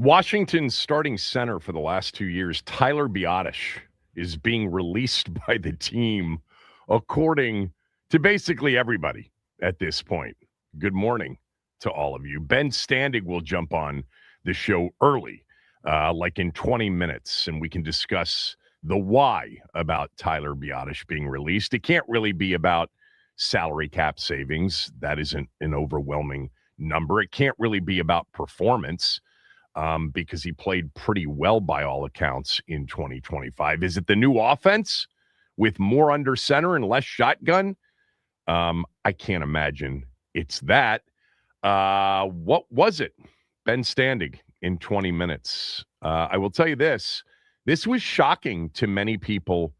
Washington's starting center for the last 2 years, Tyler Biadasz, is being released by the team, according to basically everybody at this point. Good morning to all of you. Ben Standig will jump on the show early, like in 20 minutes, and we can discuss the why about Tyler Biadasz being released. It can't really be about salary cap savings. That isn't an overwhelming number. It can't really be about performance. Because he played pretty well by all accounts in 2025. Is it the new offense with more under center and less shotgun? I can't imagine it's that. What was it? Ben Standig in 20 minutes. I will tell you this. This was shocking to many people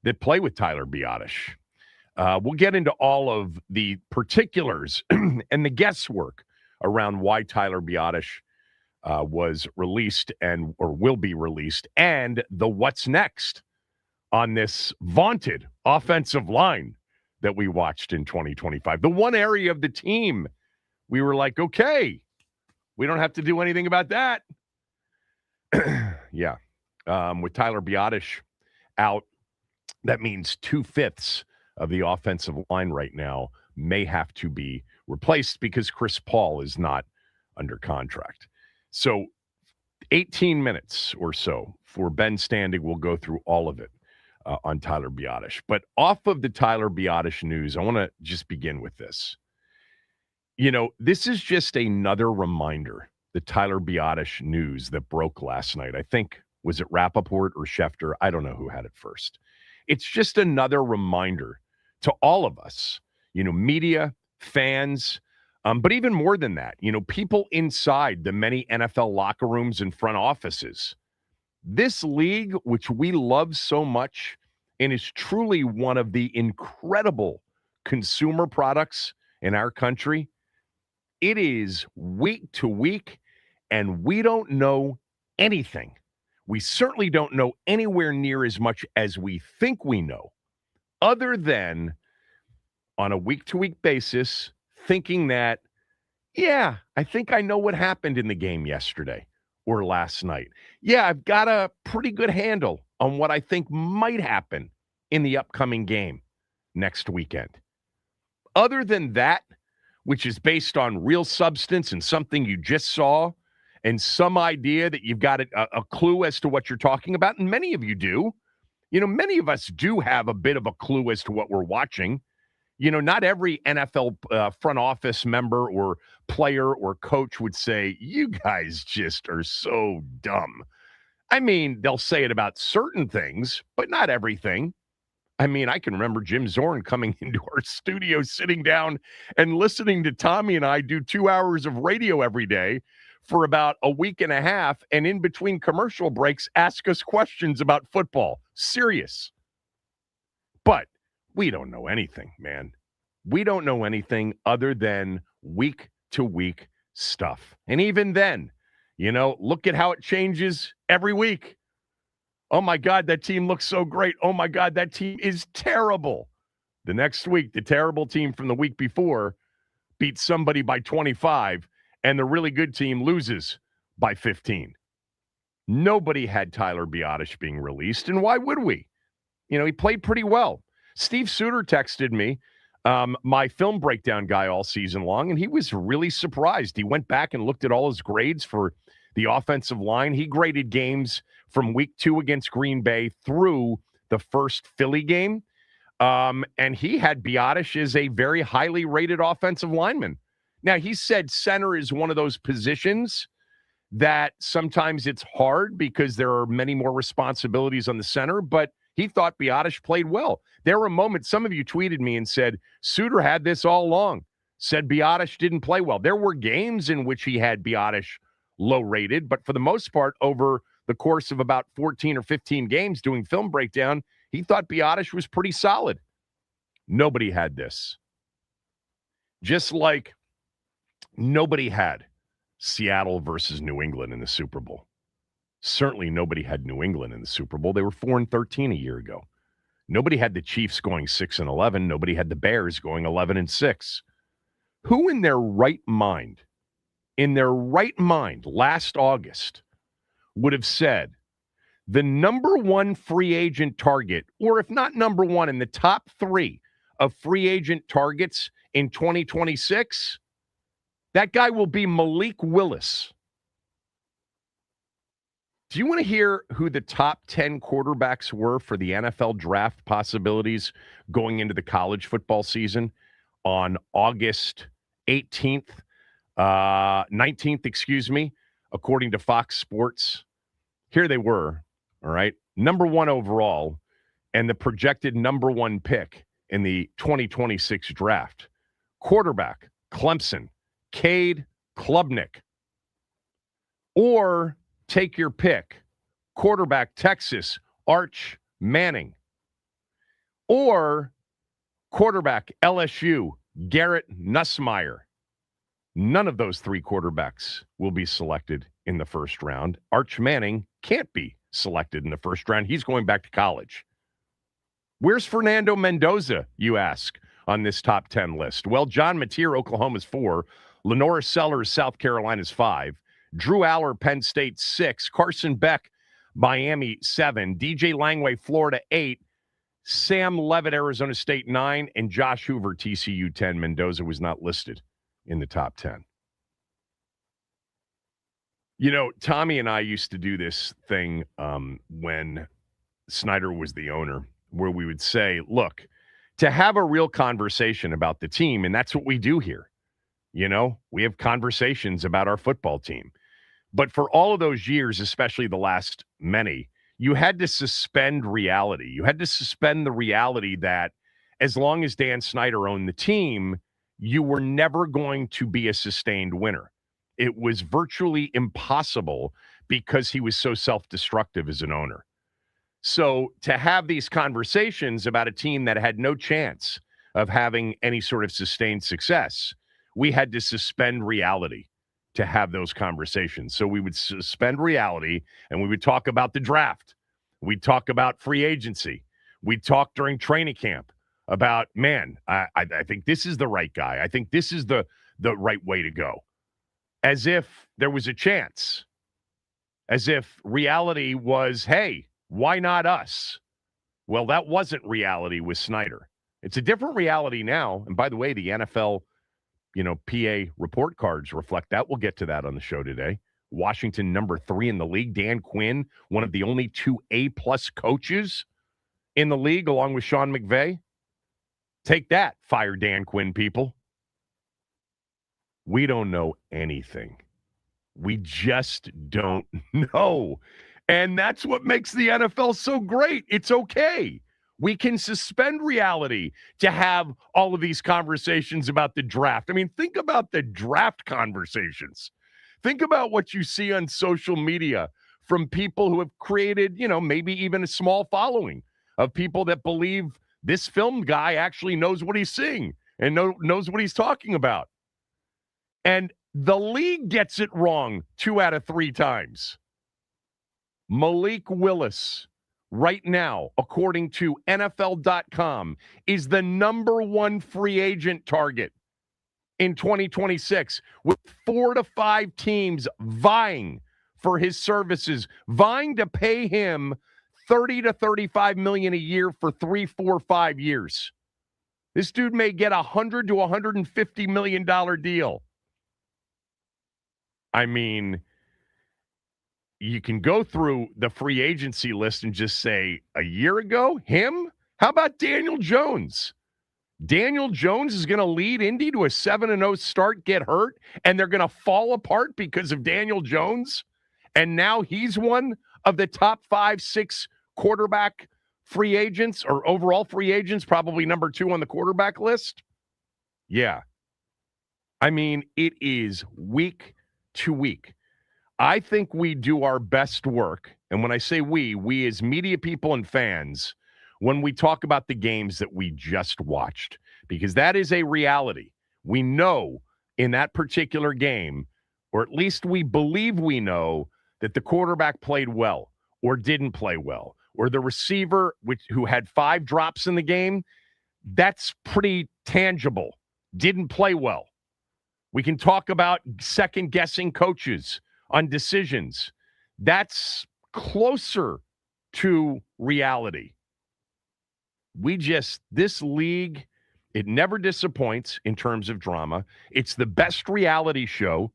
that play with Tyler Biadasz. We'll get into all of the particulars and the guesswork around why Tyler Biadasz was released or will be released, and the what's next on this vaunted offensive line that we watched in 2025. The one area of the team we were like, okay, we don't have to do anything about that. Yeah. With Tyler Biadasz out, that means 2/5 of the offensive line right now may have to be replaced because Chris Paul is not under contract. So 18 minutes or so for Ben Standig. We'll go through all of it on Tyler Biadasz. But off of the Tyler Biadasz news, I want to just begin with this. You know, this is just another reminder, the Tyler Biadasz news that broke last night. I think, was it Rappaport or Schefter? I don't know who had it first. It's just another reminder to all of us, you know, media, fans, but even more than that, you know, people inside the many NFL locker rooms and front offices. This league, which we love so much and is truly one of the incredible consumer products in our country, it is week to week, and we don't know anything. We certainly don't know anywhere near as much as we think we know, other than on a week-to-week basis, thinking that, yeah, I think I know what happened in the game yesterday or last night. Yeah, I've got a pretty good handle on what I think might happen in the upcoming game next weekend. Other than that, which is based on real substance and something you just saw and some idea that you've got a clue as to what you're talking about, and many of you do. You know, many of us do have a bit of a clue as to what we're watching. You know, not every NFL front office member or player or coach would say, you guys just are so dumb. I mean, they'll say it about certain things, but not everything. I mean, I can remember Jim Zorn coming into our studio, sitting down and listening to Tommy and I do 2 hours of radio every day for about a week and a half, and in between commercial breaks, ask us questions about football. Serious. But we don't know anything, man. We don't know anything other than week-to-week stuff. And even then, you know, look at how it changes every week. Oh, my God, that team looks so great. Oh, my God, that team is terrible. The next week, the terrible team from the week before beats somebody by 25, and the really good team loses by 15. Nobody had Tyler Biadasz being released, and why would we? You know, he played pretty well. Steve Suter texted me, my film breakdown guy all season long, and he was really surprised. He went back and looked at all his grades for the offensive line. He graded games from week 2 against Green Bay through the first Philly game, and he had Biadasz as a very highly rated offensive lineman. Now, he said center is one of those positions that sometimes it's hard because there are many more responsibilities on the center, but he thought Biadasz played well. There were moments, some of you tweeted me and said, Suter had this all along, said Biadasz didn't play well. There were games in which he had Biadasz low rated, but for the most part, over the course of about 14 or 15 games doing film breakdown, he thought Biadasz was pretty solid. Nobody had this. Just like nobody had Seattle versus New England in the Super Bowl. Certainly nobody had New England in the Super Bowl. They were 4-13 a year ago. Nobody had the Chiefs going 6-11. Nobody had the Bears going 11-6. Who in their right mind last August would have said the number one free agent target, or if not number one, in the top three of free agent targets in 2026, that guy will be Malik Willis. Do you want to hear who the top 10 quarterbacks were for the NFL draft possibilities going into the college football season on August 18th, 19th, excuse me, according to Fox Sports? Here they were, all right? Number one overall and the projected number one pick in the 2026 draft. Quarterback, Clemson, Cade Klubnik. Or take your pick. Quarterback, Texas, Arch Manning. Or quarterback, LSU, Garrett Nussmeier. None of those three quarterbacks will be selected in the first round. Arch Manning can't be selected in the first round. He's going back to college. Where's Fernando Mendoza, you ask, on this top 10 list? Well, John Mateer, Oklahoma's 4. Lenora Sellers, South Carolina's 5. Drew Aller, Penn State, 6. Carson Beck, Miami, 7. DJ Langway, Florida, 8. Sam Levitt, Arizona State, 9. And Josh Hoover, TCU, 10. Mendoza was not listed in the top 10. You know, Tommy and I used to do this thing when Snyder was the owner, where we would say, look, to have a real conversation about the team, and that's what we do here. You know, we have conversations about our football team. But for all of those years, especially the last many, you had to suspend reality. You had to suspend the reality that as long as Dan Snyder owned the team, you were never going to be a sustained winner. It was virtually impossible because he was so self-destructive as an owner. So to have these conversations about a team that had no chance of having any sort of sustained success, we had to suspend reality to have those conversations. So we would suspend reality and we would talk about the draft. We'd talk about free agency. We'd talk during training camp about, man, I think this is the right guy. I think this is the right way to go. As if there was a chance. As if reality was, hey, why not us? Well, that wasn't reality with Snyder. It's a different reality now. And by the way, the NFL, PA report cards reflect that. We'll get to that on the show today. Washington, number 3 in the league. Dan Quinn, one of the only 2 A-plus coaches in the league, along with Sean McVay. Take that, fire Dan Quinn people. We don't know anything. We just don't know. And that's what makes the NFL so great. It's okay. We can suspend reality to have all of these conversations about the draft. I mean, think about the draft conversations. Think about what you see on social media from people who have created, maybe even a small following of people that believe this film guy actually knows what he's seeing and knows what he's talking about. And the league gets it wrong 2 out of 3 times. Malik Willis, right now, according to NFL.com, is the number 1 free agent target in 2026, with 4 to 5 teams vying for his services, vying to pay him $30 to $35 million a year for 3, 4, 5 years. This dude may get $100 to $150 million deal. I mean, you can go through the free agency list and just say, a year ago, him? How about Daniel Jones? Daniel Jones is going to lead Indy to a 7-0 start, get hurt, and they're going to fall apart because of Daniel Jones? And now he's one of the top 5, 6 quarterback free agents, or overall free agents, probably number 2 on the quarterback list? Yeah. I mean, it is week to week. I think we do our best work, and when I say we as media people and fans, when we talk about the games that we just watched, because that is a reality. We know in that particular game, or at least we believe we know, that the quarterback played well or didn't play well, or the receiver who had 5 drops in the game, that's pretty tangible, didn't play well. We can talk about second-guessing coaches on decisions. That's closer to reality. This league, it never disappoints in terms of drama. It's the best reality show,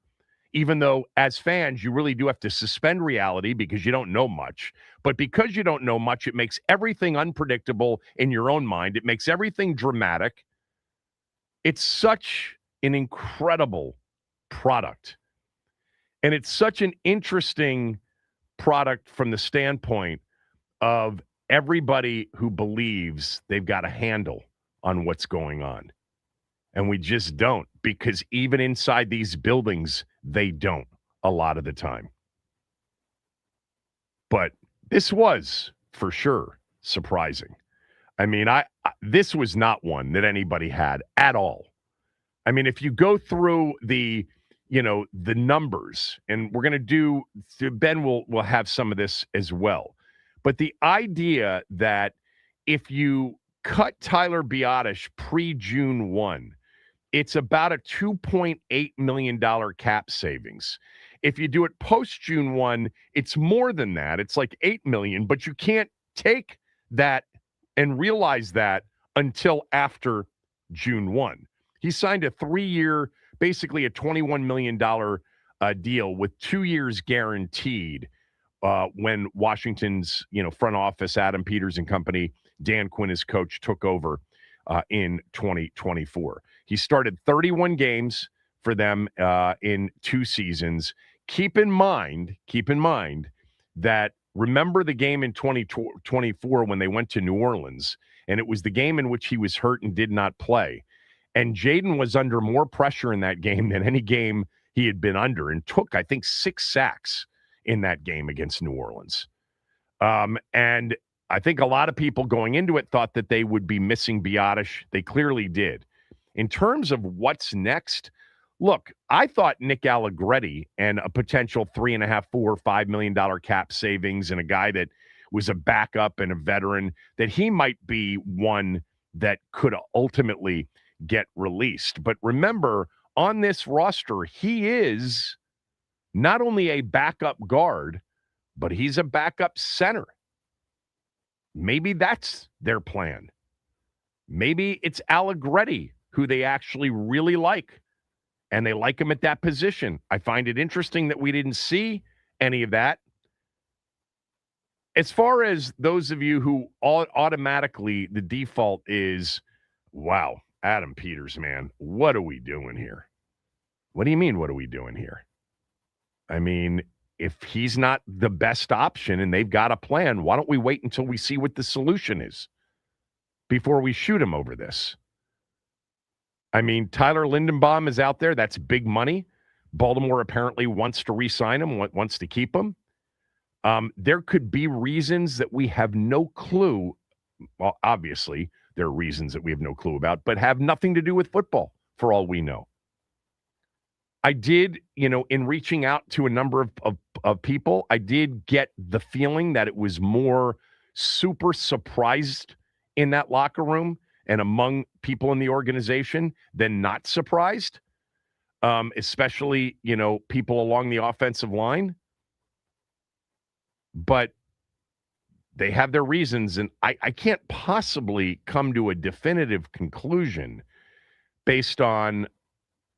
even though as fans, you really do have to suspend reality because you don't know much. But because you don't know much, it makes everything unpredictable in your own mind. It makes everything dramatic. It's such an incredible product. And it's such an interesting product from the standpoint of everybody who believes they've got a handle on what's going on. And we just don't, because even inside these buildings, they don't a lot of the time. But this was, for sure, surprising. I mean, this was not one that anybody had at all. I mean, if you go through the numbers, and we're going to Ben will have some of this as well. But the idea that if you cut Tyler Biadasz pre-June 1, it's about a $2.8 million cap savings. If you do it post-June 1, it's more than that. It's like $8 million, but you can't take that and realize that until after June 1. He signed a 3-year, basically a $21 million deal with 2 years guaranteed when Washington's front office, Adam Peters and company, Dan Quinn as coach, took over in 2024. He started 31 games for them in 2 seasons. Keep in mind that remember the game in 2024 when they went to New Orleans, and it was the game in which he was hurt and did not play. And Jaden was under more pressure in that game than any game he had been under, and took, I think, 6 sacks in that game against New Orleans. And I think a lot of people going into it thought that they would be missing Biadasz. They clearly did. In terms of what's next, look, I thought Nick Allegretti and a potential $3.5, $4, $5 million cap savings, and a guy that was a backup and a veteran, that he might be one that could ultimately get released. But remember, on this roster, he is not only a backup guard, but he's a backup center. Maybe that's their plan. Maybe it's Allegretti who they actually really like, and they like him at that position. I find it interesting that we didn't see any of that. As far as those of you who automatically, the default is, wow, Adam Peters, man, what are we doing here? What do you mean, what are we doing here? I mean, if he's not the best option and they've got a plan, why don't we wait until we see what the solution is before we shoot him over this? I mean, Tyler Lindenbaum is out there. That's big money. Baltimore apparently wants to re-sign him, wants to keep him. There could be reasons that we have no clue. Well, obviously, there are reasons that we have no clue about, but have nothing to do with football, for all we know. I did, in reaching out to a number of people, I did get the feeling that it was more super surprised in that locker room and among people in the organization than not surprised, especially, people along the offensive line. But they have their reasons, and I can't possibly come to a definitive conclusion based on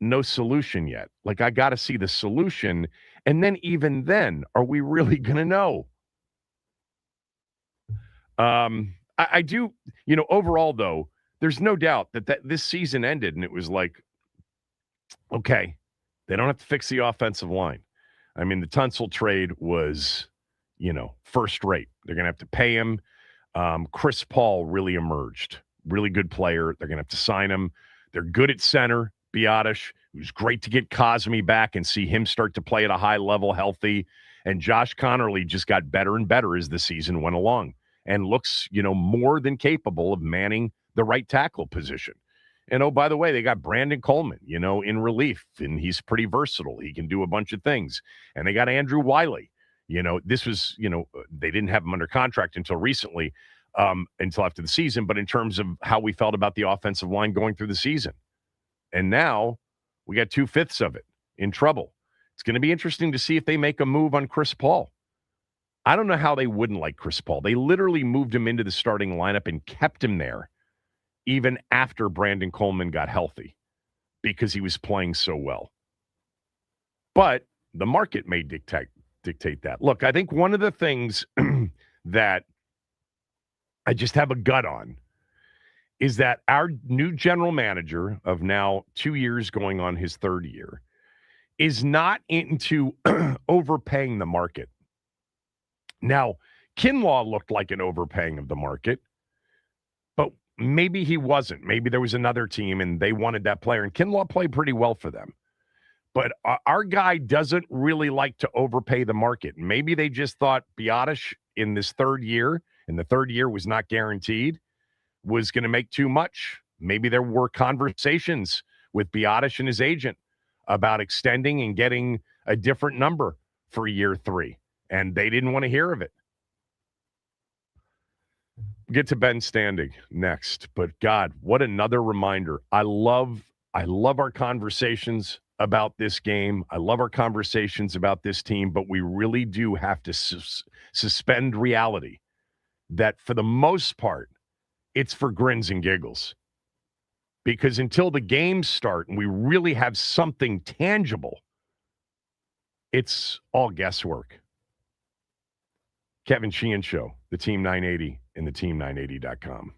no solution yet. Like, I got to see the solution, and then even then, are we really going to know? I do, overall, though, there's no doubt that this season ended, and it was like, okay, they don't have to fix the offensive line. I mean, the Tunsil trade was, first rate. They're going to have to pay him. Chris Paul really emerged. Really good player. They're going to have to sign him. They're good at center. Biadasz, it was great to get Cosme back and see him start to play at a high level, healthy. And Josh Connerly just got better and better as the season went along and looks, more than capable of manning the right tackle position. And, oh, by the way, they got Brandon Coleman, in relief, and he's pretty versatile. He can do a bunch of things. And they got Andrew Wiley. This was, they didn't have him under contract until recently, until after the season, but in terms of how we felt about the offensive line going through the season. And now we got 2/5 of it in trouble. It's going to be interesting to see if they make a move on Chris Paul. I don't know how they wouldn't like Chris Paul. They literally moved him into the starting lineup and kept him there even after Brandon Coleman got healthy because he was playing so well. But the market may dictate that. Look, I think one of the things that I just have a gut on is that our new general manager of now 2 years going on his third year is not into overpaying the market. Now, Kinlaw looked like an overpaying of the market, but maybe he wasn't. Maybe there was another team and they wanted that player, and Kinlaw played pretty well for them. But our guy doesn't really like to overpay the market. Maybe they just thought Biadasz in this third year, and the third year was not guaranteed, was going to make too much. Maybe there were conversations with Biadasz and his agent about extending and getting a different number for year 3, and they didn't want to hear of it. Get to Ben Standing next, but God, what another reminder. I love our conversations about this game. I love our conversations about this team, but we really do have to suspend reality that for the most part, it's for grins and giggles. Because until the games start and we really have something tangible, it's all guesswork. Kevin Sheehan Show, the Team 980 and the team980.com.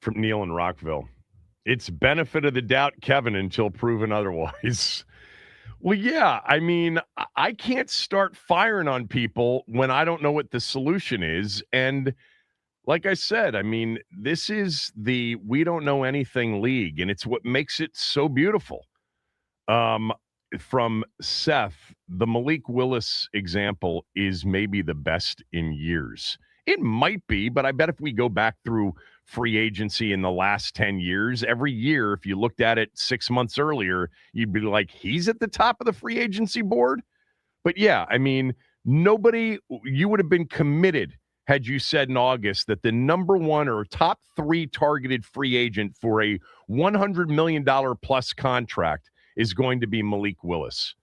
from Neil in Rockville. It's benefit of the doubt, Kevin, until proven otherwise. Well, yeah, I mean, I can't start firing on people when I don't know what the solution is. And like I said, I mean, this is the we don't know anything league, and it's what makes it so beautiful. Um, from Seth, the Malik Willis example is maybe the best in years. It might be, but I bet if we go back through free agency in the last 10 years, every year, if you looked at it 6 months earlier, you'd be like, he's at the top of the free agency board. But yeah, I mean, nobody, you would have been committed had you said in August that the number one or top three targeted free agent for a $100 million plus contract is going to be Malik Willis.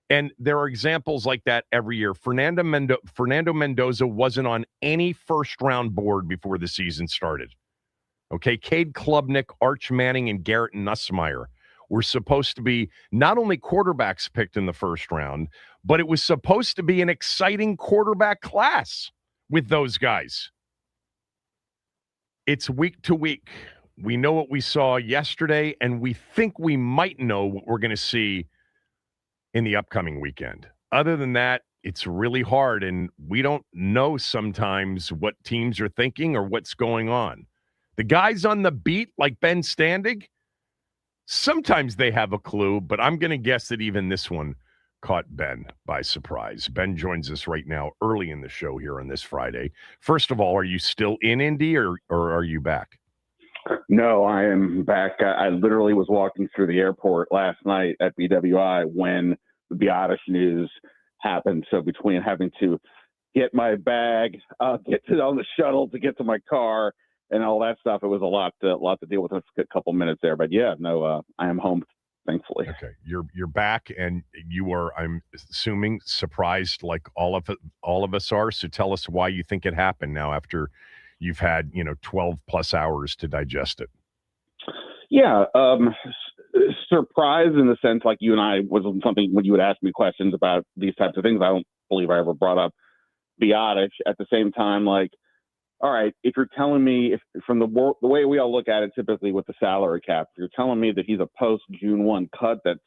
And there are examples like that every year. Fernando Mendoza wasn't on any first-round board before the season started. Okay, Cade Klubnik, Arch Manning, and Garrett Nussmeier were supposed to be not only quarterbacks picked in the first round, but it was supposed to be an exciting quarterback class with those guys. It's week to week. We know what we saw yesterday, and we think we might know what we're going to see in the upcoming weekend. Other than that, it's really hard, and we don't know sometimes what teams are thinking or what's going on. The guys on the beat, like Ben Standig, sometimes they have a clue, but I'm going to guess that even this one caught Ben by surprise. Ben joins us right now early in the show here on this Friday. First of all, are you still in Indy or are you back? No, I am back. I literally was walking through the airport last night at BWI when the Biadasz news happened. So between having to get my bag, get on the shuttle to get to my car, and all that stuff, it was a lot to deal with in a couple minutes there. But yeah, no, I am home, thankfully. Okay, you're back, and you are, I'm assuming, surprised like all of us are. So tell us why you think it happened now after you've had 12 plus hours to digest it. Yeah, surprise in the sense like you and I was something when you would ask me questions about these types of things. I don't believe I ever brought up Biadasz. At the same time, like, all right, if you're telling me, if from the way we all look at it, typically with the salary cap, if you're telling me that he's a post June 1 cut, that's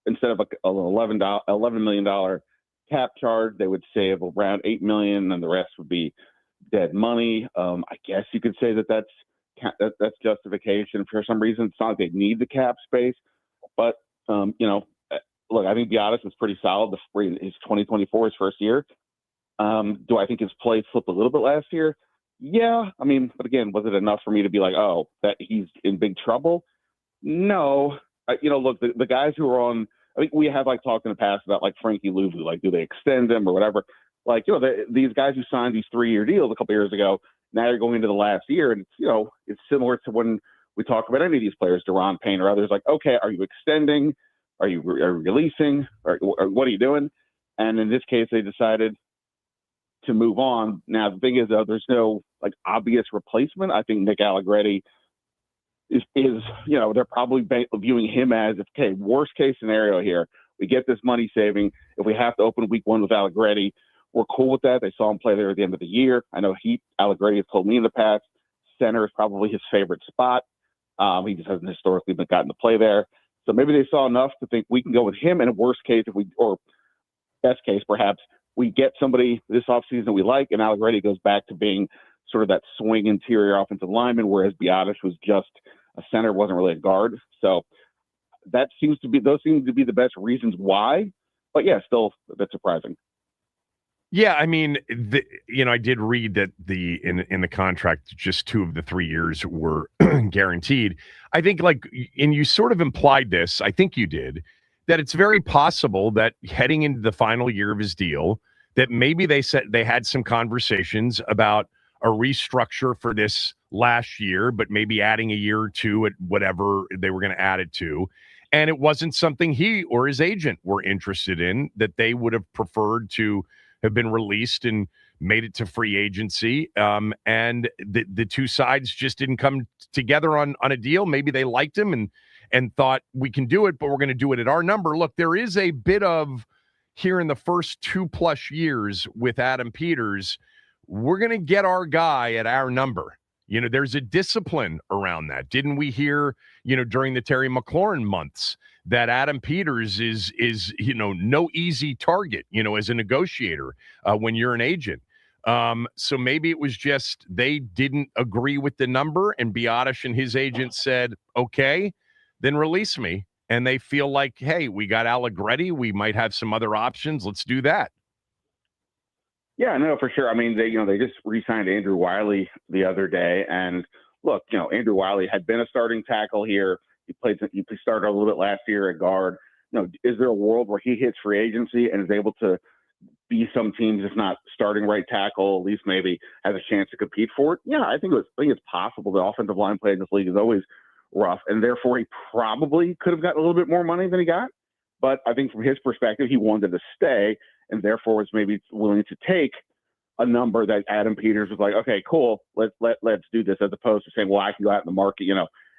instead of an $11 million cap charge, they would save around $8 million, and the rest would be dead money. I guess you could say that's justification. For some reason, it's not like they need the cap space, but look, I think Biadasz is pretty solid. His 2024, his first year. Do I think his play slipped a little bit last year? Yeah. I mean, but again, was it enough for me to be like, oh, that he's in big trouble? No. Look, the guys who are on, I think we have like talked in the past about like Frankie Louvu, like do they extend him or whatever? Like, these guys who signed these 3-year deals a couple years ago, now they're going into the last year. And it's similar to when we talk about any of these players, Deron Payne or others, like, okay, are you extending? Are you releasing? Or what are you doing? And in this case, they decided to move on. Now, the thing is, though, there's no like obvious replacement. I think Nick Allegretti is they're probably viewing him as, okay, worst case scenario here, we get this money saving. If we have to open week 1 with Allegretti, we're cool with that. They saw him play there at the end of the year. I know Allegretti has told me in the past, center is probably his favorite spot. He just hasn't historically been gotten to play there. So maybe they saw enough to think we can go with him. And in worst case, or best case, perhaps, we get somebody this offseason we like, and Allegretti goes back to being sort of that swing interior offensive lineman, whereas Biadasz was just a center, wasn't really a guard. So those seem to be the best reasons why. But yeah, still a bit surprising. Yeah, I mean, I did read that in the contract, just 2 of the 3 years were guaranteed. I think and you sort of implied this, I think you did, that it's very possible that heading into the final year of his deal, that maybe they said they had some conversations about a restructure for this last year, but maybe adding a year or 2 at whatever they were going to add it to. And it wasn't something he or his agent were interested in, that they would have preferred to have been released and made it to free agency. And the two sides just didn't come together on a deal. Maybe they liked him and thought we can do it, but we're going to do it at our number. Look, there is a bit of here in the first 2+ years with Adam Peters, we're going to get our guy at our number. There's a discipline around that. Didn't we hear, during the Terry McLaurin months that Adam Peters is no easy target, as a negotiator when you're an agent. So maybe it was just they didn't agree with the number, and Biadasz and his agent said, okay, then release me. And they feel like, hey, we got Allegretti. We might have some other options. Let's do that. Yeah, no, for sure. I mean, they just re-signed Andrew Wiley the other day, and look, Andrew Wiley had been a starting tackle here. He started a little bit last year at guard. Is there a world where he hits free agency and is able to be some teams, if not starting right tackle, at least maybe has a chance to compete for it? Yeah, I think it's possible. The offensive line play in this league is always rough, and therefore he probably could have gotten a little bit more money than he got. But I think from his perspective, he wanted to stay, and therefore was maybe willing to take a number that Adam Peters was like, okay, cool, let's do this, as opposed to saying, well, I can go out in the market,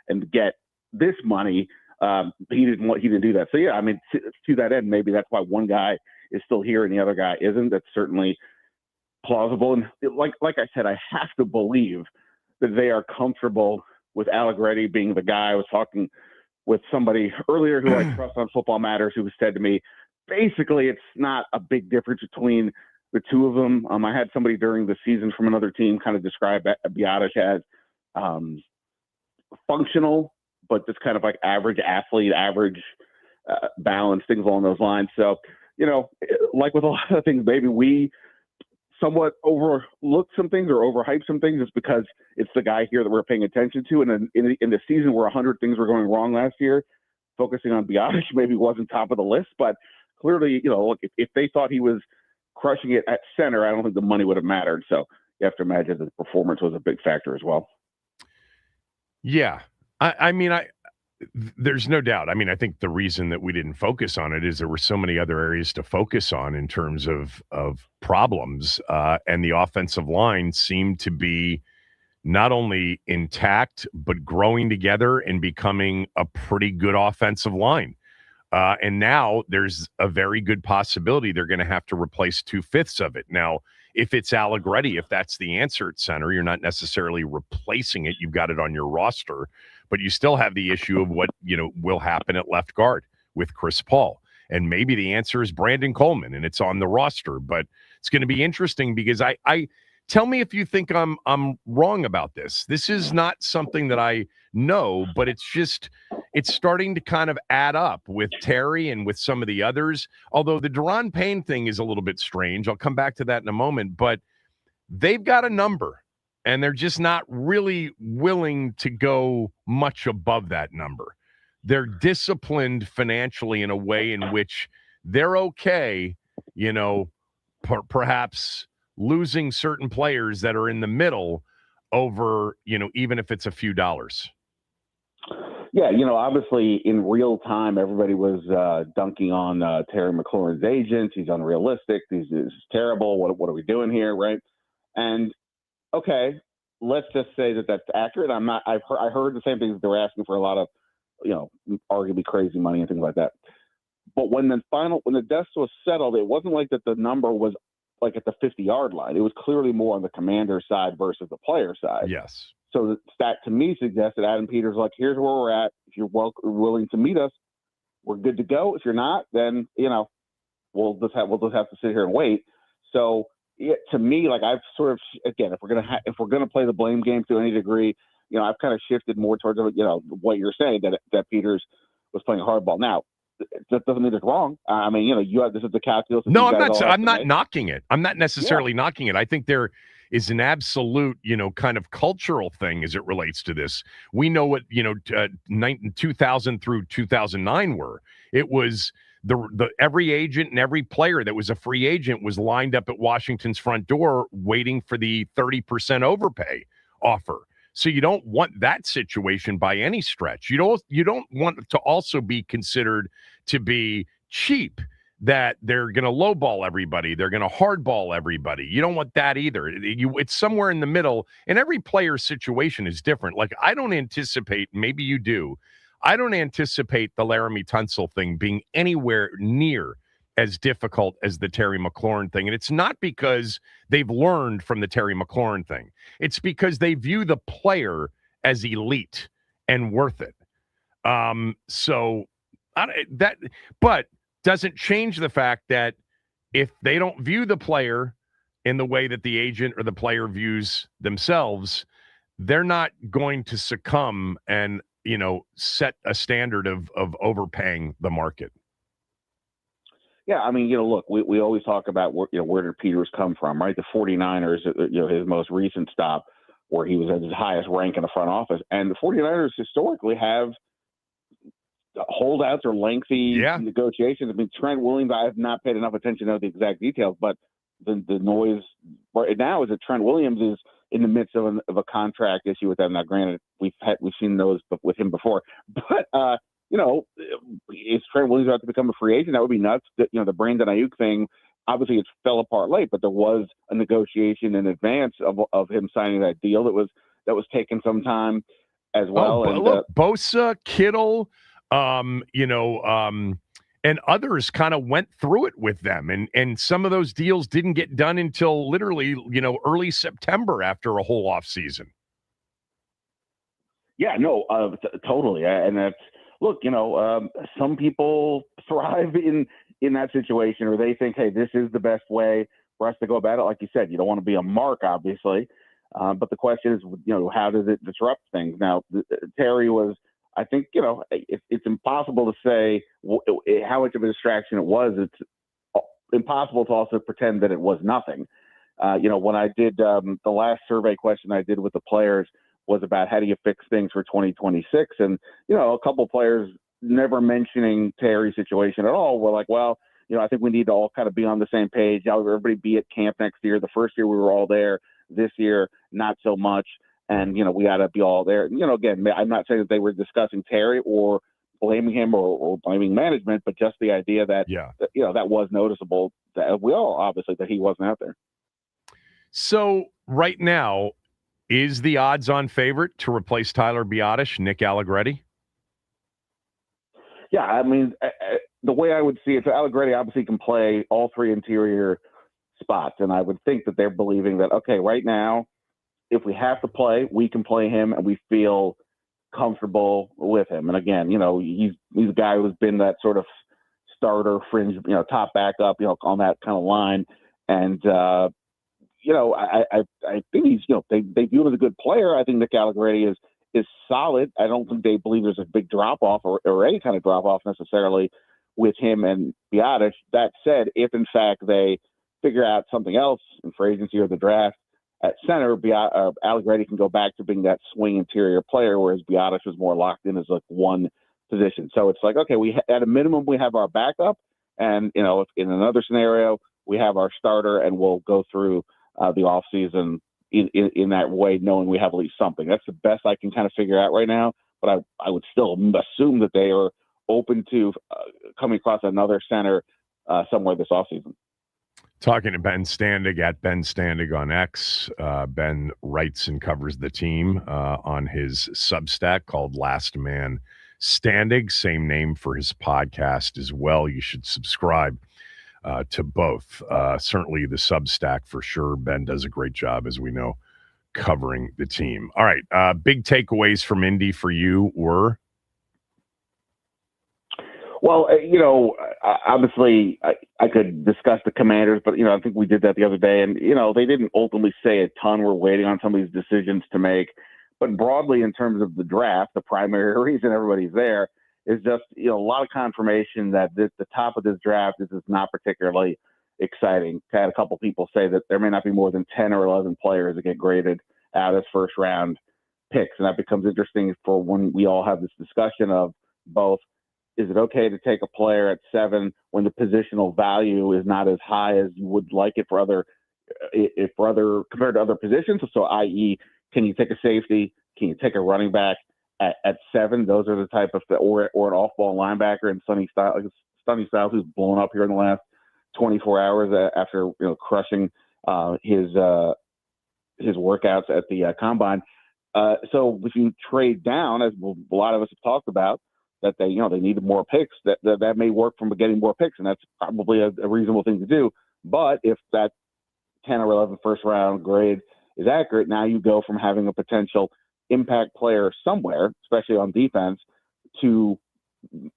and get this money. He didn't do that. So yeah, I mean, to that end, maybe that's why one guy is still here and the other guy isn't. That's certainly plausible. And like I said, I have to believe that they are comfortable with Allegretti being the guy. I was talking with somebody earlier who I trust on Football Matters, who said to me, basically, it's not a big difference between the two of them. I had somebody during the season from another team kind of describe Biadasz as functional, but just kind of like average athlete, average balance, things along those lines. So, like with a lot of things, maybe we somewhat overlook some things or overhype some things just because it's the guy here that we're paying attention to. And then in the season where 100 things were going wrong last year, focusing on Biadasz maybe wasn't top of the list. But clearly, look, if they thought he was crushing it at center, I don't think the money would have mattered. So you have to imagine the performance was a big factor as well. Yeah. I mean, there's no doubt. I mean, I think the reason that we didn't focus on it is there were so many other areas to focus on in terms of problems, and the offensive line seemed to be not only intact, but growing together and becoming a pretty good offensive line. And now there's a very good possibility they're going to have to replace 2/5 of it. Now, if it's Allegretti, if that's the answer at center, you're not necessarily replacing it. You've got it on your roster, but you still have the issue of what, will happen at left guard with Chris Paul. And maybe the answer is Brandon Coleman and it's on the roster, but it's going to be interesting because I tell me if you think I'm wrong about this. This is not something that I know, but it's starting to kind of add up with Terry and with some of the others. Although the Deron Payne thing is a little bit strange. I'll come back to that in a moment, but they've got a number and they're just not really willing to go much above that number. They're disciplined financially in a way in which they're okay, perhaps losing certain players that are in the middle over, even if it's a few dollars. Yeah, obviously in real time, everybody was dunking on Terry McLaurin's agent. He's unrealistic. This is terrible. What are we doing here, right? And okay, let's just say that that's accurate. I heard the same things. They were asking for a lot of, arguably crazy money and things like that. But when the dust was settled, it wasn't like that the number was like at the 50-yard line. It was clearly more on the commander side versus the player side. Yes. So that to me suggests that Adam Peters like, here's where we're at. If you're willing to meet us, we're good to go. If you're not, then we'll just have to sit here and wait. So to me, like I've sort of again, if we're gonna play the blame game to any degree, I've kind of shifted more towards what you're saying that Peters was playing hardball. Now that doesn't mean it's wrong. I mean, this is the calculus. No, I'm not knocking it. I'm not necessarily knocking it. I think there is an absolute, kind of cultural thing as it relates to this. We know what, 2000 through 2009 were. It was the every agent and every player that was a free agent was lined up at Washington's front door waiting for the 30% overpay offer. So you don't want that situation by any stretch. You don't want to also be considered to be cheap, that they're going to lowball everybody. They're going to hardball everybody. You don't want that either. It's somewhere in the middle, and every player's situation is different. Like I don't anticipate, maybe you do, I don't anticipate the Laramie Tunsil thing being anywhere near as difficult as the Terry McLaurin thing. And it's not because they've learned from the Terry McLaurin thing. It's because they view the player as elite and worth it. But doesn't change the fact that if they don't view the player in the way that the agent or the player views themselves, they're not going to succumb and, set a standard of overpaying the market. Yeah, I mean, look, we always talk about where did Peters come from, right? The 49ers, his most recent stop where he was at his highest rank in the front office. And the 49ers historically have holdouts or lengthy negotiations. I mean, Trent Williams, I have not paid enough attention to the exact details, but the noise right now is that Trent Williams is in the midst of a contract issue with them. Now, granted, we've seen those with him before, but is Trent Williams about to become a free agent? That would be nuts. The Brandon Ayuk thing, obviously, it fell apart late, but there was a negotiation in advance of him signing that deal that was taking some time as well. Look, Bosa, Kittle, and others kind of went through it with them. And some of those deals didn't get done until literally, early September after a whole offseason. Yeah, no, totally. And that's, look, some people thrive in that situation, or they think, hey, this is the best way for us to go about it. Like you said, you don't want to be a mark, obviously. But the question is, how does it disrupt things? Now, Terry was, I think, it's impossible to say how much of a distraction it was. It's impossible to also pretend that it was nothing. When I did the last survey question I did with the players was about how do you fix things for 2026. And, a couple of players never mentioning Terry's situation at all were like, well, I think we need to all kind of be on the same page. Everybody be at camp next year. The first year we were all there. This year, not so much. And, we got to be all there. Again, I'm not saying that they were discussing Terry or blaming him or blaming management, but just the idea that, that was noticeable, that we all obviously that he wasn't out there. So right now, is the odds-on favorite to replace Tyler Biadasz, Nick Allegretti? Yeah, I mean, the way I would see it, so Allegretti obviously can play all three interior spots, and I would think that they're believing that, okay, right now, if we have to play, we can play him, and we feel comfortable with him. And again, he's a guy who's been that sort of starter, fringe, top backup, on that kind of line. And, I think he's, they view him as a good player. I think Nick Allegretti is solid. I don't think they believe there's a big drop-off or any kind of drop-off necessarily with him and Biadasz. That said, if in fact they figure out something else in free agency or the draft at center, Allegretti can go back to being that swing interior player, whereas Biadasz was more locked in as like one position. So it's like, okay, at a minimum, we have our backup. And, if in another scenario, we have our starter, and we'll go through the offseason in that way, knowing we have at least something. That's the best I can kind of figure out right now. But I would still assume that they are open to coming across another center somewhere this offseason. Talking to Ben Standig at Ben Standig on X. Ben writes and covers the team on his Substack called Last Man Standig. Same name for his podcast as well. You should subscribe to both. Certainly the Substack for sure. Ben does a great job, as we know, covering the team. All right. Big takeaways from Indy for you were? Well, obviously I could discuss the Commanders, but, I think we did that the other day. And, they didn't ultimately say a ton. We're waiting on some of these decisions to make. But broadly, in terms of the draft, the primary reason everybody's there is just, a lot of confirmation that the top of this draft is not particularly exciting. I had a couple people say that there may not be more than 10 or 11 players that get graded out as first-round picks. And that becomes interesting for when we all have this discussion of both, is it okay to take a player at 7 when the positional value is not as high as you would like it compared to other positions? So, i.e., can you take a safety? Can you take a running back at 7? Those are the type of, or an off-ball linebacker in Sonny Styles, who's blown up here in the last 24 hours after crushing his workouts at the combine. So if you trade down, as a lot of us have talked about, that they needed more picks, that may work from getting more picks, and that's probably a reasonable thing to do. But if that 10 or 11 first round grade is accurate, now you go from having a potential impact player somewhere, especially on defense, to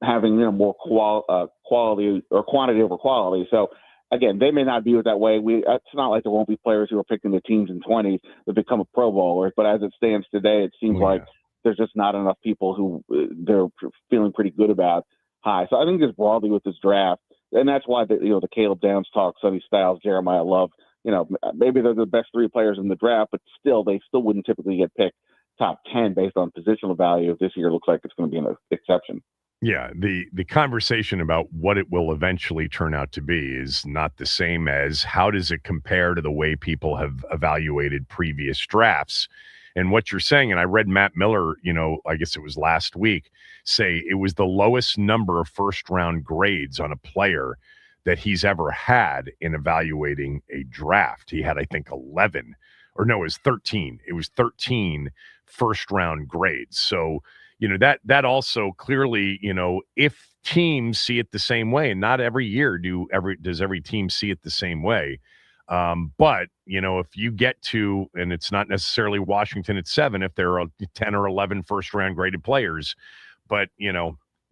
having more quality or quantity over quality. So again, they may not view it that way. It's not like there won't be players who are picking the teams in 20s that become a Pro Bowler, but as it stands today, it seems like there's just not enough people who they're feeling pretty good about high. So I think just broadly with this draft, and that's why the Caleb Downs talk, Sonny Styles, Jeremiah Love, maybe they're the best 3 players in the draft, but they still wouldn't typically get picked top 10 based on positional value. This year looks like it's going to be an exception. Yeah, the conversation about what it will eventually turn out to be is not the same as how does it compare to the way people have evaluated previous drafts. And what you're saying, and I read Matt Miller, I guess it was last week, say it was the lowest number of first-round grades on a player that he's ever had in evaluating a draft. He had, I think, 11. Or no, it was 13. It was 13 first-round grades. So, that also clearly, if teams see it the same way, and not every year does every team see it the same way. But, if you get to, and it's not necessarily Washington at 7, if there are 10 or 11 first-round graded players, but,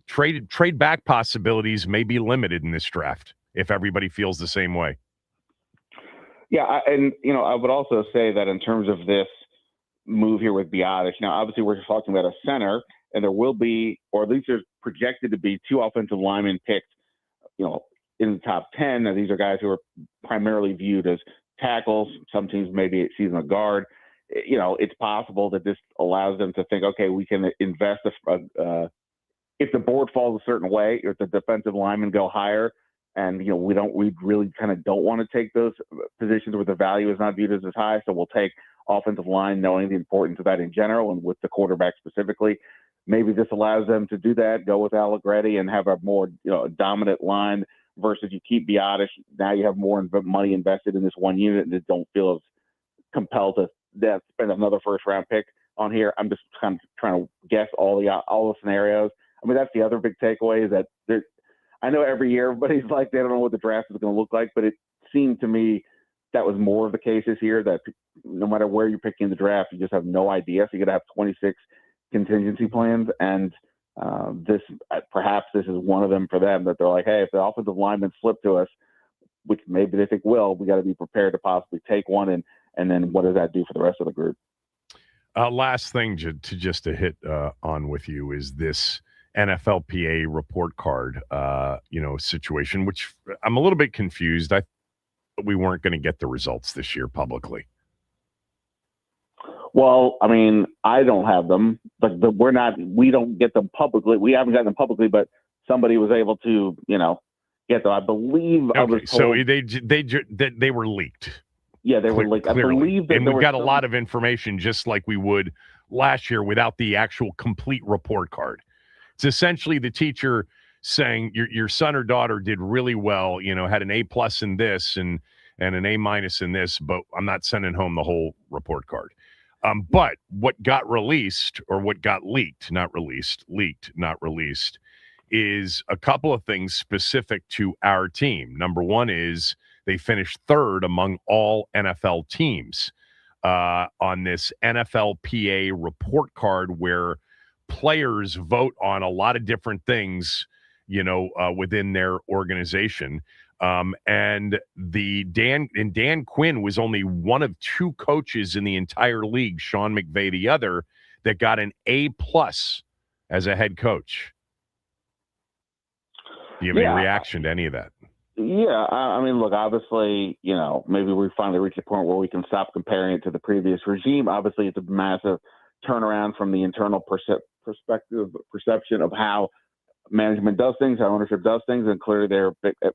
trade back possibilities may be limited in this draft if everybody feels the same way. Yeah, I would also say that in terms of this move here with Biadasz, obviously we're talking about a center, and there will be, or at least there's projected to be, 2 offensive linemen picked, in the top 10. Now, these are guys who are primarily viewed as tackles. Some teams maybe see them a guard. It's possible that this allows them to think, okay, we can invest if the board falls a certain way, or if the defensive linemen go higher, and we really kind of don't want to take those positions where the value is not viewed as high, so we'll take offensive line, knowing the importance of that in general, and with the quarterback specifically. Maybe this allows them to do that, go with Allegretti, and have a more dominant line versus you keep Biadasz. Now you have more money invested in this one unit and don't feel as compelled to spend another first-round pick on here. I'm just kind of trying to guess all the scenarios. I mean, that's the other big takeaway is that I know every year everybody's like they don't know what the draft is going to look like, but it seemed to me that was more of the case this year, that no matter where you're picking the draft, you just have no idea. So you're going to have 26 contingency plans, and perhaps this is one of them for them, that they're like, hey, if the offensive linemen flip to us, which maybe they think will, we got to be prepared to possibly take one, and then what does that do for the rest of the group? Last thing to hit on with you is this NFLPA report card, situation, which I'm a little bit confused. I thought we weren't going to get the results this year publicly. Well, I mean, I don't have them, but we don't get them publicly. We haven't gotten them publicly, but somebody was able to, get them. I believe. Okay, I was told, so they were leaked. Yeah, they were leaked. Clearly. I believe that, and we've got a lot of information, just like we would last year, without the actual complete report card. It's essentially the teacher saying your son or daughter did really well, had an A+ in this and an A- in this, but I'm not sending home the whole report card. But what got released, or what got leaked, not released, is a couple of things specific to our team. Number one is they finished 3rd among all NFL teams on this NFLPA report card, where players vote on a lot of different things, within their organization. And Dan Quinn was only one of 2 coaches in the entire league, Sean McVay the other, that got an A+ as a head coach. Do you have any reaction to any of that? Yeah, I mean, look, obviously, maybe we finally reached a point where we can stop comparing it to the previous regime. Obviously, it's a massive turnaround from the internal perception of how management does things, how ownership does things, and clearly they're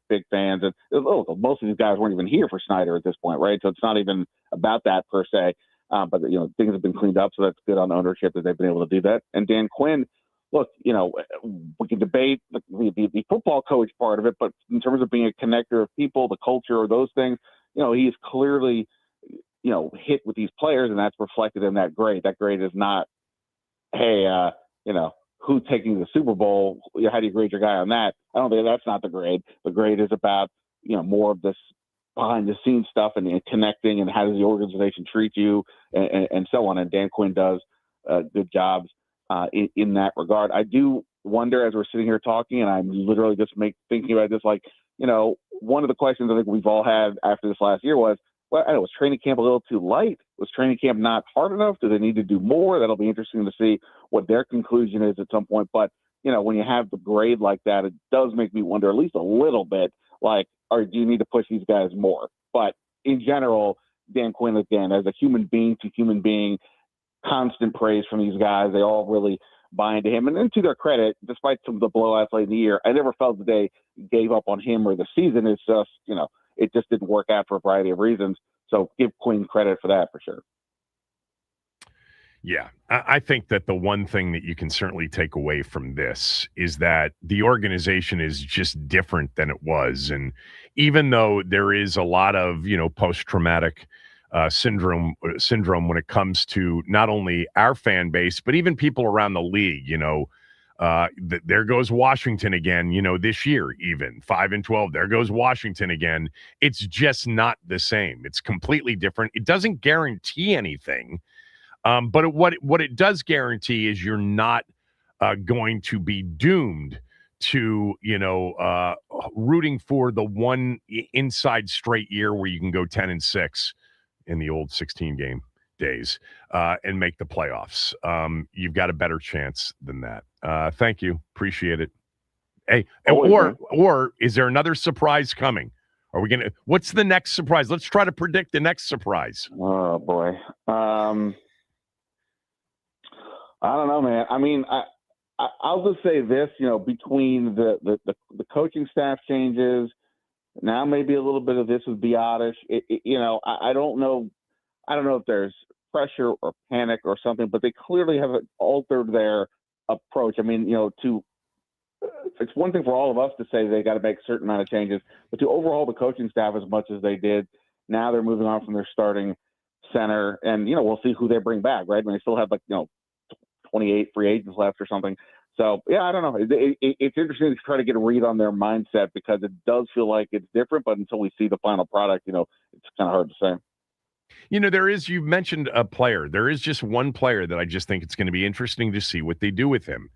big fans. And most of these guys weren't even here for Snyder at this point, right? So it's not even about that per se. But things have been cleaned up, so that's good on ownership that they've been able to do that. And Dan Quinn, look, we can debate the football coach part of it, but in terms of being a connector of people, the culture, or those things, he's clearly hit with these players, and that's reflected in that grade. That grade is not, hey, who's taking the Super Bowl, how do you grade your guy on that? I don't think that's not the grade. The grade is about, more of this behind the scenes stuff and connecting and how does the organization treat you and so on. And Dan Quinn does good jobs in that regard. I do wonder as we're sitting here talking, and I'm literally just thinking about this, like, one of the questions I think we've all had after this last year was, well, was training camp a little too light? Was training camp not hard enough? Do they need to do more? That'll be interesting to see what their conclusion is at some point. But, when you have the grade like that, it does make me wonder at least a little bit, like, or do you need to push these guys more? But in general, Dan Quinn, again, as a human being to human being, constant praise from these guys. They all really buy into him. And then to their credit, despite some of the blowouts late in the year, I never felt that they gave up on him or the season. It's just, it just didn't work out for a variety of reasons. So give Quinn credit for that for sure. Yeah, I think that the one thing that you can certainly take away from this is that the organization is just different than it was. And even though there is a lot of, post-traumatic syndrome when it comes to not only our fan base, but even people around the league, there goes Washington again, this year, even 5-12, there goes Washington again. It's just not the same. It's completely different. It doesn't guarantee anything. But what it does guarantee is you're not going to be doomed to, rooting for the one inside straight year where you can go 10-6 in the old 16-game days and make the playoffs. You've got a better chance than that. Thank you. Appreciate it. Hey, or is there another surprise coming? Are we going to – what's the next surprise? Let's try to predict the next surprise. Oh, boy. I don't know, man. I mean, I'll just say this, between the coaching staff changes, now maybe a little bit of this with Biadasz. I don't know. I don't know if there's pressure or panic or something, but they clearly have altered their approach. I mean, it's one thing for all of us to say they got to make a certain amount of changes, but to overhaul the coaching staff as much as they did, now they're moving on from their starting center, and we'll see who they bring back, right? I mean, they still have 28 free agents left or something. So, yeah, I don't know. It's interesting to try to get a read on their mindset because it does feel like it's different, but until we see the final product, it's kind of hard to say. You've mentioned a player. There is just one player that I just think it's going to be interesting to see what they do with him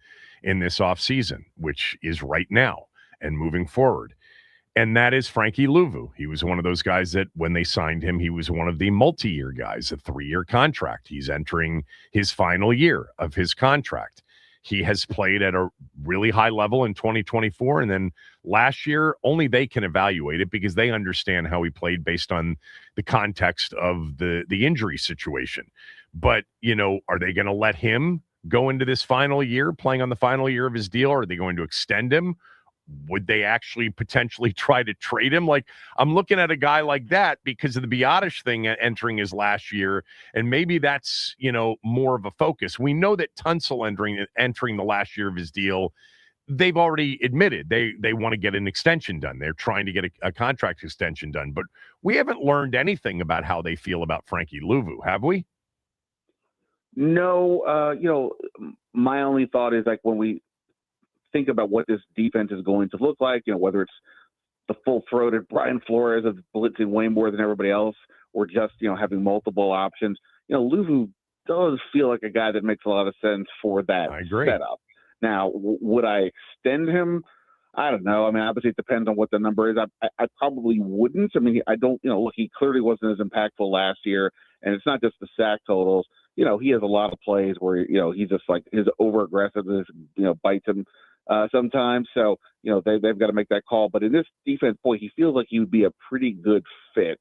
in this offseason, which is right now and moving forward. And that is Frankie Louvu. He was one of those guys that when they signed him, he was one of the multi-year guys, a 3-year contract. He's entering his final year of his contract. He has played at a really high level in 2024. And then last year, only they can evaluate it because they understand how he played based on the context of the injury situation. But, are they going to let him go into this final year, playing on the final year of his deal? Or are they going to extend him? Would they actually potentially try to trade him? Like, I'm looking at a guy like that because of the Biadasz thing entering his last year, and maybe that's, more of a focus. We know that Tunsil entering the last year of his deal, they've already admitted they want to get an extension done. They're trying to get a contract extension done, but we haven't learned anything about how they feel about Frankie Louvu, have we? No, my only thought is like when we think about what this defense is going to look like, whether it's the full-throated Brian Flores of blitzing way more than everybody else, or just, having multiple options. Louvu does feel like a guy that makes a lot of sense for that setup. Now, would I extend him? I don't know. I mean, obviously it depends on what the number is. I probably wouldn't. I mean, I don't, look, he clearly wasn't as impactful last year, and it's not just the sack totals. He has a lot of plays where, he's just like his over-aggressiveness, bites him sometimes. So, they've got to make that call. But in this defense, boy, he feels like he would be a pretty good fit.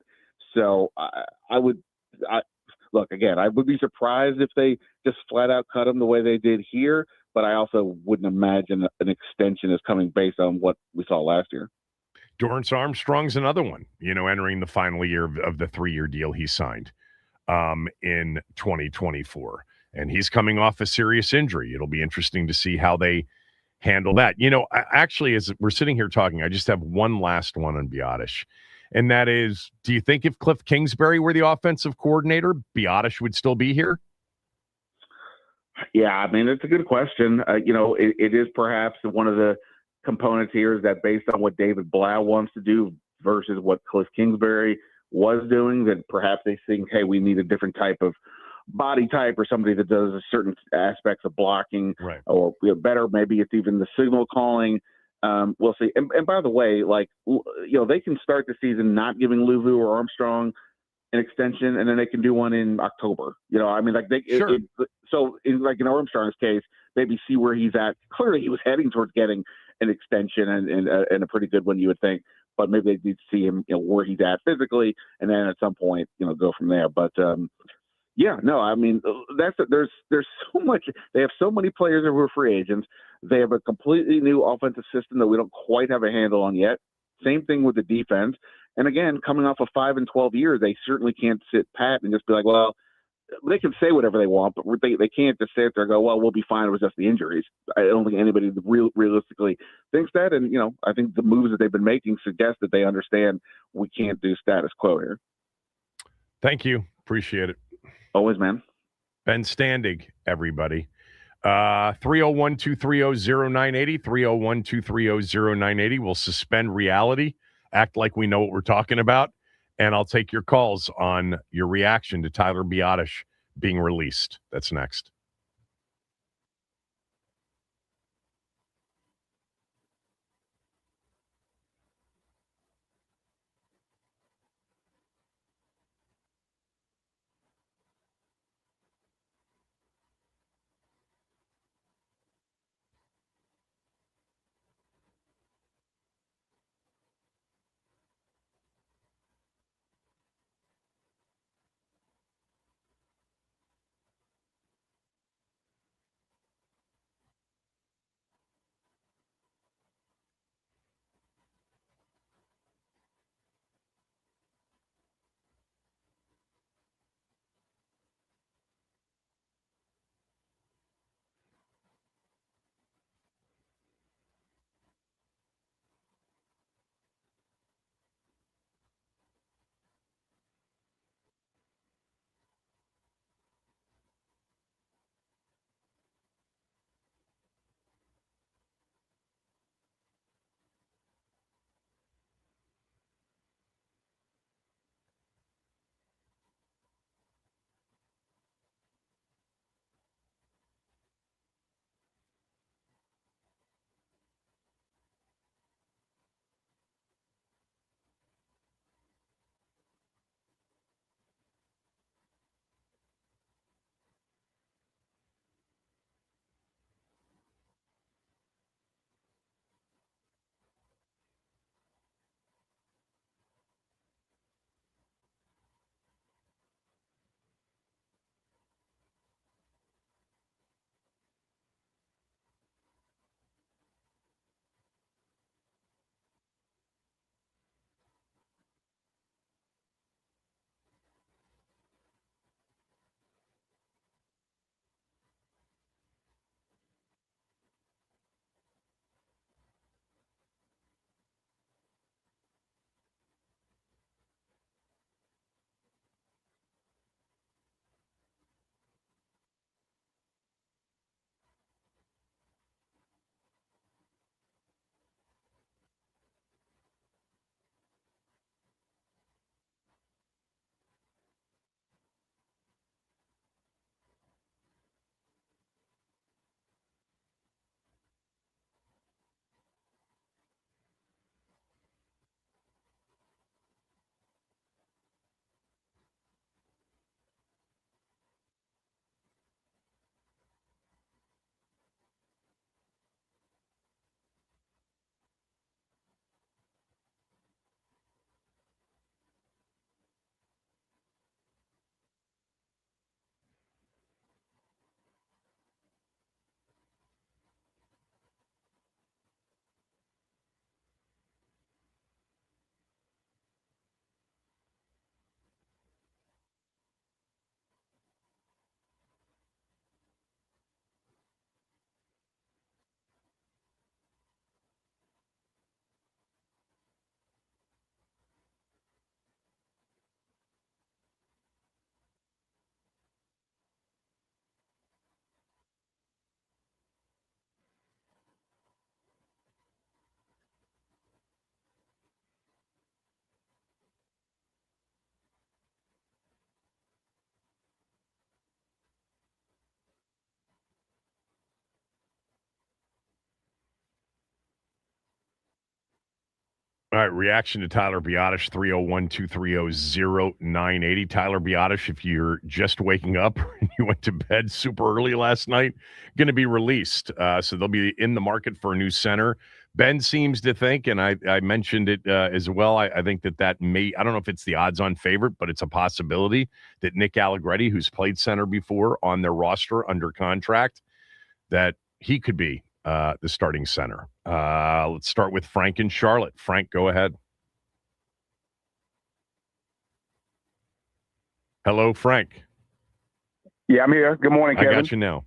So I would be surprised if they just flat out cut him the way they did here. But I also wouldn't imagine an extension is coming based on what we saw last year. Dorrance Armstrong's another one, entering the final year of the 3-year deal he signed in 2024. And he's coming off a serious injury. It'll be interesting to see how they handle that. Actually, as we're sitting here talking, I just have one last one on Biadasz. And that is, do you think if Cliff Kingsbury were the offensive coordinator, Biadasz would still be here? Yeah, I mean, it's a good question. It is perhaps one of the components here is that based on what David Blau wants to do versus what Cliff Kingsbury was doing, that perhaps they think, hey, we need a different type of body type or somebody that does a certain aspects of blocking, Right. or better, maybe it's even the signal calling. We'll see. And by the way, they can start the season not giving Luvu or Armstrong an extension, and then they can do one in October. I mean, like Sure. so in Armstrong's case, maybe see where he's at. Clearly, he was heading towards getting an extension and a pretty good one, you would think. But maybe they need to see him, where he's at physically, and then at some point, go from there. But yeah, no, I mean, there's so much. They have so many players who are free agents. They have a completely new offensive system that we don't quite have a handle on yet. Same thing with the defense. And again, coming off of 5 and 12 years, they certainly can't sit pat and just be like, well, they can say whatever they want, but they can't just sit there and go, well, we'll be fine. It was just the injuries. I don't think anybody realistically thinks that. And, I think the moves that they've been making suggest that they understand we can't do status quo here. Thank you. Appreciate it. Always, man. Ben Standig, everybody. 301-230-0980, 301-230-0980. We'll suspend reality, act like we know what we're talking about, and I'll take your calls on your reaction to Tyler Biadasz being released. That's next. All right, reaction to Tyler Biadasz, 301-230-0980. Tyler Biadasz, if you're just waking up and you went to bed super early last night, going to be released. So they'll be in the market for a new center. Ben seems to think, and I mentioned it as well, I think that may, I don't know if it's the odds-on favorite, but it's a possibility that Nick Allegretti, who's played center before on their roster under contract, that he could be the starting center. Let's start with Frank in Charlotte. Frank, go ahead. Hello, Frank. Yeah, I'm here. Good morning, Kevin. I got you now.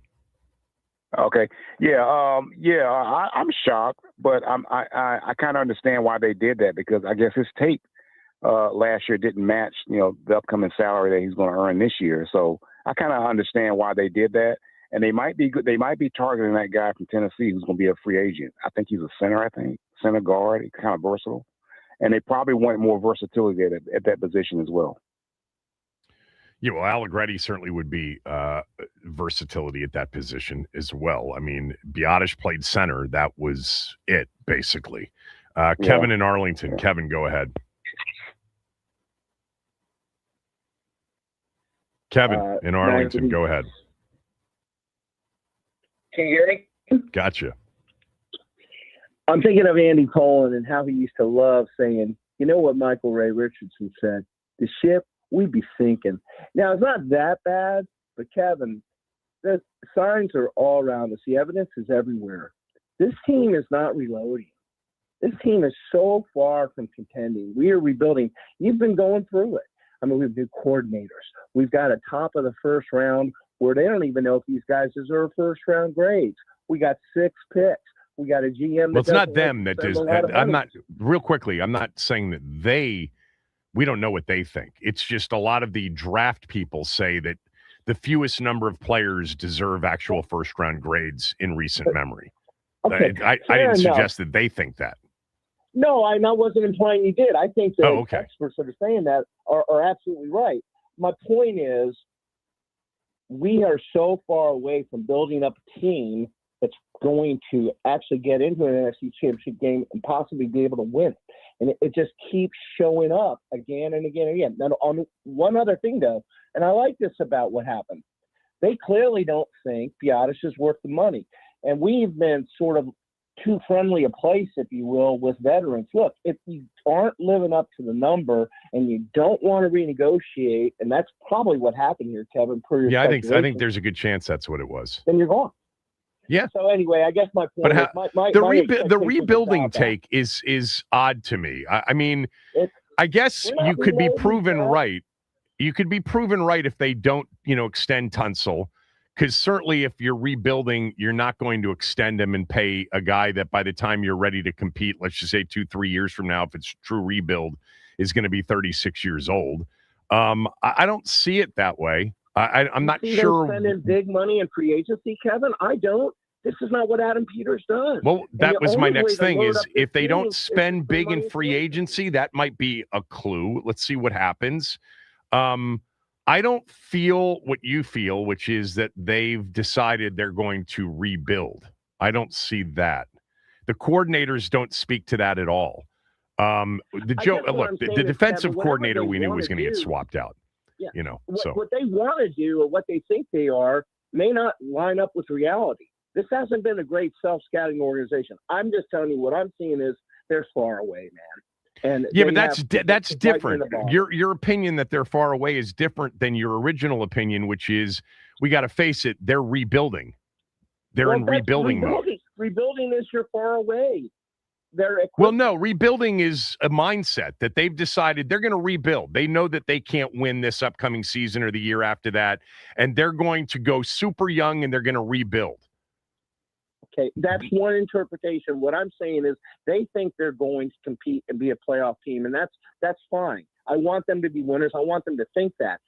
Okay. Yeah. I'm shocked, but I kind of understand why they did that, because I guess his tape last year didn't match, the upcoming salary that he's going to earn this year. So I kind of understand why they did that. And they might be good. They might be targeting that guy from Tennessee who's going to be a free agent. I think he's a center. Center guard. He's kind of versatile, and they probably want more versatility at that position as well. Yeah, well, Allegretti certainly would be versatility at that position as well. I mean, Biadasz played center. That was it, basically. Kevin in Arlington. Yeah. Kevin, go ahead. Kevin in Arlington, go ahead. Can you hear me? Gotcha. I'm thinking of Andy Cohen and how he used to love saying, you know what Michael Ray Richardson said, the ship, we'd be sinking. Now, it's not that bad, but Kevin, the signs are all around us. The evidence is everywhere. This team is not reloading. This team is so far from contending. We are rebuilding. You've been going through it. I mean, we have new coordinators. We've got a top of the first round where they don't even know if these guys deserve first-round grades. We got 6 picks. We got a GM. Well, it's not them that does. I'm not, real quickly, I'm not saying that we don't know what they think. It's just a lot of the draft people say that the fewest number of players deserve actual first-round grades in recent memory. Okay, I didn't suggest that they think that. No, I wasn't implying you did. I think the experts that are saying that are absolutely right. My point is, we are so far away from building up a team that's going to actually get into an NFC Championship game and possibly be able to win. And it just keeps showing up again and again and again. Now, on one other thing, though, and I like this about what happened, they clearly don't think Biadasz is worth the money. And we've been sort of too friendly a place, if you will, with veterans. Look, if you aren't living up to the number and you don't want to renegotiate, and that's probably what happened here, Kevin. Yeah, I think there's a good chance that's what it was. Then you're gone. Yeah. So anyway, I guess my point is the rebuilding take is odd to me. I mean, I guess you could be proven right. You could be proven right if they don't, extend Tunsil. Because certainly if you're rebuilding, you're not going to extend him and pay a guy that by the time you're ready to compete, let's just say 2-3 years from now, if it's true rebuild, is going to be 36 years old. I don't see it that way. I'm not sure. Spending big money in free agency, Kevin? I don't. This is not what Adam Peters does. Well, that was my next thing is if they don't spend big in free agency, that might be a clue. Let's see what happens. I don't feel what you feel, which is that they've decided they're going to rebuild. I don't see that. The coordinators don't speak to that at all. The defensive coordinator we knew was going to get swapped out. Yeah. So what they want to do or what they think they are may not line up with reality. This hasn't been a great self-scouting organization. I'm just telling you what I'm seeing is they're far away, man. And yeah, but that's different. Your opinion that they're far away is different than your original opinion, which is we got to face it. They're rebuilding. They're in rebuilding mode. Rebuilding is you're far away. Well, no, rebuilding is a mindset that they've decided they're going to rebuild. They know that they can't win this upcoming season or the year after that, and they're going to go super young and they're going to rebuild. Okay, that's one interpretation. What I'm saying is they think they're going to compete and be a playoff team, and that's fine. I want them to be winners. I want them to think that.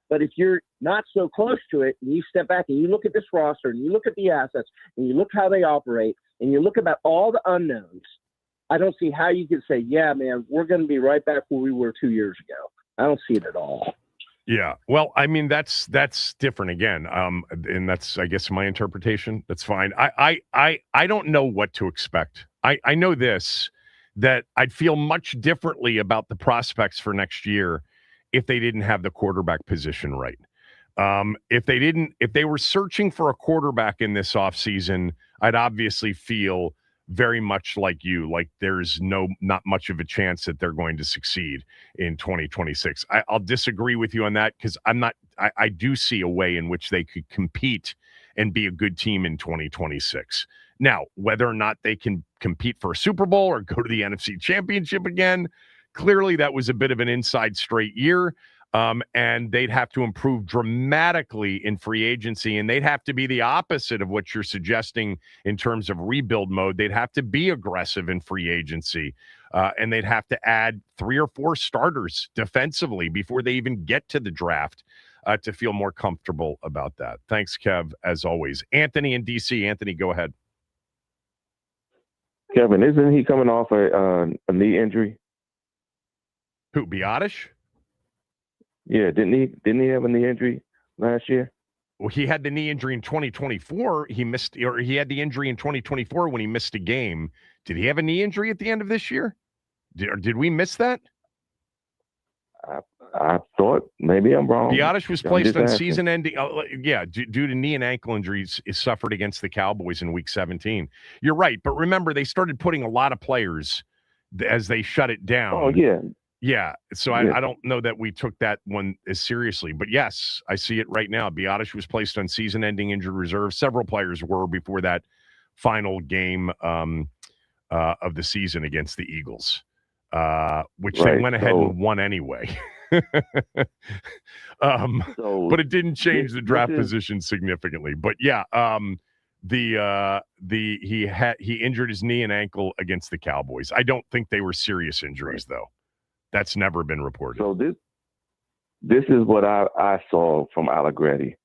But if you're not so close to it, and you step back and you look at this roster, and you look at the assets, and you look how they operate, and you look about all the unknowns, I don't see how you can say, yeah, man, we're going to be right back where we were 2 years ago. I don't see it at all. Yeah. Well, I mean, that's different again. And that's, I guess, my interpretation. That's fine. I don't know what to expect. I know this, that I'd feel much differently about the prospects for next year if they didn't have the quarterback position right. If they were searching for a quarterback in this offseason, I'd obviously feel very much like you, like there's not much of a chance that they're going to succeed in 2026. I'll disagree with you on that because I do see a way in which they could compete and be a good team in 2026. Now, whether or not they can compete for a Super Bowl or go to the NFC Championship again, clearly that was a bit of an inside straight year. And they'd have to improve dramatically in free agency, and they'd have to be the opposite of what you're suggesting in terms of rebuild mode. They'd have to be aggressive in free agency, and they'd have to add 3 or 4 starters defensively before they even get to the draft to feel more comfortable about that. Thanks, Kev, as always. Anthony in D.C. Anthony, go ahead. Kevin, isn't he coming off a knee injury? Who, Biadasz? Yeah, didn't he have a knee injury last year? Well, he had the knee injury in 2024. He had the injury in 2024 when he missed a game. Did he have a knee injury at the end of this year? Did we miss that? I thought maybe I'm wrong. Biadasz was placed on season-ending. Due to knee and ankle injuries, is suffered against the Cowboys in Week 17. You're right, but remember they started putting a lot of players as they shut it down. Oh yeah. Yeah, so Yeah. I don't know that we took that one as seriously. But yes, I see it right now. Biadasz was placed on season-ending injured reserve. Several players were before that final game of the season against the Eagles, which they went ahead and won anyway. But it didn't change the draft position significantly. But yeah, he injured his knee and ankle against the Cowboys. I don't think they were serious injuries, though. That's never been reported. So this is what I saw from Allegretti.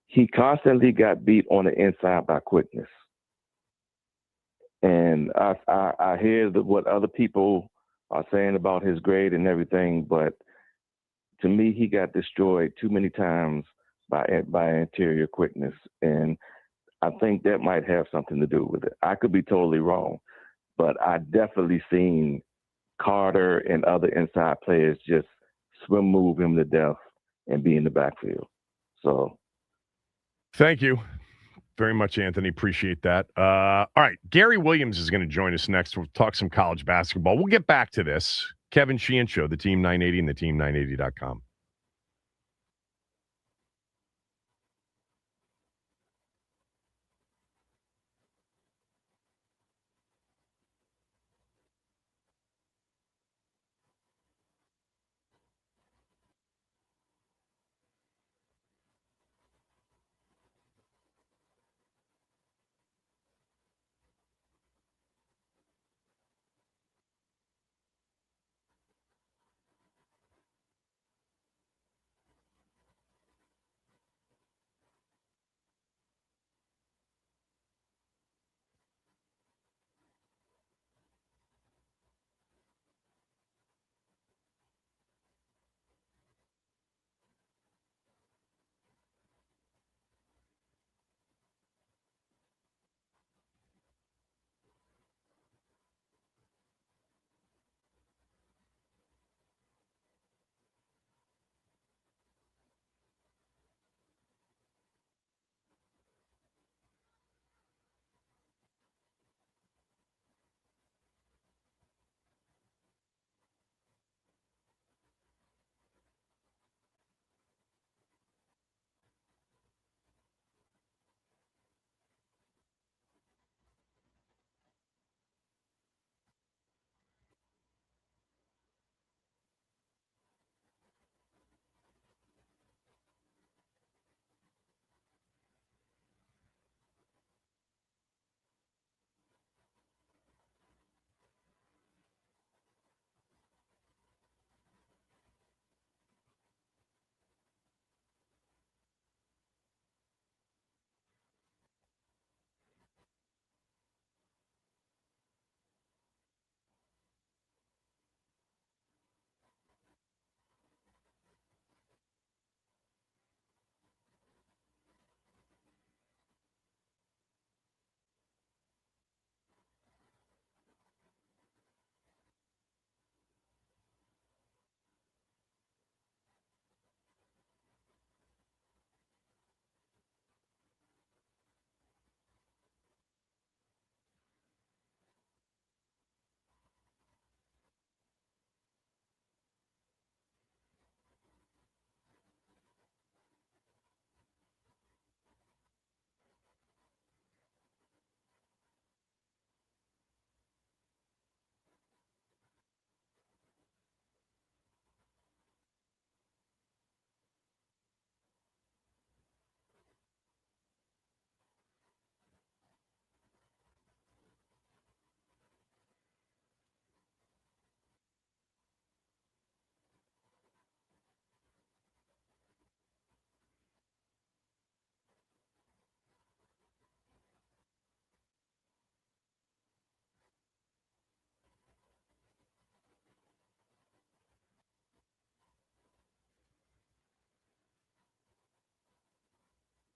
He constantly got beat on the inside by quickness. And I hear what other people are saying about his grade and everything, but to me, he got destroyed too many times by interior quickness. And I think that might have something to do with it. I could be totally wrong, but I definitely seen Carter and other inside players just swim move him to death and be in the backfield. So thank you very much, Anthony. Appreciate that. All right. Gary Williams is going to join us next. We'll talk some college basketball. We'll get back to this. Kevin Sheehan Show, the Team 980 and the Team980.com.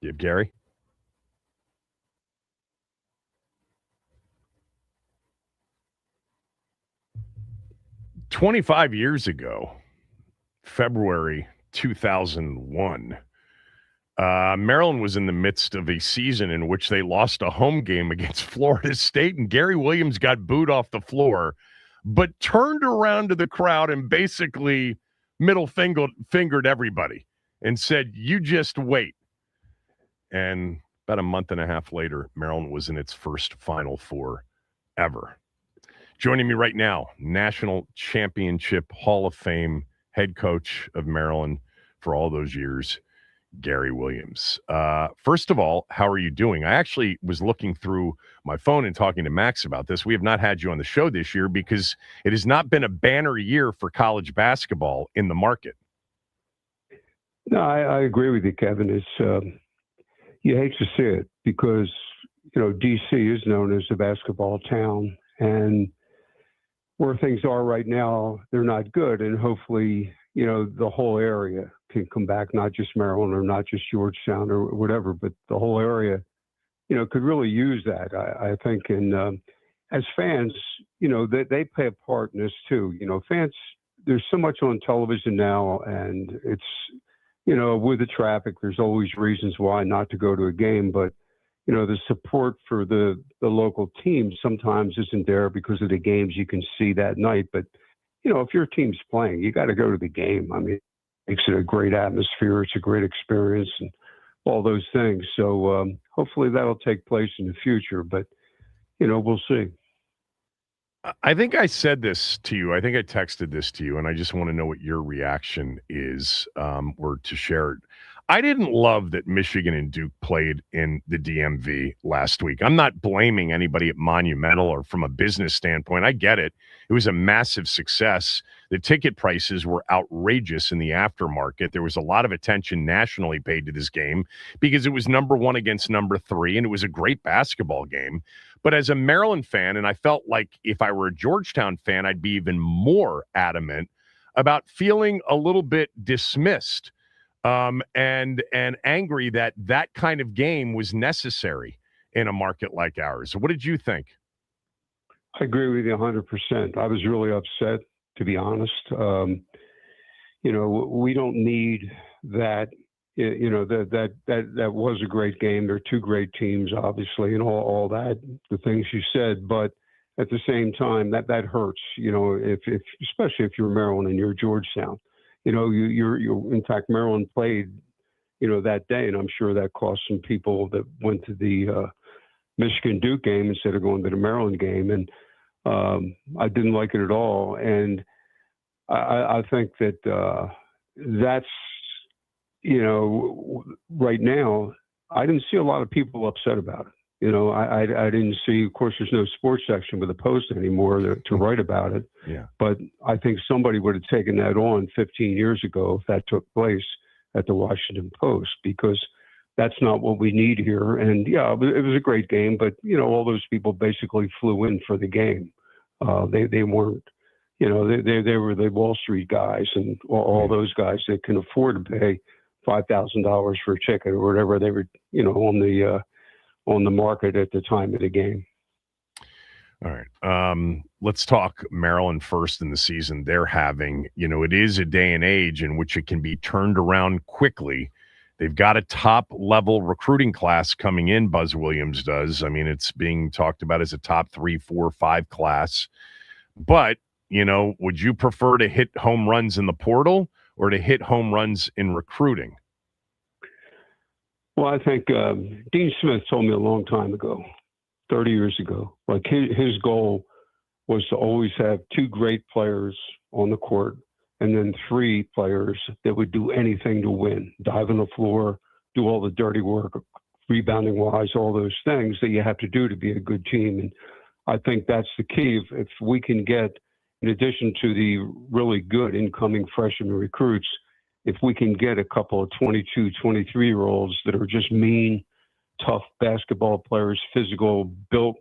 You have Gary? "25 years ago, February 2001, Maryland was in the midst of a season in which they lost a home game against Florida State, and Gary Williams got booed off the floor, but turned around to the crowd and basically middle-fingered everybody and said, 'You just wait.'" And about a month and a half later, Maryland was in its first Final Four ever. Joining me right now, National Championship Hall of Fame head coach of Maryland for all those years, Gary Williams. First of all, how are you doing? I actually was looking through my phone and talking to Max about this. We have not had you on the show this year because it has not been a banner year for college basketball in the market. No, I agree with you, Kevin. It's you hate to see it because, D.C. is known as the basketball town, and where things are right now, they're not good. And hopefully, the whole area can come back, not just Maryland or not just Georgetown or whatever, but the whole area, could really use that, I think. And as fans, they play a part in this too. Fans, there's so much on television now, and it's, with the traffic, there's always reasons why not to go to a game, but the support for the local team sometimes isn't there because of the games you can see that night. But, if your team's playing, you got to go to the game. I mean, it makes it a great atmosphere. It's a great experience and all those things. So hopefully that'll take place in the future, but, we'll see. I think I said this to you. I think I texted this to you, and I just want to know what your reaction is, or to share it. I didn't love that Michigan and Duke played in the DMV last week. I'm not blaming anybody at Monumental or from a business standpoint. I get it. It was a massive success. The ticket prices were outrageous in the aftermarket. There was a lot of attention nationally paid to this game because it was number one against number three, and it was a great basketball game. But as a Maryland fan, and I felt like if I were a Georgetown fan, I'd be even more adamant about feeling a little bit dismissed and angry that kind of game was necessary in a market like ours. What did you think? I agree with you 100%. I was really upset, to be honest. We don't need that. That was a great game. They're two great teams, obviously, and all that, the things you said. But at the same time, that hurts. If especially if you're Maryland and you're Georgetown. You're in fact, Maryland played, that day, and I'm sure that cost some people that went to the Michigan Duke game instead of going to the Maryland game, and I didn't like it at all. And I think that that's, right now, I didn't see a lot of people upset about it. I didn't see, of course, there's no sports section with a post anymore to write about it. Yeah. But I think somebody would have taken that on 15 years ago if that took place at the Washington Post, because that's not what we need here. And yeah, it was a great game, but all those people basically flew in for the game. They weren't, they were the Wall Street guys and all those guys that can afford to pay $5,000 for a ticket or whatever they were, on the market at the time of the game. All right. Let's talk Maryland first in the season they're having. It is a day and age in which it can be turned around quickly. They've got a top-level recruiting class coming in, Buzz Williams does. I mean, it's being talked about as a top 3, 4, 5 class. But, would you prefer to hit home runs in the portal or to hit home runs in recruiting? Well, I think Dean Smith told me a long time ago, 30 years ago, like his goal was to always have 2 great players on the court and then 3 players that would do anything to win, dive on the floor, do all the dirty work, rebounding wise, all those things that you have to do to be a good team. And I think that's the key. If we can get, in addition to the really good incoming freshman recruits, if we can get a couple of 22, 23-year-olds that are just mean, tough basketball players, physical, built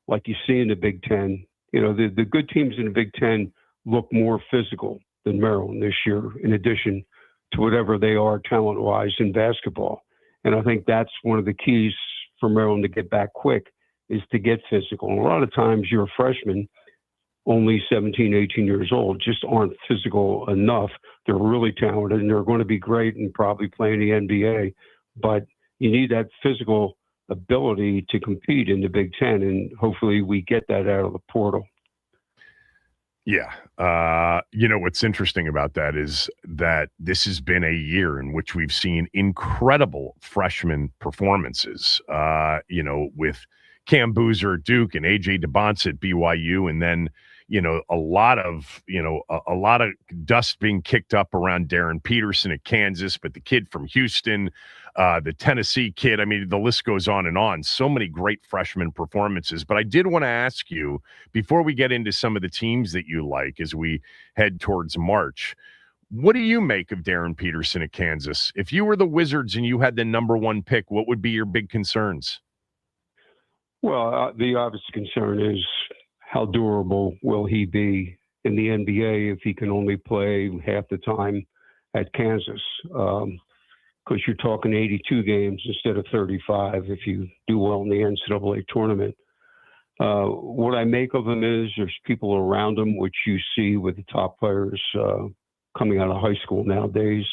like you see in the Big Ten. The good teams in the Big Ten look more physical than Maryland this year, in addition to whatever they are talent-wise in basketball. And I think that's one of the keys for Maryland to get back quick is to get physical. And a lot of times your freshmen, only 17, 18 years old, just aren't physical enough. They're really talented and they're going to be great and probably play in the NBA. But you need that physical ability to compete in the Big Ten. And hopefully we get that out of the portal. Yeah. What's interesting about that is that this has been a year in which we've seen incredible freshman performances, with Cam Boozer at Duke and A.J. DeBonce at BYU. And then, a lot of dust being kicked up around Darren Peterson at Kansas, but the kid from Houston, the Tennessee kid, I mean, the list goes on and on. So many great freshman performances. But I did want to ask you, before we get into some of the teams that you like as we head towards March, what do you make of Darren Peterson at Kansas? If you were the Wizards and you had the number one pick, what would be your big concerns? Well, the obvious concern is how durable will he be in the NBA if he can only play half the time at Kansas? Because you're talking 82 games instead of 35 if you do well in the NCAA tournament. What I make of him is there's people around him, which you see with the top players coming out of high school nowadays,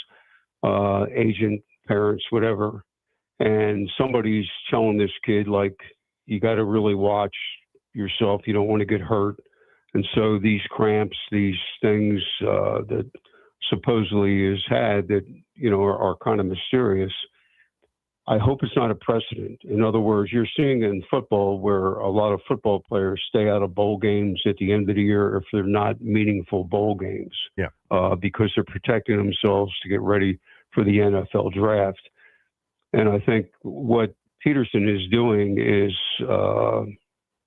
agent, parents, whatever. And somebody's telling this kid, like, you got to really watch yourself. You don't want to get hurt. And so these cramps, these things that supposedly is had that, are kind of mysterious. I hope it's not a precedent. In other words, you're seeing in football where a lot of football players stay out of bowl games at the end of the year if they're not meaningful bowl games. Yeah. Because they're protecting themselves to get ready for the NFL draft. And I think what Peterson is doing is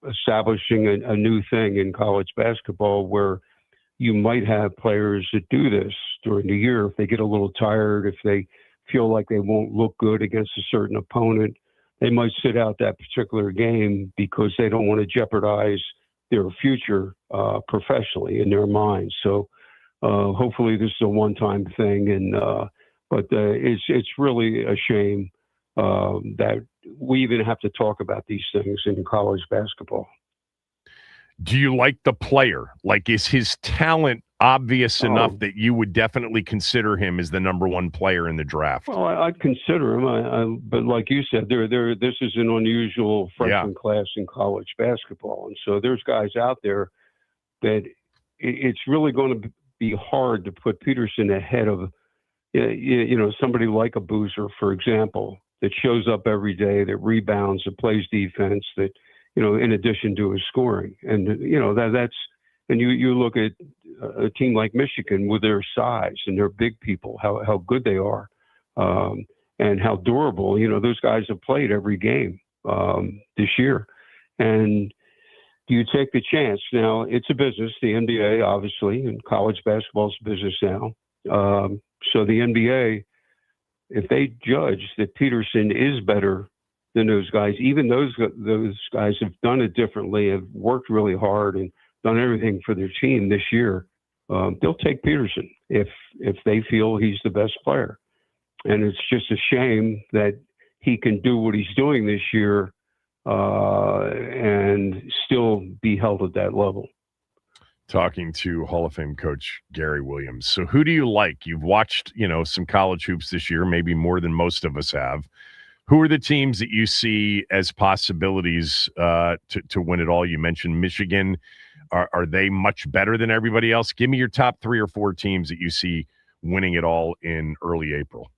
establishing a new thing in college basketball where you might have players that do this during the year. If they get a little tired, if they feel like they won't look good against a certain opponent, they might sit out that particular game because they don't want to jeopardize their future professionally in their minds. So hopefully this is a one-time thing. But it's really a shame that we even have to talk about these things in college basketball. Do you like the player? Like, is his talent obvious enough that you would definitely consider him as the number one player in the draft? Well, I'd consider him, but like you said, this is an unusual freshman class in college basketball, and so there's guys out there that it's really going to be hard to put Peterson ahead of, somebody like a Boozer, for example, that shows up every day, that rebounds, that plays defense, that, in addition to his scoring. And, that's, and you look at a team like Michigan with their size and their big people, how good they are, and how durable, those guys have played every game this year. And you take the chance. Now, it's a business, the NBA, obviously, and college basketball is a business now. So the NBA, if they judge that Peterson is better than those guys, even those guys have done it differently, have worked really hard and done everything for their team this year, they'll take Peterson if they feel he's the best player. And it's just a shame that he can do what he's doing this year and still be held at that level. Talking to Hall of Fame coach Gary Williams. So who do you like? You've watched, some college hoops this year, maybe more than most of us have. Who are the teams that you see as possibilities to win it all? You mentioned Michigan. Are they much better than everybody else? Give me your top 3 or 4 teams that you see winning it all in early April.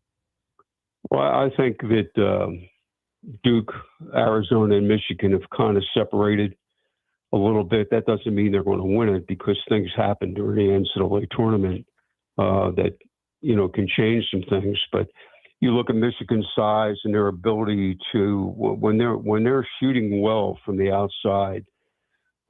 Well, I think that Duke, Arizona, and Michigan have kind of separated a little bit. That doesn't mean they're going to win it because things happen during the NCAA tournament that, can change some things. But you look at Michigan's size and their ability to, when they're shooting well from the outside,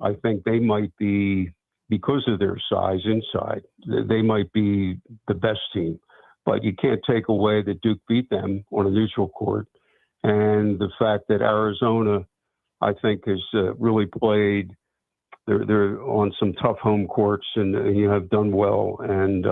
I think they might be, because of their size inside, they might be the best team. But you can't take away that Duke beat them on a neutral court. And the fact that Arizona, I think, has really played, they're on some tough home courts and have done well. And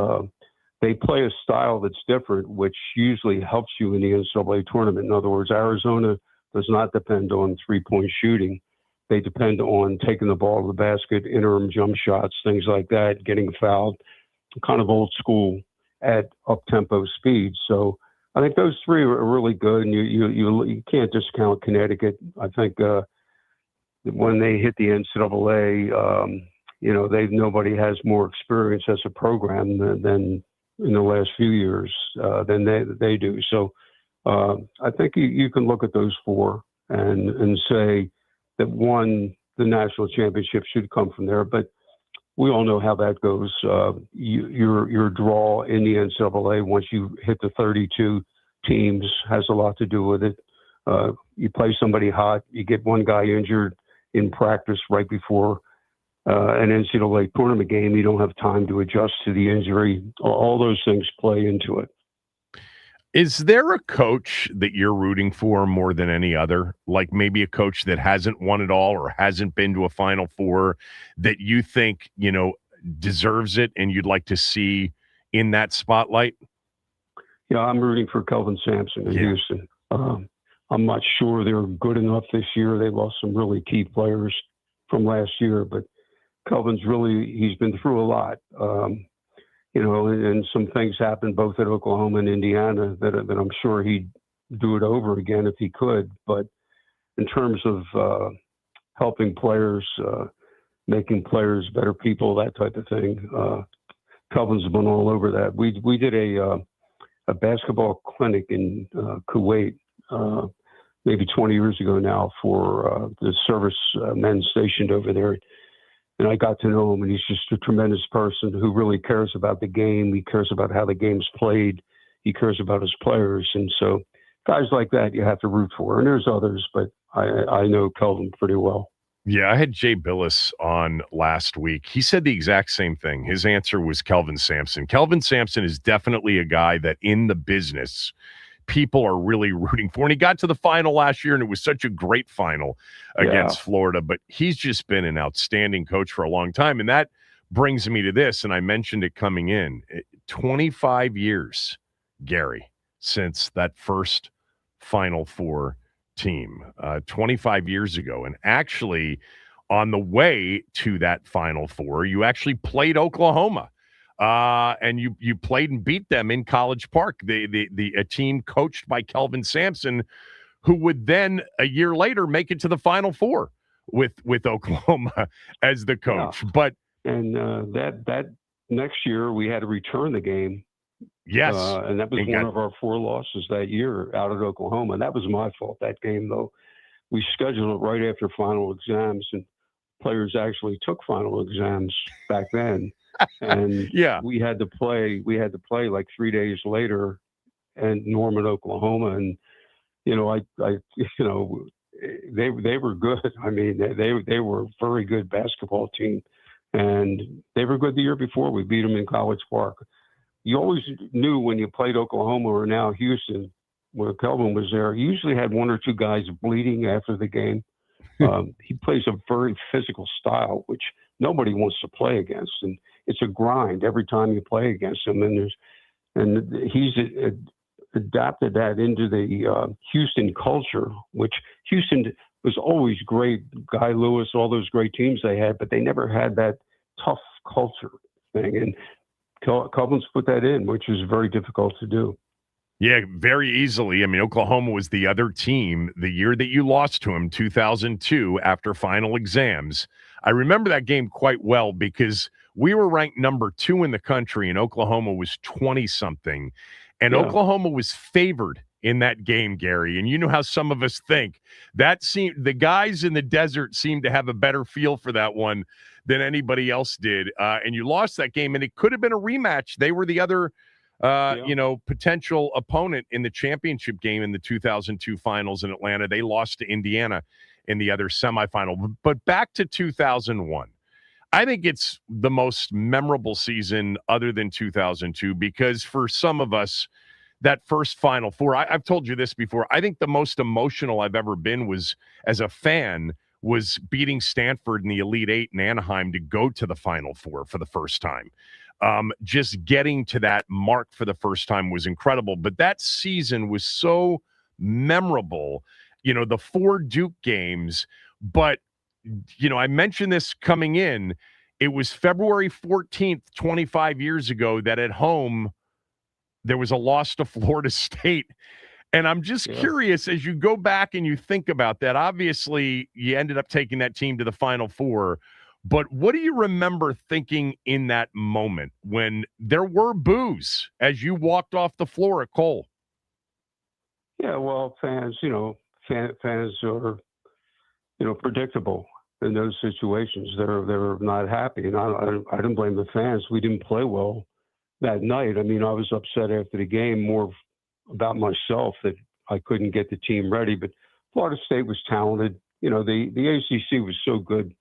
they play a style that's different, which usually helps you in the NCAA tournament. In other words, Arizona does not depend on three-point shooting. They depend on taking the ball to the basket, interim jump shots, things like that, getting fouled, kind of old school at up-tempo speed. So I think those three are really good, and you can't discount Connecticut. I think when they hit the NCAA, nobody has more experience as a program than in the last few years than they do. So I think you can look at those four and say that the national championship should come from there. But we all know how that goes. Your draw in the NCAA, once you hit the 32 teams, has a lot to do with it. You play somebody hot, you get one guy injured in practice right before an NCAA tournament game, you don't have time to adjust to the injury. All those things play into it. Is there a coach that you're rooting for more than any other? Like maybe a coach that hasn't won it all or hasn't been to a Final Four that you think, deserves it and you'd like to see in that spotlight? Yeah, I'm rooting for Kelvin Sampson in Houston. I'm not sure they're good enough this year. They lost some really key players from last year, but Kelvin's he's been through a lot. And some things happened both at Oklahoma and Indiana that I'm sure he'd do it over again if he could. But in terms of helping players, making players better people, that type of thing, Kelvin's been all over that. We did a basketball clinic in Kuwait maybe 20 years ago now for the service men stationed over there. And I got to know him, and he's just a tremendous person who really cares about the game. He cares about how the game's played. He cares about his players. And so guys like that you have to root for. And there's others, but I know Kelvin pretty well. Yeah, I had Jay Billis on last week. He said the exact same thing. His answer was Kelvin Sampson. Kelvin Sampson is definitely a guy that in the business people are really rooting for. And he got to the final last year, and it was such a great final against Florida. But he's just been an outstanding coach for a long time. And that brings me to this, and I mentioned it coming in. 25 years, Gary, since that first Final Four team, 25 years ago. And actually, on the way to that Final Four, you actually played Oklahoma. And you played and beat them in College Park. A team coached by Kelvin Sampson, who would then a year later make it to the Final Four with Oklahoma as the coach. Yeah. But that next year we had to return the game. Yes, and that was one of our 4 losses that year out at Oklahoma. And that was my fault. That game, though, we scheduled it right after final exams, and players actually took final exams back then. And we had to play like 3 days later in Norman, Oklahoma. And, they were good. I mean, they were a very good basketball team, and they were good the year before. We beat them in College Park. You always knew when you played Oklahoma or now Houston, where Kelvin was there, he usually had 1 or 2 guys bleeding after the game. He plays a very physical style, which nobody wants to play against. And it's a grind every time you play against him. And he's adapted that into the Houston culture, which Houston was always great. Guy Lewis, all those great teams they had, but they never had that tough culture thing. And Kelvin's put that in, which is very difficult to do. Yeah, very easily. I mean, Oklahoma was the other team the year that you lost to him, 2002, after final exams. I remember that game quite well because we were ranked number 2 in the country and Oklahoma was 20-something. And Oklahoma was favored in that game, Gary. And you know how some of us think. The guys in the desert seemed to have a better feel for that one than anybody else did. And you lost that game, and it could have been a rematch. They were the other potential opponent in the championship game in the 2002 finals in Atlanta. They lost to Indiana in the other semifinal. But back to 2001. I think it's the most memorable season other than 2002 because for some of us, that first Final Four, I've told you this before, I think the most emotional I've ever been was, as a fan, was beating Stanford in the Elite Eight in Anaheim to go to the Final Four for the first time. just getting to that mark for the first time was incredible. But that season was so memorable, the 4 Duke games. But, I mentioned this coming in. It was February 14th, 25 years ago, that at home there was a loss to Florida State. And I'm just curious, as you go back and you think about that, obviously you ended up taking that team to the Final Four. But what do you remember thinking in that moment when there were boos as you walked off the floor at Cole? Yeah, well, fans are, predictable in those situations. They're not happy, and I didn't blame the fans. We didn't play well that night. I mean, I was upset after the game, more about myself that I couldn't get the team ready. But Florida State was talented. The ACC was so good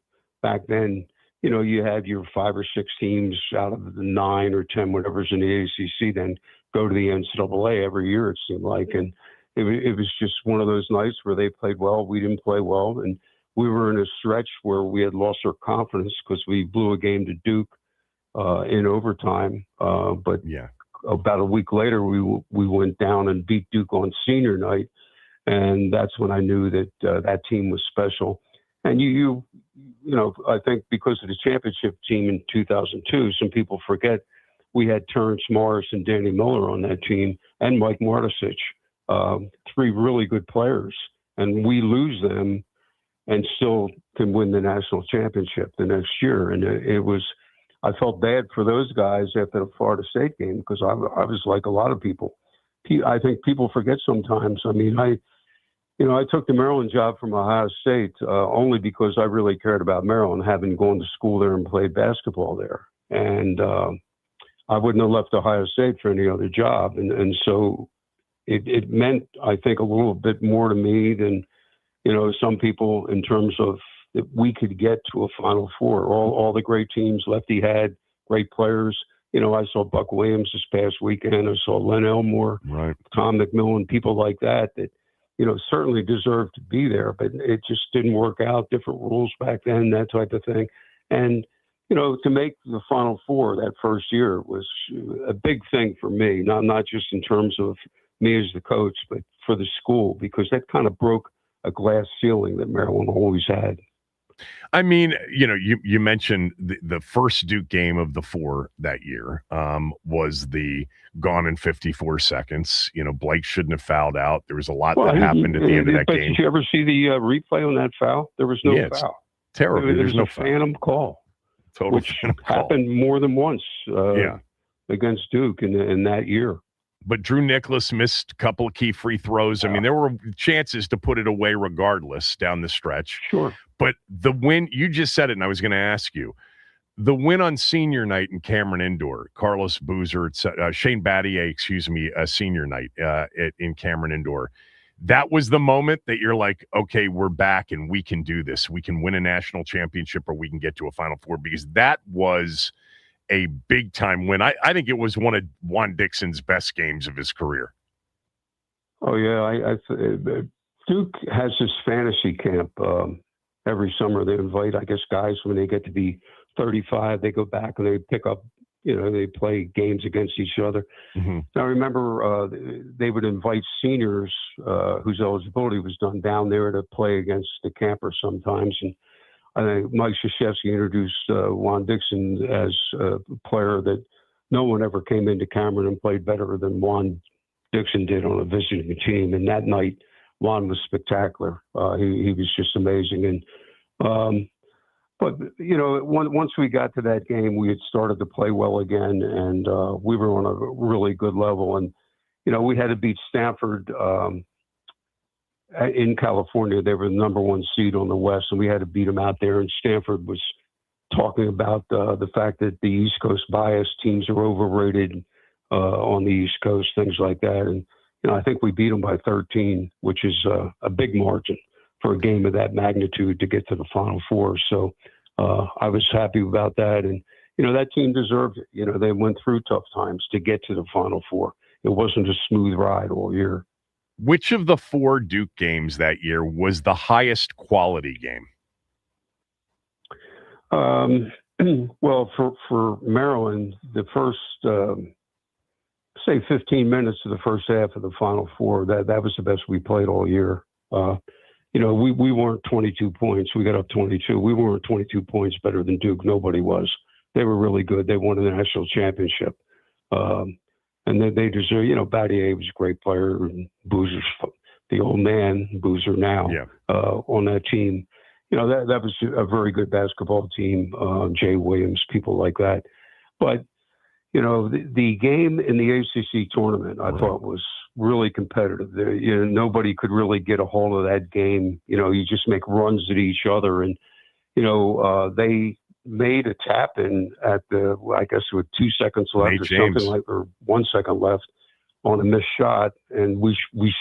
back then. You had your 5 or 6 teams out of the 9 or 10, whatever's in the ACC, then go to the NCAA every year, it seemed like. And it was just one of those nights where they played well, we didn't play well. And we were in a stretch where we had lost our confidence because we blew a game to Duke in overtime. But about a week later, we went down and beat Duke on senior night. And that's when I knew that that team was special. And I think because of the championship team in 2002, some people forget we had Terrence Morris and Danny Miller on that team and Mike Martisic, 3 really good players. And we lose them and still can win the national championship the next year. And I felt bad for those guys after the Florida State game because I was like a lot of people. I think people forget sometimes. I mean, I took the Maryland job from Ohio State only because I really cared about Maryland, having gone to school there and played basketball there. And I wouldn't have left Ohio State for any other job. And so it meant, I think, a little bit more to me than, some people in terms of that we could get to a Final Four. All the great teams Lefty had, great players. I saw Buck Williams this past weekend. I saw Len Elmore, Tom McMillan, people like that certainly deserved to be there, but it just didn't work out. Different rules back then, that type of thing. And, to make the Final Four that first year was a big thing for me, not just in terms of me as the coach, but for the school, because that kind of broke a glass ceiling that Maryland always had. I mean, you mentioned the first Duke game of the 4 that year was the gone in 54 seconds. Blake shouldn't have fouled out. There was a lot that happened at the end of that game. Did you ever see the replay on that foul? There was no foul. Terrible. There's no foul. Phantom call. Total which happened more than once against Duke in that year. But Drew Nicholas missed a couple of key free throws. I mean, there were chances to put it away regardless down the stretch. Sure. But the win, you just said it, and I was going to ask you, the win on senior night in Cameron Indoor, Carlos Boozer, Shane Battier, senior night in Cameron Indoor. That was the moment that you're like, okay, we're back and we can do this. We can win a national championship or we can get to a Final Four, because that was a big time win. I think it was one of Juan Dixon's best games of his career. Oh, yeah. Duke has this fantasy camp every summer. They invite, I guess, guys when they get to be 35, they go back and they pick up, they play games against each other. Mm-hmm. I remember they would invite seniors whose eligibility was done down there to play against the campers sometimes. And I think Mike Krzyzewski introduced Juan Dixon as a player that no one ever came into Cameron and played better than Juan Dixon did on a visiting team. And that night, Juan was spectacular. He was just amazing. And but once we got to that game, we had started to play well again, and we were on a really good level. And we had to beat Stanford in California. They were the number 1 seed on the West, and we had to beat them out there. And Stanford was talking about the fact that the East Coast bias, teams are overrated on the East Coast, things like that. And I think we beat them by 13, which is a big margin for a game of that magnitude to get to the Final Four. So I was happy about that. And, that team deserved it. They went through tough times to get to the Final Four. It wasn't a smooth ride all year. Which of the 4 Duke games that year was the highest quality game? Well, for Maryland, the first say 15 minutes of the first half of the Final Four, that was the best we played all year. We weren't 22 points. We got up 22. We weren't 22 points better than Duke. Nobody was. They were really good. They won the national championship. And they deserve, Biadasz was a great player, and Boozer's the old man, Boozer now, on that team. That was a very good basketball team, Jay Williams, people like that. But, the game in the ACC tournament, I thought was really competitive. Nobody could really get a hold of that game. You just make runs at each other. And, they made a tap in at I guess with 2 seconds left Nate or James. something like, or 1 second left on a missed shot. And we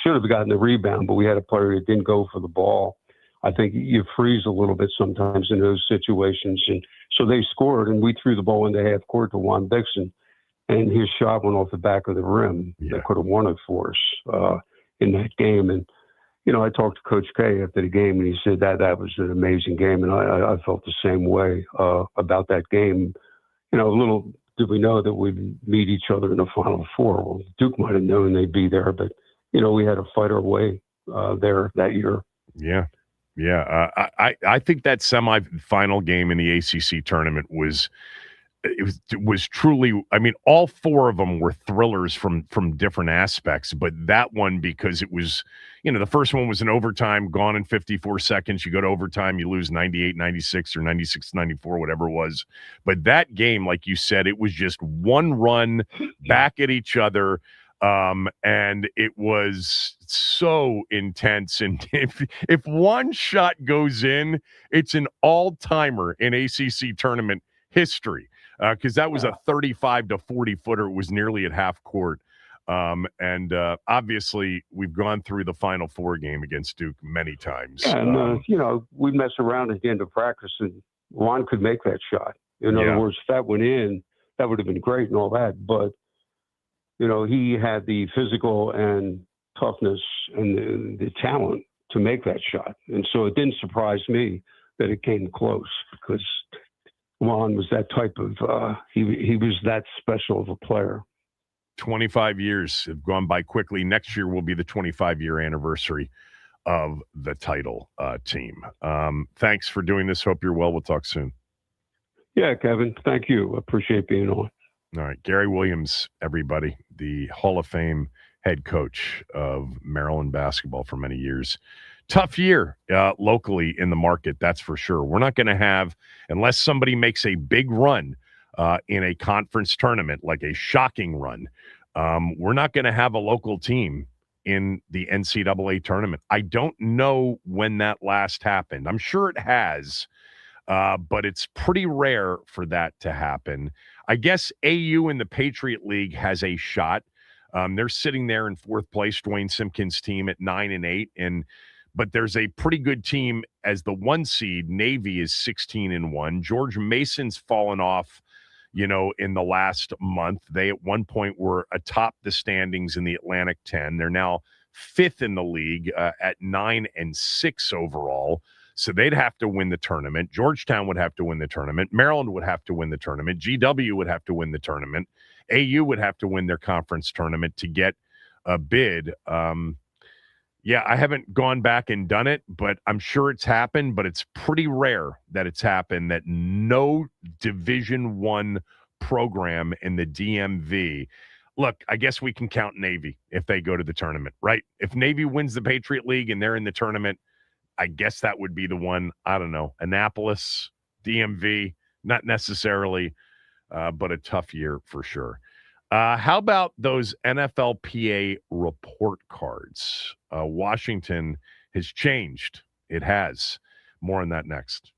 should have gotten the rebound, but we had a player that didn't go for the ball. I think you freeze a little bit sometimes in those situations. And so they scored, and we threw the ball into half court to Juan Dixon, and his shot went off the back of the rim. That could have won it for us in that game. And, I talked to Coach K after the game, and he said that was an amazing game. And I felt the same way about that game. Little did we know that we'd meet each other in the Final Four. Well, Duke might have known they'd be there, but, we had to fight our way there that year. Yeah. Yeah. I think that semifinal game in the ACC tournament was truly, I mean, all four of them were thrillers from different aspects, but that one, because it was, the first one was an overtime, gone in 54 seconds. You go to overtime, you lose 98-96 or 96-94, whatever it was. But that game, like you said, it was just one run back at each other. And it was so intense. And if one shot goes in, it's an all-timer in ACC tournament history. Because that was a 35 to 40 footer. It was nearly at half court. And obviously, we've gone through the Final Four game against Duke many times. And, we'd mess around at the end of practice, and Juan could make that shot. In other words, if that went in, that would have been great and all that. But, he had the physical and toughness and the talent to make that shot. And so it didn't surprise me that it came close, because Juan was that type of he was that special of a player. 25 years have gone by quickly. Next year will be the 25-year anniversary of the title team. Thanks for doing this. Hope you're well. We'll talk soon. Yeah, Kevin. Thank you. Appreciate being on. All right. Gary Williams, everybody, the Hall of Fame head coach of Maryland basketball for many years. Tough year locally in the market, that's for sure. We're not going to have, unless somebody makes a big run in a conference tournament, like a shocking run, we're not going to have a local team in the NCAA tournament. I don't know when that last happened. I'm sure it has, but it's pretty rare for that to happen. I guess AU in the Patriot League has a shot. They're sitting there in fourth place, Dwayne Simpkins' team at 9-8, but there's a pretty good team as the 1 seed. Navy is 16-1. George Mason's fallen off, in the last month. They at one point were atop the standings in the Atlantic 10. They're now 5th in the league at 9-6 overall. So they'd have to win the tournament. Georgetown would have to win the tournament. Maryland would have to win the tournament. GW would have to win the tournament. AU would have to win their conference tournament to get a bid. Yeah, I haven't gone back and done it, but I'm sure it's happened. But it's pretty rare that it's happened that no Division I program in the DMV. Look, I guess we can count Navy if they go to the tournament, right? If Navy wins the Patriot League and they're in the tournament, I guess that would be the one. I don't know. Annapolis, DMV, not necessarily, but a tough year for sure. How about those NFLPA report cards? Washington has changed. It has. More on that next.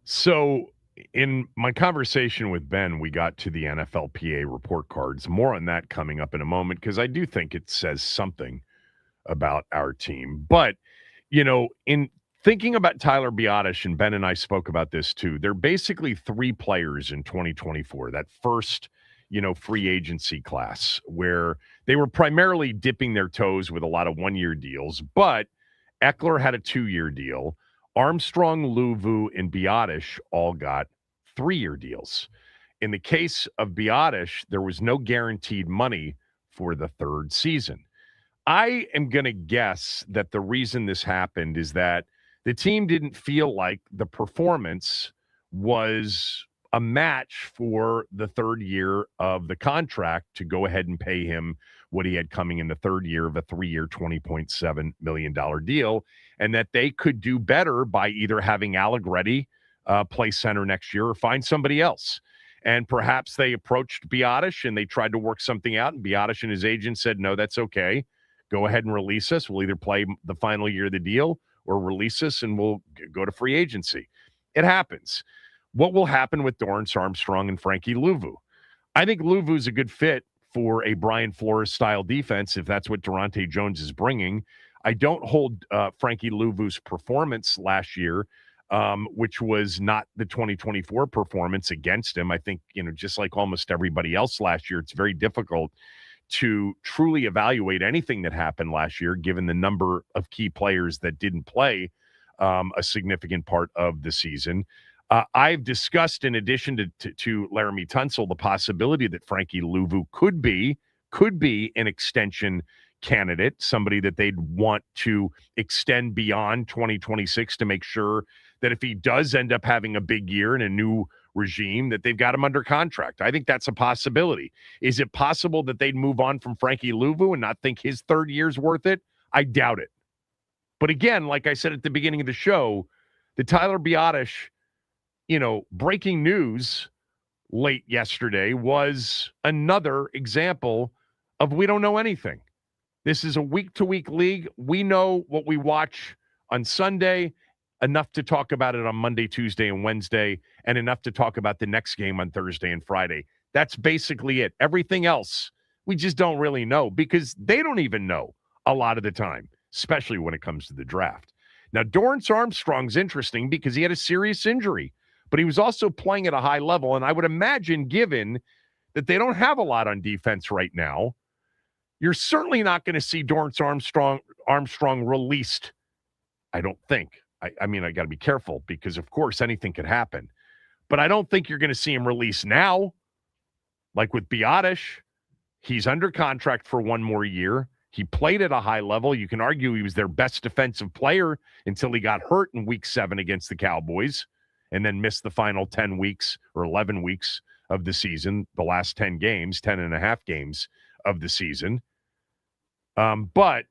So in my conversation with Ben, we got to the NFLPA report cards. More on that coming up in a moment, because I do think it says something about our team. But, in thinking about Tyler Biadasz, and Ben and I spoke about this too, they're basically three players in 2024, that first, free agency class, where they were primarily dipping their toes with a lot of one-year deals. But Eckler had a 2-year deal. Armstrong, Luvu, and Biadasz all got 3-year deals. In the case of Biadasz, there was no guaranteed money for the third season. I am going to guess that the reason this happened is that the team didn't feel like the performance was a match for the third year of the contract to go ahead and pay him what he had coming in the third year of a 3-year, $20.7 million deal, and that they could do better by either having Allegretti play center next year or find somebody else. And perhaps they approached Biadasz and they tried to work something out, and Biadasz and his agent said, no, that's okay. Go ahead and release us. We'll either play the final year of the deal or release us, and we'll go to free agency. It happens. What will happen with Dorrance Armstrong and Frankie Luvu? I think Luvu's a good fit for a Brian Flores-style defense, if that's what Durante Jones is bringing. I don't hold Frankie Luvu's performance last year, which was not the 2024 performance, against him. I think, just like almost everybody else last year, it's very difficult to truly evaluate anything that happened last year, given the number of key players that didn't play a significant part of the season. I've discussed, in addition to Laramie Tunsil, the possibility that Frankie Luvu could be an extension candidate, somebody that they'd want to extend beyond 2026 to make sure that if he does end up having a big year in a new regime, that they've got him under contract. I think that's a possibility. Is it possible that they'd move on from Frankie Luvu and not think his third year's worth it? I doubt it. But again, like I said at the beginning of the show, the Tyler Biadasz, breaking news late yesterday was another example of we don't know anything. This is a week-to-week league. We know what we watch on Sunday, enough to talk about it on Monday, Tuesday, and Wednesday, and enough to talk about the next game on Thursday and Friday. That's basically it. Everything else, we just don't really know, because they don't even know a lot of the time, especially when it comes to the draft. Now, Dorrance Armstrong's interesting because he had a serious injury, but he was also playing at a high level, and I would imagine, given that they don't have a lot on defense right now, you're certainly not going to see Dorrance Armstrong released, I don't think. I mean, I got to be careful because, of course, anything could happen. But I don't think you're going to see him released now. Like with Biadasz, he's under contract for 1 more year. He played at a high level. You can argue he was their best defensive player until he got hurt in Week 7 against the Cowboys and then missed the final 10 weeks or 11 weeks of the season, the last 10 games, 10 and a half games of the season. But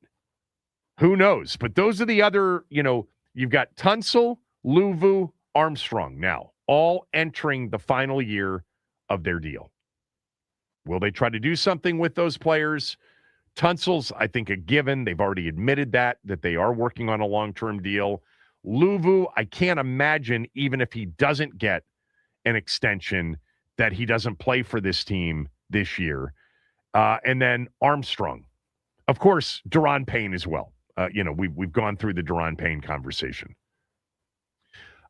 who knows? But those are the other, you've got Tunsil, Luvu, Armstrong now, all entering the final year of their deal. Will they try to do something with those players? Tunsil's, I think, a given. They've already admitted that they are working on a long-term deal. Luvu, I can't imagine, even if he doesn't get an extension, that he doesn't play for this team this year. And then Armstrong. Of course, Daron Payne as well. We've gone through the Daron Payne conversation.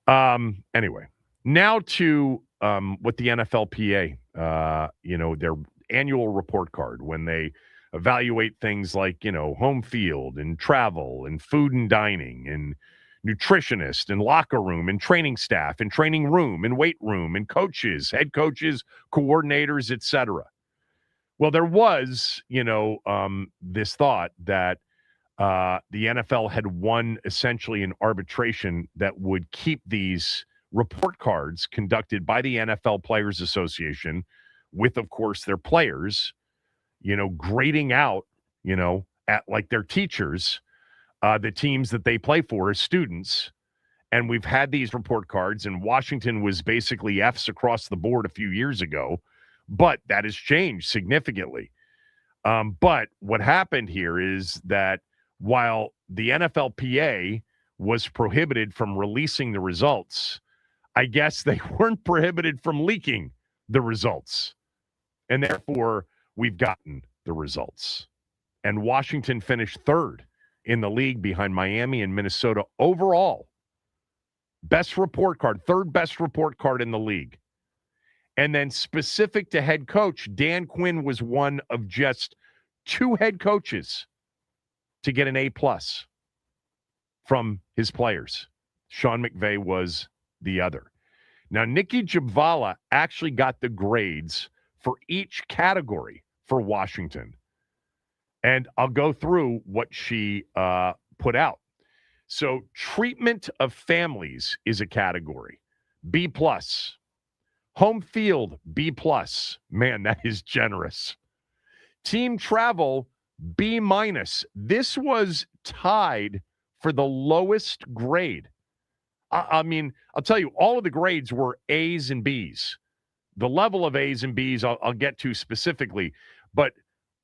Anyway, now to what the NFLPA, their annual report card, when they evaluate things like, home field and travel and food and dining and nutritionist and locker room and training staff and training room and weight room and coaches, head coaches, coordinators, etc. Well, there was, this thought that the NFL had won essentially an arbitration that would keep these report cards conducted by the NFL Players Association with, of course, their players, grading out, at like their teachers, the teams that they play for as students. And we've had these report cards, and Washington was basically Fs across the board a few years ago, but that has changed significantly. But what happened here is that while the NFLPA was prohibited from releasing the results, I guess they weren't prohibited from leaking the results. And therefore, we've gotten the results. And Washington finished third in the league behind Miami and Minnesota overall. Best report card, third best report card in the league. And then specific to head coach, Dan Quinn was one of just 2 head coaches to get an A+ from his players. Sean McVay was the other. Now, Nikki Jabvala actually got the grades for each category for Washington. And I'll go through what she put out. So treatment of families is a category, B+. Home field, B+. Man, that is generous. Team travel, B-. This was tied for the lowest grade. I mean, I'll tell you, all of the grades were A's and B's. The level of A's and B's I'll get to specifically, but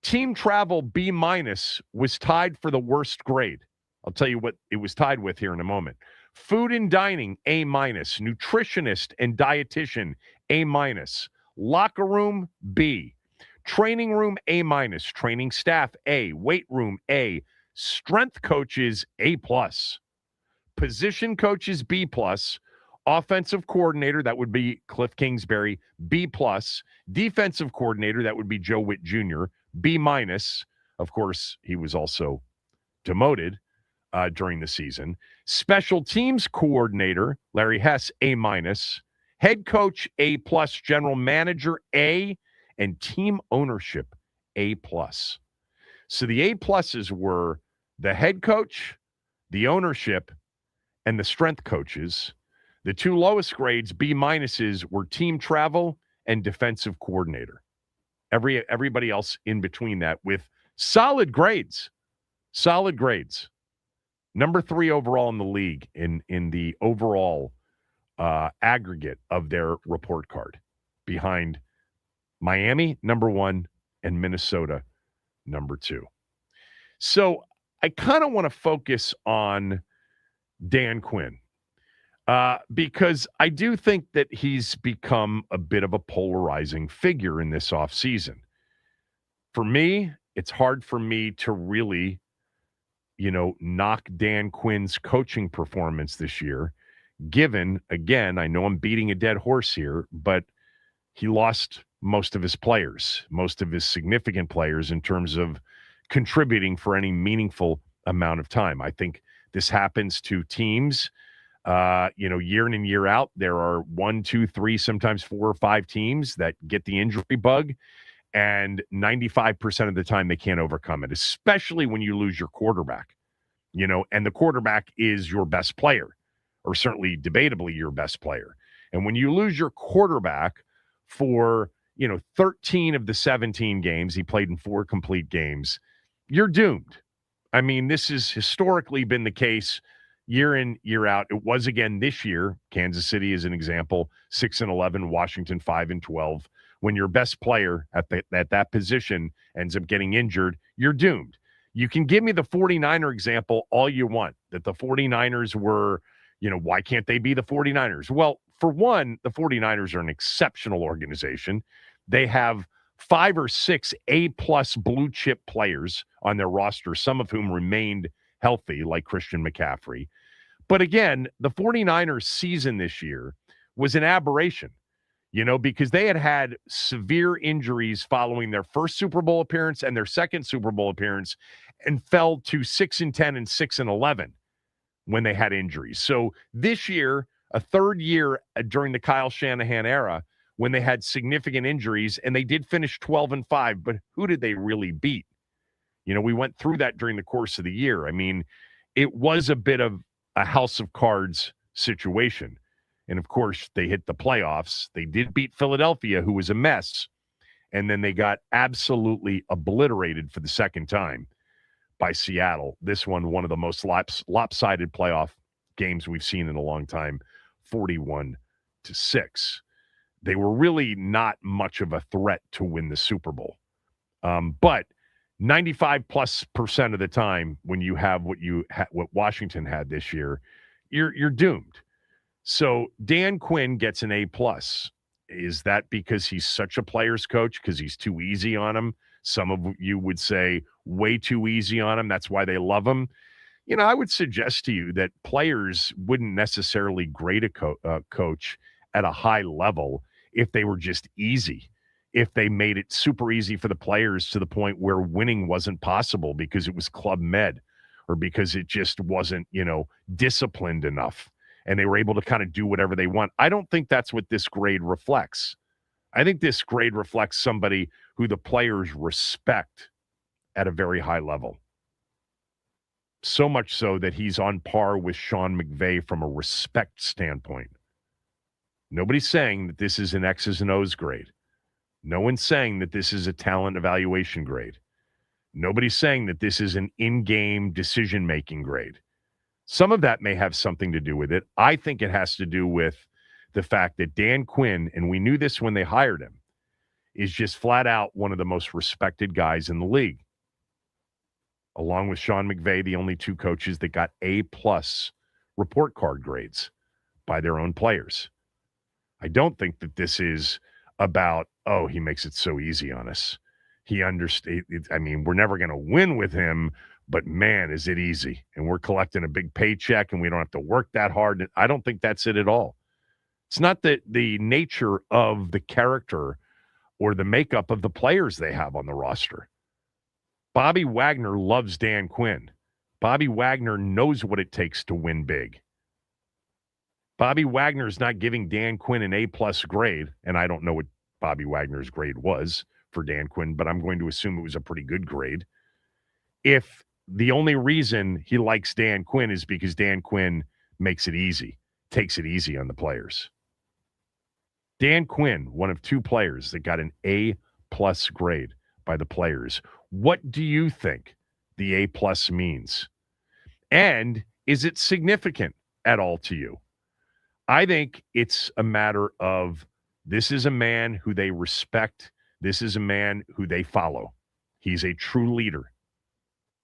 team travel B- was tied for the worst grade. I'll tell you what it was tied with here in a moment. Food and dining, A-. Nutritionist and dietitian, A-. Locker room, B. Training room, A-. Training staff, A. Weight room, A. Strength coaches, A+. Position coaches, B+. Offensive coordinator, that would be Cliff Kingsbury, B+. Defensive coordinator, that would be Joe Witt Jr., B-. Of course, he was also demoted during the season. Special teams coordinator, Larry Hess, A-. Head coach, A+. General manager, A. And team ownership, A+. So the A+s were the head coach, the ownership, and the strength coaches. The 2 lowest grades, B- were team travel and defensive coordinator. Everybody else in between that with solid grades. Solid grades. Number 3 overall in the league in the overall aggregate of their report card, behind Miami, number 1, and Minnesota, number 2. So I kind of want to focus on Dan Quinn because I do think that he's become a bit of a polarizing figure in this offseason. For me, it's hard for me to really, knock Dan Quinn's coaching performance this year, given, again, I know I'm beating a dead horse here, but he lost most of his players, most of his significant players in terms of contributing for any meaningful amount of time. I think this happens to teams, year in and year out. There are 1, 2, 3, sometimes 4 or 5 teams that get the injury bug, and 95% of the time they can't overcome it, especially when you lose your quarterback, and the quarterback is your best player, or certainly debatably your best player. And when you lose your quarterback for, 13 of the 17 games, he played in 4 complete games, you're doomed. I mean, this has historically been the case year in, year out. It was again this year. Kansas City is an example, 6-11, Washington 5-12. When your best player at that position ends up getting injured, you're doomed. You can give me the 49er example all you want, that the 49ers were, why can't they be the 49ers? Well, for one, the 49ers are an exceptional organization. They have 5 or 6 A+ blue chip players on their roster, some of whom remained healthy, like Christian McCaffrey. But again, the 49ers season this year was an aberration, because they had severe injuries following their first Super Bowl appearance and their second Super Bowl appearance, and fell to 6-10 and 6-11 when they had injuries. So this year, a third year during the Kyle Shanahan era, when they had significant injuries, and they did finish 12-5, but who did they really beat? We went through that during the course of the year. I mean, it was a bit of a house of cards situation. And of course, they hit the playoffs. They did beat Philadelphia, who was a mess. And then they got absolutely obliterated for the second time by Seattle. This one of the most lopsided playoff games we've seen in a long time, 41-6. They were really not much of a threat to win the Super Bowl. But 95+% of the time, when you have what Washington had this year, you're doomed. So Dan Quinn gets an A+. Is that because he's such a player's coach, because he's too easy on him? Some of you would say way too easy on him. That's why they love him. I would suggest to you that players wouldn't necessarily grade a coach at a high level if they were just easy, if they made it super easy for the players to the point where winning wasn't possible because it was Club Med or because it just wasn't, disciplined enough and they were able to kind of do whatever they want. I don't think that's what this grade reflects. I think this grade reflects somebody who the players respect at a very high level. So much so that he's on par with Sean McVay from a respect standpoint. Nobody's saying that this is an X's and O's grade. No one's saying that this is a talent evaluation grade. Nobody's saying that this is an in-game decision-making grade. Some of that may have something to do with it. I think it has to do with the fact that Dan Quinn, and we knew this when they hired him, is just flat out one of the most respected guys in the league. Along with Sean McVay, the only two coaches that got A+ report card grades by their own players. I don't think that this is about, he makes it so easy on us. He understands. We're never going to win with him, but man, is it easy. And we're collecting a big paycheck and we don't have to work that hard. I don't think that's it at all. It's not the nature of the character or the makeup of the players they have on the roster. Bobby Wagner loves Dan Quinn. Bobby Wagner knows what it takes to win big. Bobby Wagner's not giving Dan Quinn an A+ grade, and I don't know what Bobby Wagner's grade was for Dan Quinn, but I'm going to assume it was a pretty good grade. If the only reason he likes Dan Quinn is because Dan Quinn makes it easy, takes it easy on the players. Dan Quinn, one of two players that got an A+ grade by the players. What do you think the A+ means? And is it significant at all to you? I think it's a matter of this is a man who they respect. This is a man who they follow. He's a true leader.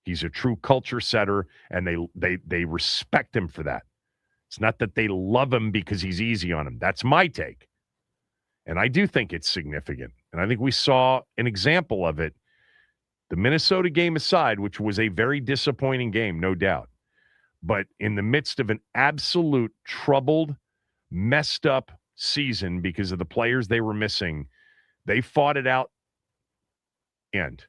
He's a true culture setter, and they respect him for that. It's not that they love him because he's easy on them. That's my take. And I do think it's significant. And I think we saw an example of it, the Minnesota game aside, which was a very disappointing game, no doubt. But in the midst of an absolute troubled, messed up season because of the players they were missing, they fought it out. And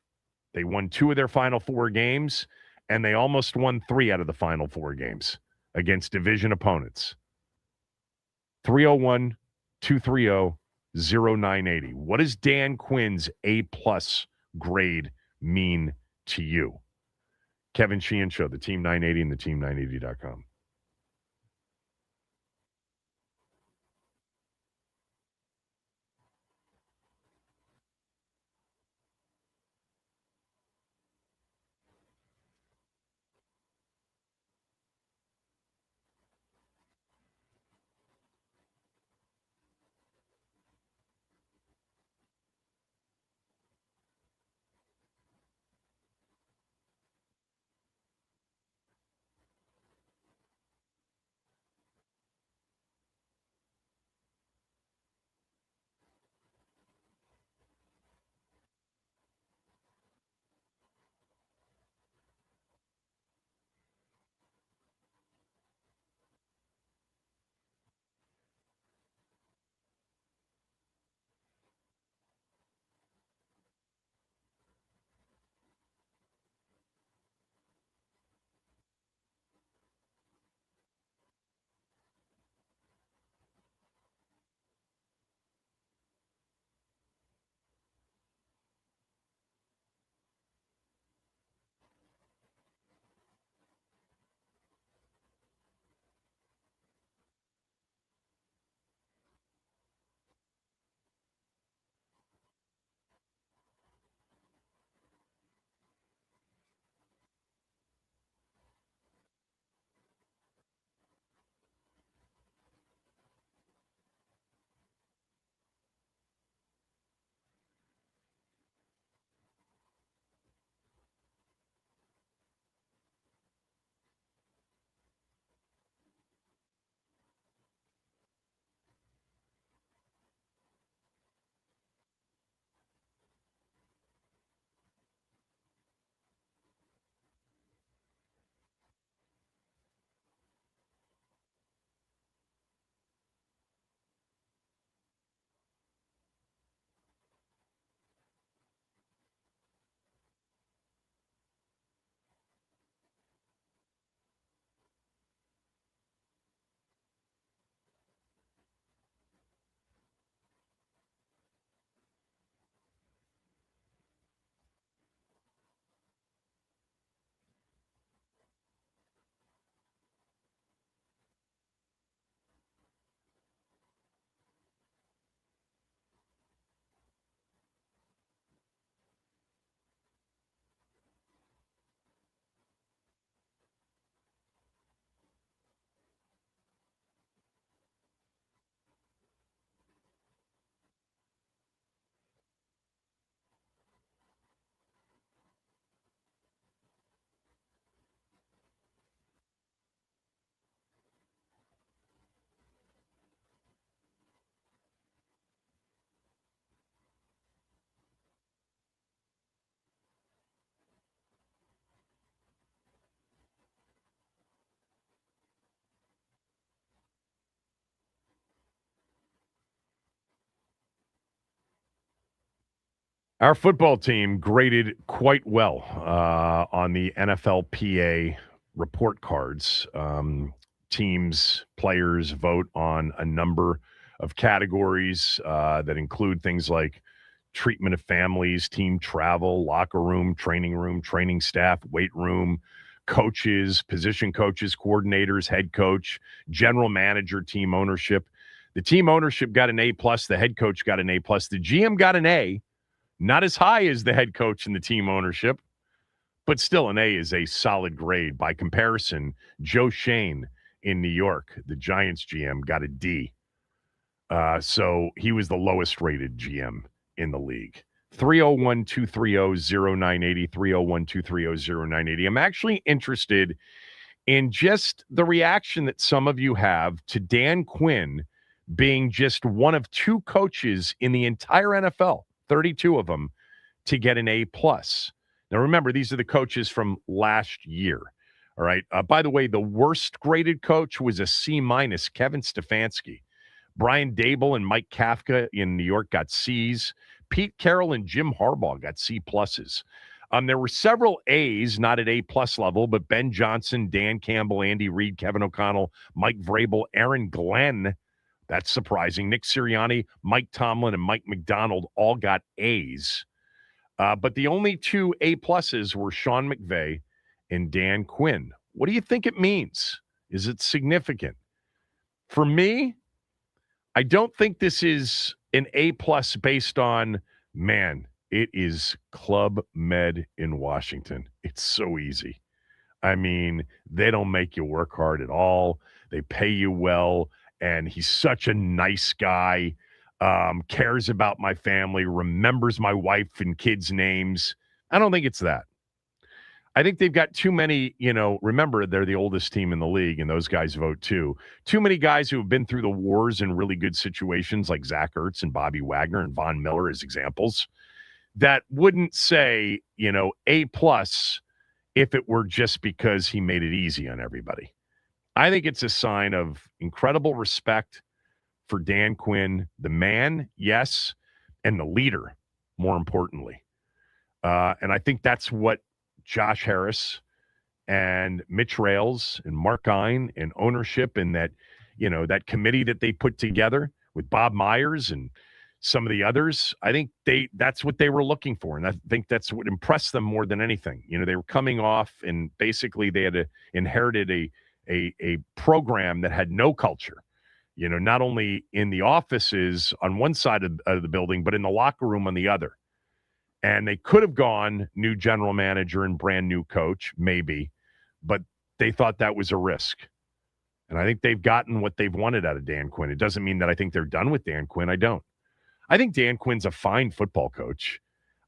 they won 2 of their final 4 games, and they almost won 3 out of the final 4 games against division opponents. 301-230-0980. What does Dan Quinn's A+ grade mean to you? Kevin Sheehan Show, the Team 980 and the team980.com. Our football team graded quite well on the NFLPA report cards. Teams, players vote on a number of categories that include things like treatment of families, team travel, locker room, training staff, weight room, coaches, position coaches, coordinators, head coach, general manager, team ownership. The team ownership got an A+, the head coach got an A+, the GM got an A, not as high as the head coach and the team ownership, but still an A is a solid grade. By comparison, Joe Shane in New York, the Giants GM, got a D. So he was the lowest rated GM in the league. 301-230-0980, 301-230-0980. I'm actually interested in just the reaction that some of you have to Dan Quinn being just one of two coaches in the entire NFL, 32 of them, to get an A+. Now, remember, these are the coaches from last year. All right. By the way, the worst graded coach was a C-, Kevin Stefanski. Brian Dable and Mike Kafka in New York got C's. Pete Carroll and Jim Harbaugh got C+. There were several A's, not at A+ level, but Ben Johnson, Dan Campbell, Andy Reid, Kevin O'Connell, Mike Vrabel, Aaron Glenn. That's surprising. Nick Sirianni, Mike Tomlin, and Mike McDonald all got A's. But the only two A+ were Sean McVay and Dan Quinn. What do you think it means? Is it significant? For me, I don't think this is an A+ based on, man, it is Club Med in Washington. It's so easy. I mean, they don't make you work hard at all. They pay you well, and he's such a nice guy, cares about my family, remembers my wife and kids' names. I don't think it's that. I think they've got too many, remember, they're the oldest team in the league, and those guys vote too. Too many guys who have been through the wars in really good situations like Zach Ertz and Bobby Wagner and Von Miller as examples that wouldn't say, A+ if it were just because he made it easy on everybody. I think it's a sign of incredible respect for Dan Quinn, the man, yes, and the leader, more importantly. And I think that's what Josh Harris and Mitch Rales and Mark Gein and ownership and that, that committee that they put together with Bob Myers and some of the others, I think that's what they were looking for. And I think that's what impressed them more than anything. They were coming off and basically they had inherited a program that had no culture, not only in the offices on one side of the building, but in the locker room on the other. And they could have gone new general manager and brand new coach, maybe, but they thought that was a risk. And I think they've gotten what they've wanted out of Dan Quinn. It doesn't mean that I think they're done with Dan Quinn. I don't. I think Dan Quinn's a fine football coach.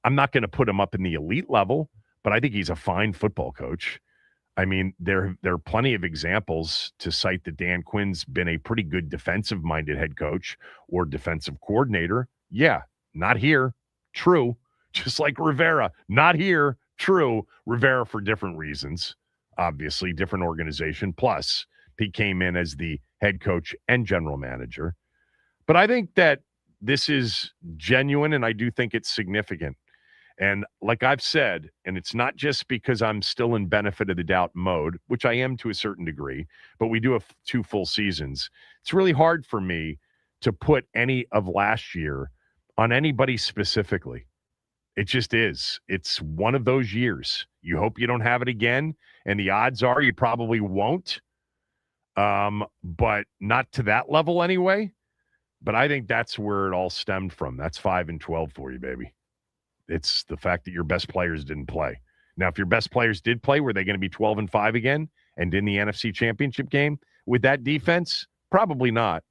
I'm not going to put him up in the elite level, but I think he's a fine football coach. I mean, there are plenty of examples to cite that Dan Quinn's been a pretty good defensive-minded head coach or defensive coordinator. Yeah, not here. True. Just like Rivera. Not here. True. Rivera for different reasons. Obviously, different organization. Plus, he came in as the head coach and general manager. But I think that this is genuine, and I do think it's significant. And like I've said, and it's not just because I'm still in benefit of the doubt mode, which I am to a certain degree, but we do have 2 full seasons. It's really hard for me to put any of last year on anybody specifically. It just is. It's one of those years. You hope you don't have it again, and the odds are you probably won't, but not to that level anyway. But I think that's where it all stemmed from. That's 5-12 for you, baby. It's the fact that your best players didn't play. Now, if your best players did play, were they going to be 12-5 again and in the NFC Championship game with that defense? Probably not.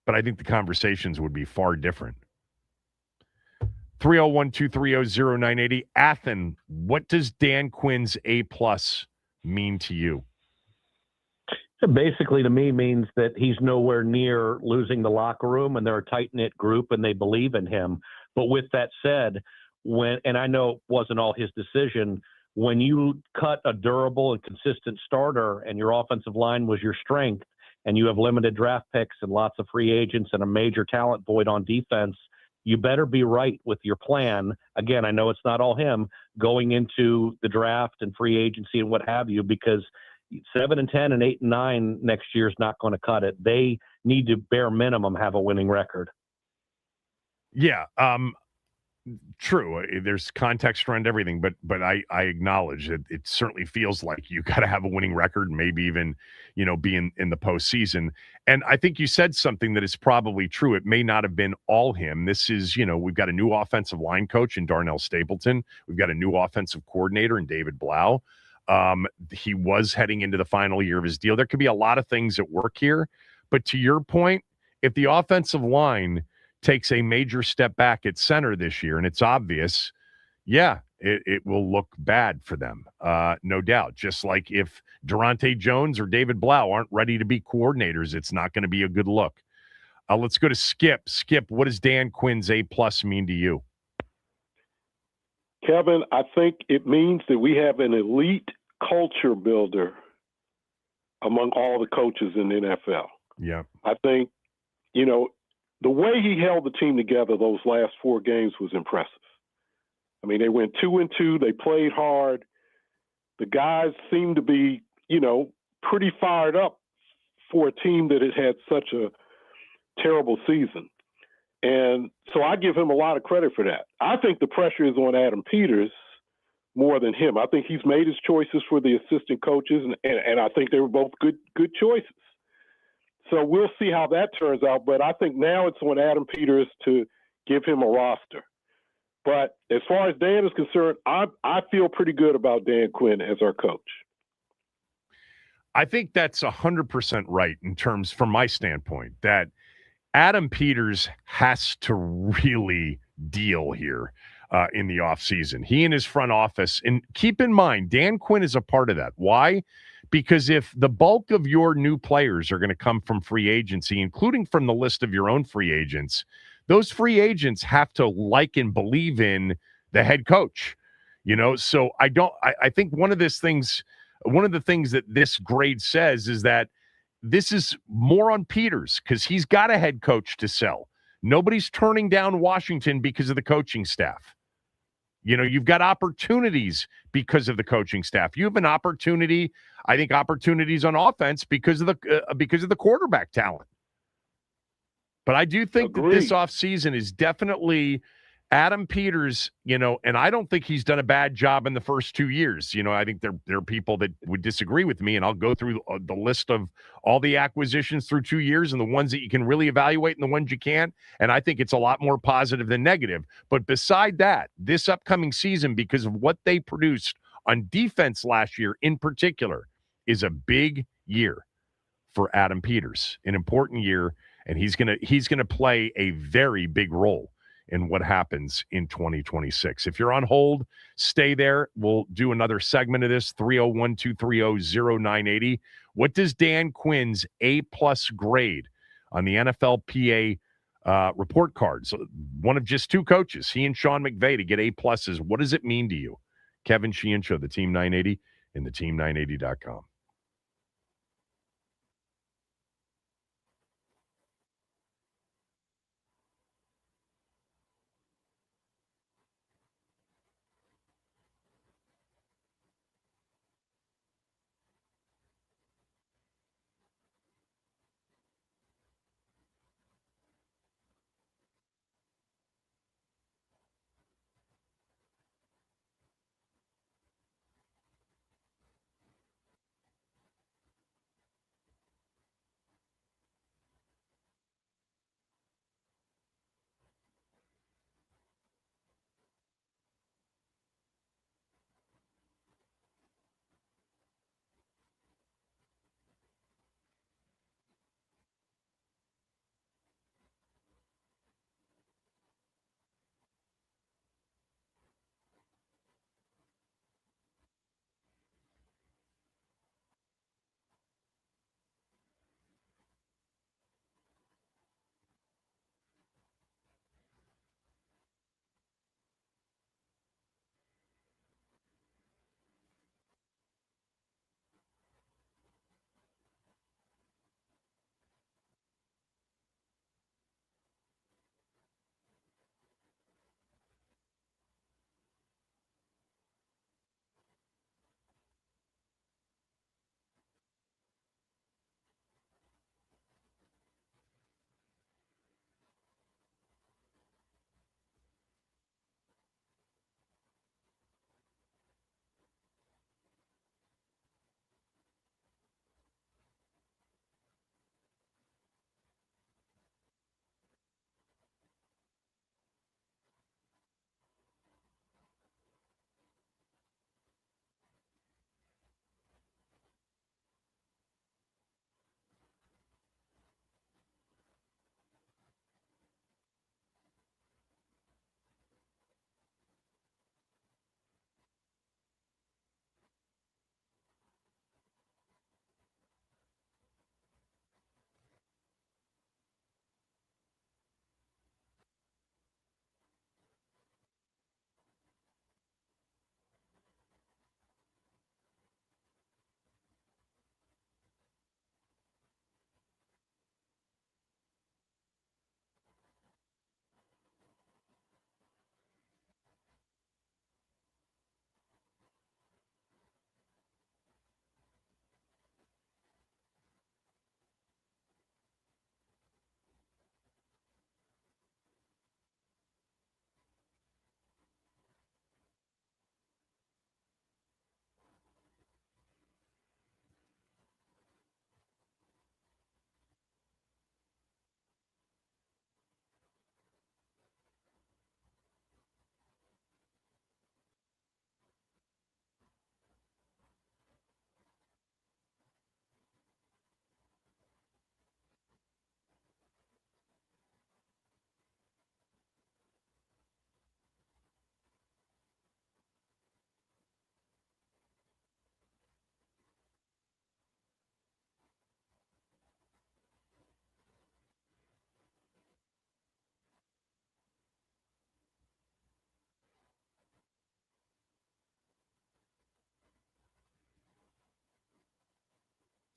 But I think the conversations would be far different. 301-230-0980. Athen, what does Dan Quinn's A+ mean to you? Basically, to me, means that he's nowhere near losing the locker room, and they're a tight-knit group, and they believe in him. But with that said, and I know it wasn't all his decision, when you cut a durable and consistent starter and your offensive line was your strength, and you have limited draft picks and lots of free agents and a major talent void on defense, you better be right with your plan. Again, I know it's not all him going into the draft and free agency and what have you, because 7 and 10 and 8 and 9 next year is not going to cut it. They need to bare minimum have a winning record. Yeah. True. There's context around everything, but I acknowledge that it certainly feels like you got to have a winning record, maybe even, be in the postseason. And I think you said something that is probably true. It may not have been all him. This is, we've got a new offensive line coach in Darnell Stapleton. We've got a new offensive coordinator in David Blau. He was heading into the final year of his deal. There could be a lot of things at work here, but to your point, if the offensive line takes a major step back at center this year, and it's obvious, it will look bad for them, no doubt. Just like if Durante Jones or David Blau aren't ready to be coordinators, it's not going to be a good look. Let's go to Skip. Skip, what does Dan Quinn's A+ mean to you? Kevin, I think it means that we have an elite culture builder among all the coaches in the NFL. Yeah. I think, the way he held the team together those last 4 games was impressive. I mean, they went 2-2. They played hard. The guys seemed to be, pretty fired up for a team that had had such a terrible season. And so I give him a lot of credit for that. I think the pressure is on Adam Peters more than him. I think he's made his choices for the assistant coaches, and I think they were both good choices. So we'll see how that turns out. But I think now it's on Adam Peters to give him a roster. But as far as Dan is concerned, I feel pretty good about Dan Quinn as our coach. I think that's 100% right in terms, from my standpoint, that Adam Peters has to really deal here in the offseason. He and his front office. And keep in mind, Dan Quinn is a part of that. Why? Because if the bulk of your new players are going to come from free agency, including from the list of your own free agents, those free agents have to like and believe in the head coach. So I think one of the things that this grade says is that this is more on Peters because he's got a head coach to sell. Nobody's turning down Washington because of the coaching staff. You've got opportunities because of the coaching staff. You have an opportunity, I think, opportunities on offense because of the quarterback talent. But I do think that this offseason is definitely Adam Peters, and I don't think he's done a bad job in the first 2 years. I think there are people that would disagree with me, and I'll go through the list of all the acquisitions through 2 years and the ones that you can really evaluate and the ones you can't. And I think it's a lot more positive than negative. But beside that, this upcoming season, because of what they produced on defense last year in particular, is a big year for Adam Peters, an important year, and he's gonna play a very big role in what happens in 2026. If you're on hold, stay there. We'll do another segment of this, 301-230-0980. What does Dan Quinn's A+ grade on the NFLPA report card? So one of just 2 coaches, he and Sean McVay, to get A+. What does it mean to you? Kevin Sheehan Show, the Team 980 and the team980.com.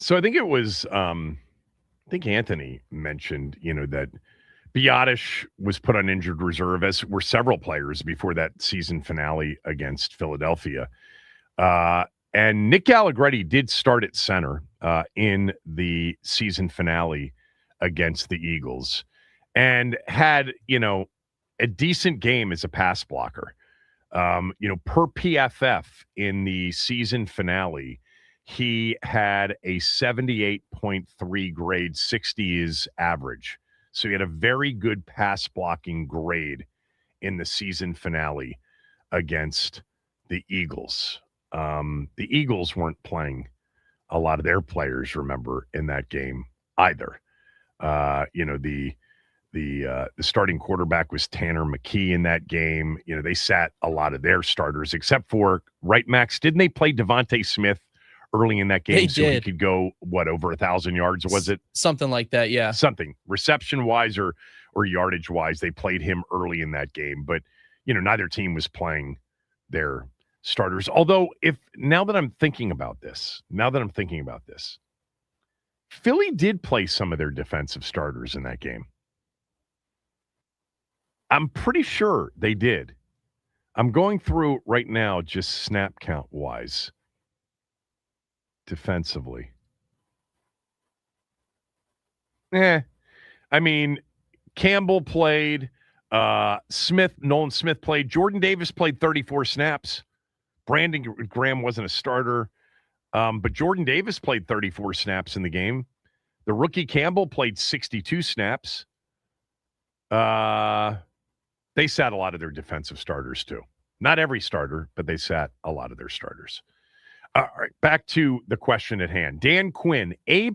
So I think it was, I think Anthony mentioned, that Biadasz was put on injured reserve, as were several players before that season finale against Philadelphia. And Nick Allegretti did start at center in the season finale against the Eagles and had, a decent game as a pass blocker. Per PFF in the season finale, he had a 78.3 grade, 60 is average. So he had a very good pass blocking grade in the season finale against the Eagles. The Eagles weren't playing a lot of their players, remember, in that game either. The starting quarterback was Tanner McKee in that game. They sat a lot of their starters, except for, right, Max, didn't they play Devontae Smith early in that game so he could go, over 1,000 yards, was it? Something like that, yeah. Something. Reception-wise or yardage-wise, they played him early in that game. But, neither team was playing their starters. Although, now that I'm thinking about this, Philly did play some of their defensive starters in that game. I'm pretty sure they did. I'm going through right now, just snap count-wise, defensively. I mean, Campbell played. Nolan Smith played. Jordan Davis played 34 snaps. Brandon Graham wasn't a starter. But Jordan Davis played 34 snaps in the game. The rookie Campbell played 62 snaps. They sat a lot of their defensive starters, too. Not every starter, but they sat a lot of their starters. All right, back to the question at hand. Dan Quinn, A+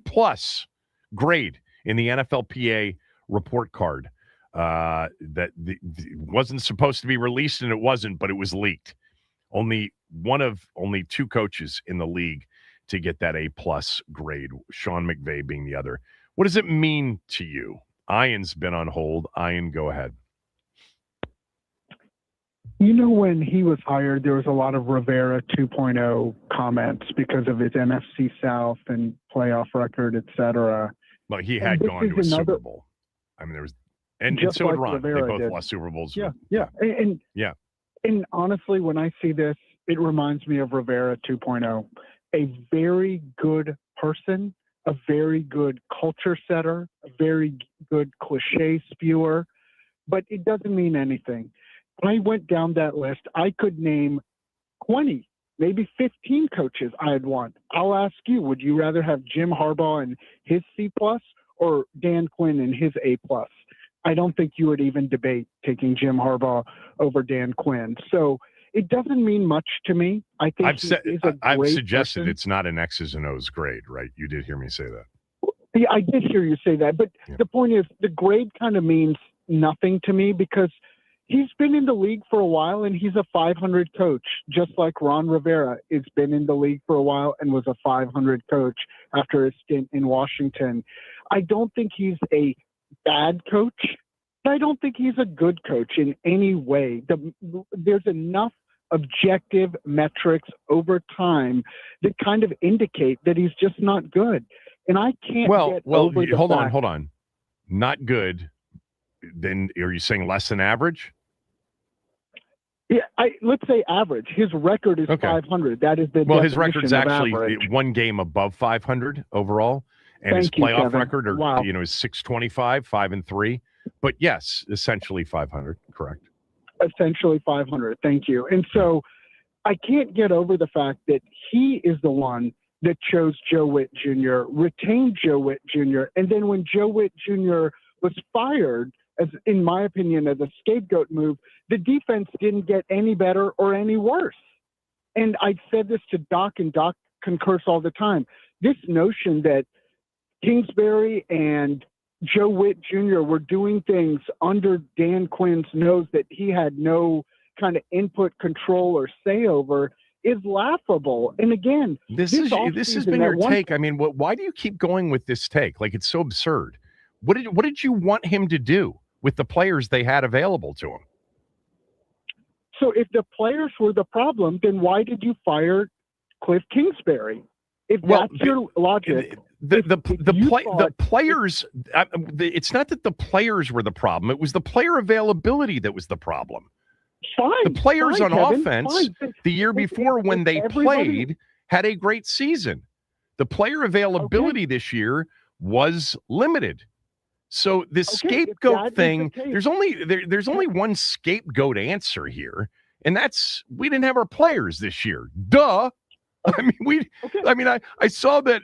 grade in the NFLPA report card that wasn't supposed to be released, and it wasn't, but it was leaked. Only two coaches in the league to get that A+ grade, Sean McVay being the other. What does it mean to you? Ian's been on hold. Ian, go ahead. When he was hired, there was a lot of Rivera 2.0 comments because of his NFC South and playoff record, et cetera. Well, he had gone to a Super Bowl. I mean, there was, and so did Ron. Rivera, they both lost Super Bowls. Yeah. And honestly, when I see this, it reminds me of Rivera 2.0. A very good person, a very good culture setter, a very good cliche spewer, but it doesn't mean anything. When I went down that list, I could name 20, maybe 15 coaches I'd want. I'll ask you, would you rather have Jim Harbaugh and his C+ or Dan Quinn and his A+? I don't think you would even debate taking Jim Harbaugh over Dan Quinn. So it doesn't mean much to me. I think I've suggested person. It's not an X's and O's grade, right? You did hear me say that. Yeah, I did hear you say that. But The point is, the grade kind of means nothing to me because he's been in the league for a while and he's a 500 coach, just like Ron Rivera has been in the league for a while and was a 500 coach after his stint in Washington. I don't think he's a bad coach, but I don't think he's a good coach in any way. There's enough objective metrics over time that kind of indicate that he's just not good. And I can't get over the hold fact. on. Not good. Then are you saying less than average? Yeah, let's say average. His record is 500. That is the his record's actually average. One game above 500 overall, and his playoff record is 625, 5-3. But yes, essentially 500. Correct. Essentially 500. Thank you. And so I can't get over the fact that he is the one that chose Joe Witt Jr., retained Joe Witt Jr., and then when Joe Witt Jr. was fired, as in my opinion, as a scapegoat move, the defense didn't get any better or any worse. And I said this to Doc, and Doc concurs all the time. This notion that Kingsbury and Joe Witt Jr. were doing things under Dan Quinn's nose that he had no kind of input, control, or say over is laughable. And again, this has been your take. I mean, why do you keep going with this take? Like, it's so absurd. What did you want him to do with the players they had available to him? So if the players were the problem, then why did you fire Cliff Kingsbury? If that's your logic, the players. It's not that the players were the problem. It was the player availability that was the problem. Fine. The players on Kevin, offense the year before when they played had a great season. The player availability this year was limited. So the scapegoat thing, there's only one scapegoat answer here, and that's we didn't have our players this year. Duh. I mean, I saw that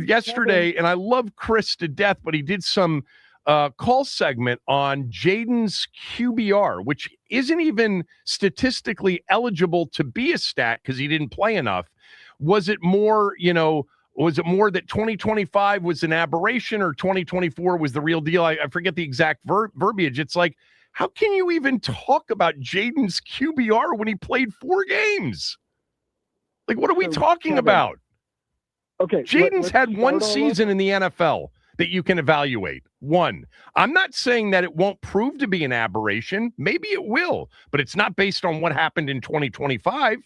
yesterday, and I love Chris to death, but he did some call segment on Jaden's QBR, which isn't even statistically eligible to be a stat because he didn't play enough. Was it more, that 2025 was an aberration or 2024 was the real deal? I forget the exact verbiage. It's like, how can you even talk about Jaden's QBR when he played 4 games? Like, what are we talking about? Okay. Jaden's had one season in the NFL that you can evaluate. One. I'm not saying that it won't prove to be an aberration. Maybe it will, but it's not based on what happened in 2025.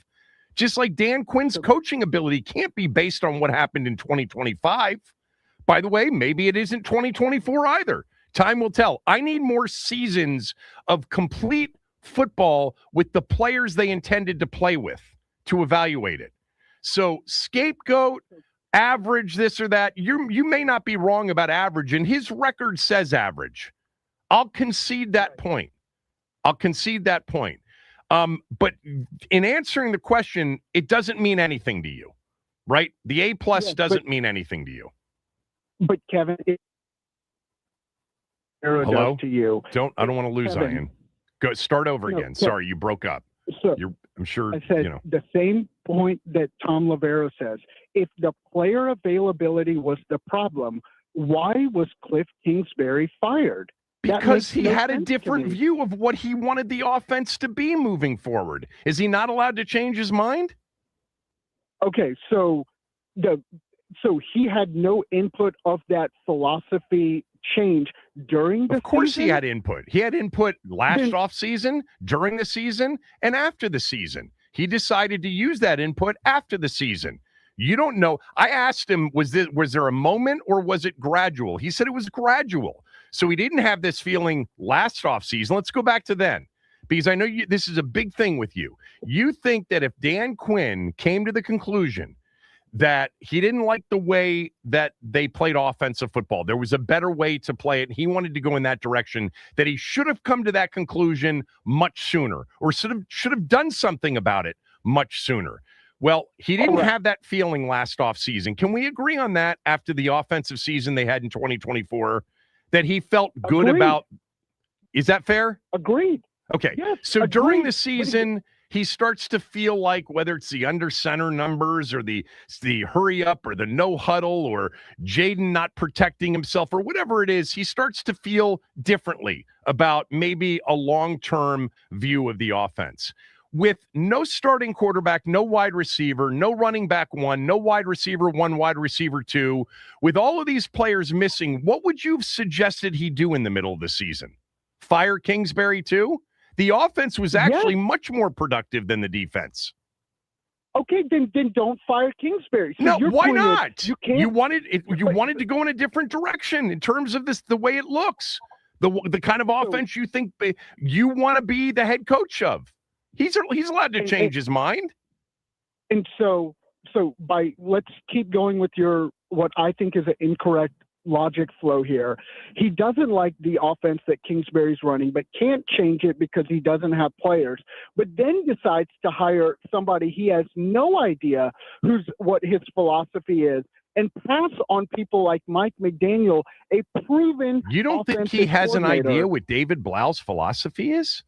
Just like Dan Quinn's coaching ability can't be based on what happened in 2025. By the way, maybe it isn't 2024 either. Time will tell. I need more seasons of complete football with the players they intended to play with to evaluate it. So scapegoat, average, this or that. You may not be wrong about average, and his record says average. I'll concede that point. But in answering the question, it doesn't mean anything to you, right? The A+ doesn't mean anything to you. But Kevin, hello to you. I don't want to lose Kevin, Ian. Go start over again. Sorry, you broke up. So I'm sure I said the same point that Tom Lavero says. If the player availability was the problem, why was Cliff Kingsbury fired? Because he had a different view of what he wanted the offense to be moving forward. Is he not allowed to change his mind? Okay, so he had no input of that philosophy change during the season? Of course he had input. He had input last offseason, during the season, and after the season. He decided to use that input after the season. You don't know. I asked him, was there a moment or was it gradual? He said it was gradual. So he didn't have this feeling last offseason. Let's go back to then, because I know this is a big thing with you. You think that if Dan Quinn came to the conclusion that he didn't like the way that they played offensive football, there was a better way to play it, and he wanted to go in that direction, that he should have come to that conclusion much sooner, or should have done something about it much sooner. Well, he didn't have that feeling last offseason. Can we agree on that after the offensive season they had in 2024, that he felt good about? Is that fair? Agreed. Okay. Yes, so during the season, he starts to feel like, whether it's the under center numbers or the hurry up or the no huddle or Jaden not protecting himself or whatever it is, he starts to feel differently about maybe a long-term view of the offense. With no starting quarterback, no wide receiver, no running back 1, no wide receiver 1, wide receiver 2, with all of these players missing, what would you have suggested he do in the middle of the season? Fire Kingsbury too? The offense was actually much more productive than the defense. Okay, then don't fire Kingsbury. So no, why not? You can't. You wanted to go in a different direction in terms of the way it looks, the kind of offense you think you want to be the head coach of. He's allowed to change his mind. And so let's keep going with what I think is an incorrect logic flow here. He doesn't like the offense that Kingsbury's running, but can't change it because he doesn't have players, but then decides to hire somebody he has no idea what his philosophy is, and pass on people like Mike McDaniel, a proven. You don't think he has an idea what David Blau's philosophy is?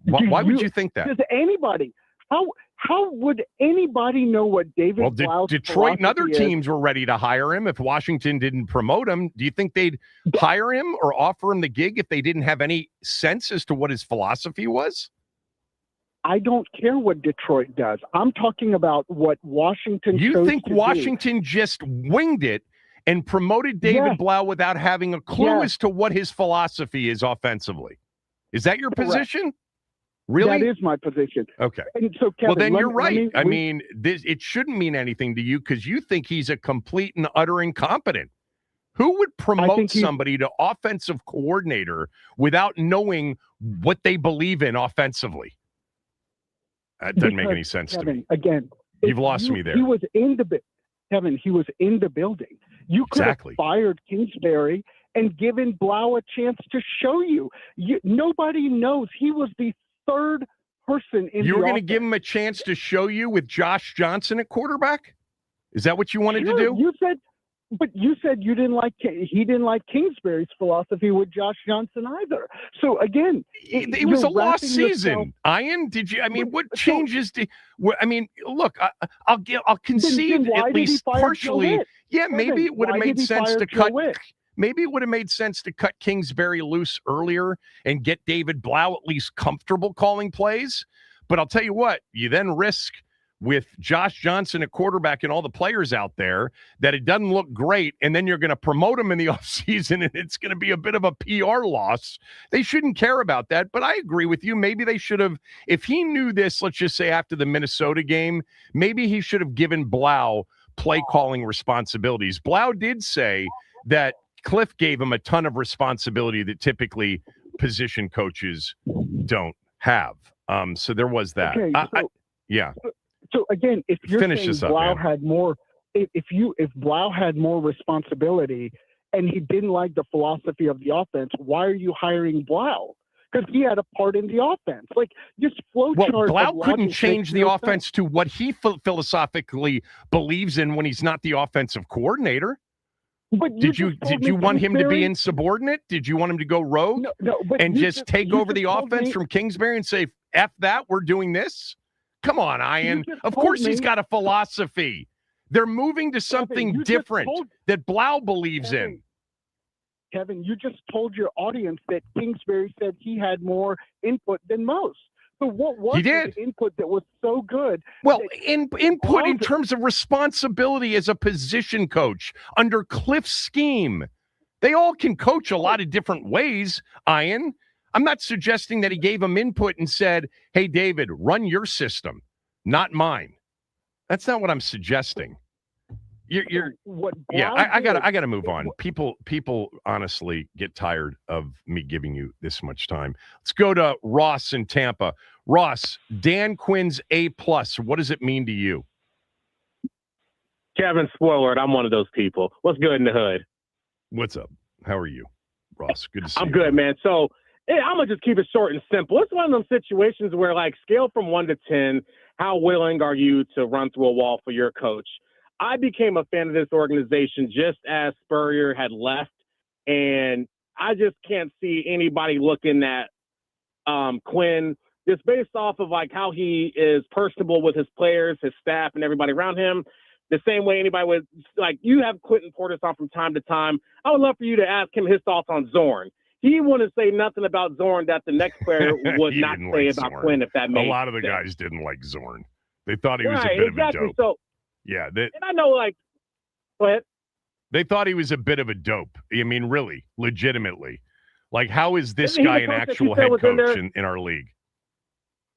Why would you think that? Does anybody? How would anybody know what David Blau's Detroit and other is? teams were ready to hire him if Washington didn't promote him. Do you think they'd hire him or offer him the gig if they didn't have any sense as to what his philosophy was? I don't care what Detroit does. I'm talking about what Washington chose to do. You think Washington just winged it and promoted David Blau without having a clue as to what his philosophy is offensively? Is that your position? Really? That is my position. Okay. And so, Kevin, well, then you're right. I mean, it shouldn't mean anything to you because you think he's a complete and utter incompetent. Who would promote somebody to offensive coordinator without knowing what they believe in offensively? That doesn't make any sense Kevin, to me. Again, you've lost me there. He was in the building. You could have fired Kingsbury and given Blau a chance to show you. Nobody knows. He was the third person in You were going to give him a chance to show you with Josh Johnson at quarterback? Is that what you wanted to do? You said he didn't like Kingsbury's philosophy with Josh Johnson either. So again, it was a lost season. Ian, did you? I mean, what changes? I mean, look, I'll concede at least partially. Yeah, maybe it would have made sense to cut. Maybe it would have made sense to cut Kingsbury loose earlier and get David Blau at least comfortable calling plays. But I'll tell you what, you then risk with Josh Johnson at quarterback and all the players out there that it doesn't look great, and then you're going to promote him in the offseason, and it's going to be a bit of a PR loss. They shouldn't care about that, but I agree with you. Maybe they should have, if he knew this, let's just say after the Minnesota game, maybe he should have given Blau play-calling responsibilities. Blau did say that Cliff gave him a ton of responsibility that typically position coaches don't have. So there was that. Okay, yeah. So again, if you're saying Blau had more, if Blau had more responsibility and he didn't like the philosophy of the offense, why are you hiring Blau? Because he had a part in the offense. Like just flowchart. Well, Blau couldn't change the offense to what he philosophically believes in when he's not the offensive coordinator. But did you want him to be insubordinate? Did you want him to go rogue and just take over the offense from Kingsbury and say, F that, we're doing this? Come on, Ian. Of course he's got a philosophy. They're moving to something different that Blau believes in. Kevin, you just told your audience that Kingsbury said he had more input than most. So what was the input that was so good? Well, input in terms of responsibility as a position coach under Cliff's scheme. They all can coach a lot of different ways, Ian. I'm not suggesting that he gave him input and said, hey, David, run your system, not mine. That's not what I'm suggesting. I gotta move on. People honestly get tired of me giving you this much time. Let's go to Ross in Tampa. Ross, Dan Quinn's A+, what does it mean to you? Kevin, spoiler alert, I'm one of those people. What's good in the hood? What's up? How are you, Ross? Good to see you. I'm good, man. So I'm going to just keep it short and simple. It's one of those situations where, like, scale from 1 to 10, how willing are you to run through a wall for your coach? I became a fan of this organization just as Spurrier had left, and I just can't see anybody looking at Quinn just based off of, like, how he is personable with his players, his staff, and everybody around him. The same way anybody would, like, you have Quentin Portis on from time to time. I would love for you to ask him his thoughts on Zorn. He wouldn't say nothing about Zorn that the next player would not say about Zorn. Quinn, if that makes sense. A lot of the guys didn't like Zorn. They thought he was a bit of a dope. So, yeah. And I know, like, go ahead. They thought he was a bit of a dope. I mean, really, legitimately. Like, how is this guy an actual head coach in our league?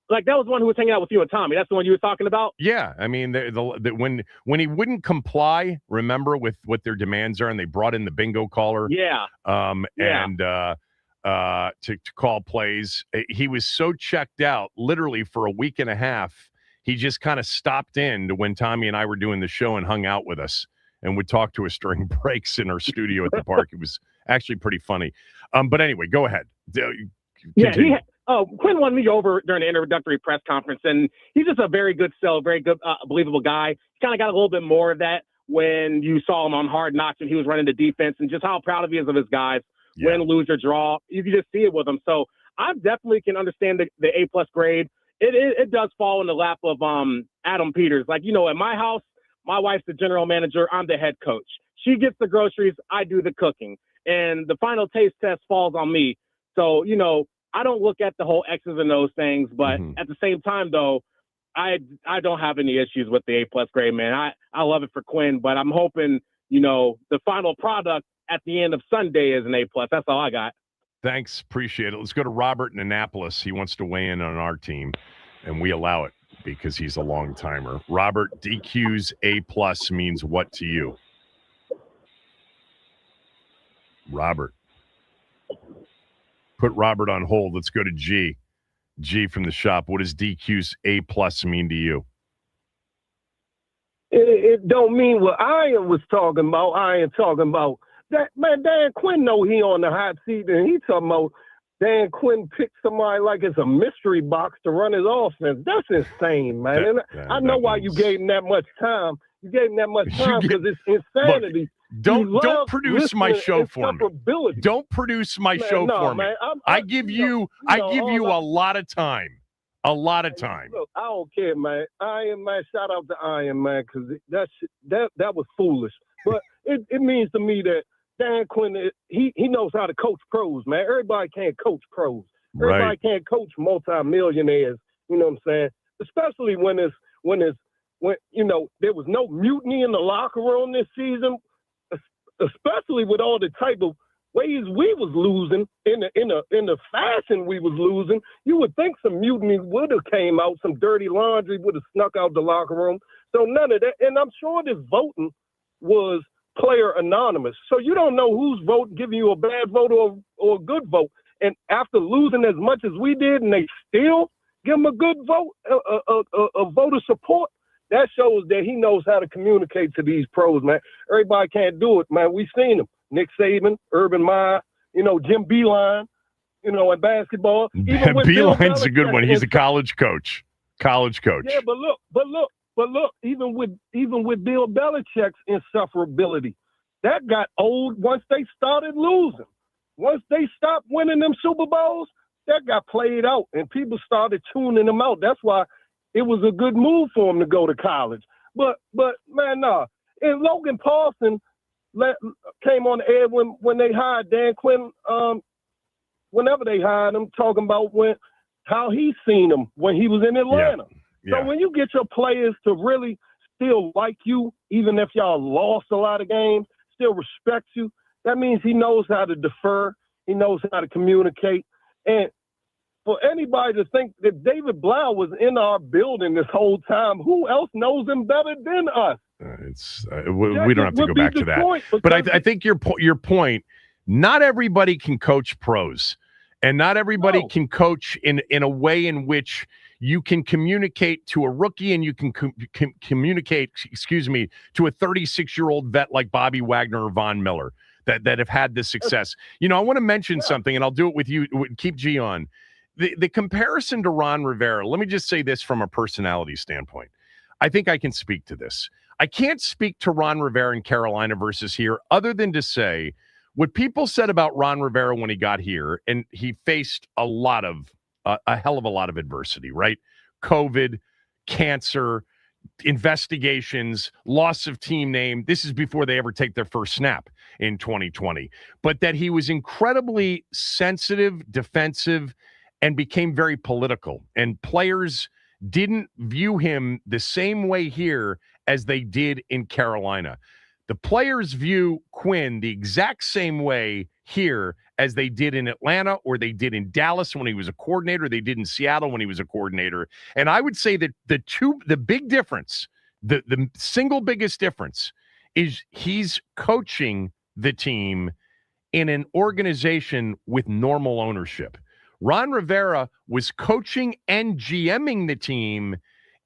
Like, that was the one who was hanging out with you and Tommy. That's the one you were talking about? Yeah. I mean, when he wouldn't comply, remember, with what their demands are, and they brought in the bingo caller. Yeah. And to call plays. He was so checked out, literally for a week and a half. He just kind of stopped in to when Tommy and I were doing the show and hung out with us and would talk to us during breaks in our studio at the park. It was actually pretty funny. But anyway, go ahead. Continue. Quinn won me over during the introductory press conference, and he's just a very good sell, very good, believable guy. He kind of got a little bit more of that when you saw him on Hard Knocks and he was running the defense, and just how proud he is of his guys. Win, lose, or draw. You can just see it with him. So I definitely can understand the A+ grade. It does fall in the lap of Adam Peters. Like, at my house, my wife's the general manager. I'm the head coach. She gets the groceries. I do the cooking. And the final taste test falls on me. So, I don't look at the whole X's and O's things. But at the same time, though, I don't have any issues with the A+ grade, man. I love it for Quinn. But I'm hoping, the final product at the end of Sunday is an A+. That's all I got. Thanks. Appreciate it. Let's go to Robert in Annapolis. He wants to weigh in on our team, and we allow it because he's a long-timer. Robert, DQ's A+ means what to you? Robert. Put Robert on hold. Let's go to G. G from the shop. What does DQ's A+ mean to you? It don't mean what Ian was talking about. Ian talking about that, man. Dan Quinn know he on the hot seat, and he talking about Dan Quinn picked somebody like it's a mystery box to run his offense. That's insane, man. I know why you gave him that much time. You gave him that much time because it's insanity. Look, don't produce my show for me. Don't produce my show for me. I give you a lot of time. A lot of time. Look, I don't care, man. Iron Man, shout out to Iron Man, because that was foolish. But it means to me that Dan Quinn, he knows how to coach pros, man. Everybody can't coach pros. Everybody can't coach multimillionaires. You know what I'm saying? Especially when you know there was no mutiny in the locker room this season. Especially with all the type of ways we was losing in the fashion we was losing, you would think some mutiny would have came out, some dirty laundry would have snuck out the locker room. So none of that. And I'm sure this voting was player anonymous. So you don't know who's vote giving you a bad vote or a good vote. And after losing as much as we did, and they still give him a good vote, a vote of support, that shows that he knows how to communicate to these pros, man. Everybody can't do it, man. We've seen them. Nick Saban, Urban Meyer, you know, Jim Beeline, you know, in basketball. Beeline's a good one. He's a college coach. Yeah, but look, even with Bill Belichick's insufferability, that got old once they started losing. Once they stopped winning them Super Bowls, that got played out, and people started tuning them out. That's why it was a good move for him to go to college. But man, nah. And Logan Paulson came on the air when they hired Dan Quinn, whenever they hired him, talking about how he seen him when he was in Atlanta. Yeah. So when you get your players to really still like you, even if y'all lost a lot of games, still respect you, that means he knows how to defer. He knows how to communicate. And for anybody to think that David Blau was in our building this whole time, who else knows him better than us? We don't have to go back to that. But I think your point, not everybody can coach pros, and not everybody can coach in a way in which you can communicate to a rookie and you can communicate, to a 36-year-old vet like Bobby Wagner or Von Miller that have had this success. You know, I want to mention something, and I'll do it with you. Keep G on. The comparison to Ron Rivera, let me just say this from a personality standpoint. I think I can speak to this. I can't speak to Ron Rivera in Carolina versus here other than to say what people said about Ron Rivera when he got here, and he faced a hell of a lot of adversity, right? COVID, cancer, investigations, loss of team name. This is before they ever take their first snap in 2020. But that he was incredibly sensitive, defensive, and became very political. And players didn't view him the same way here as they did in Carolina. The players view Quinn the exact same way here as they did in Atlanta, or they did in Dallas when he was a coordinator, they did in Seattle when he was a coordinator. And I would say that the big difference, the single biggest difference is he's coaching the team in an organization with normal ownership. Ron Rivera was coaching and GMing the team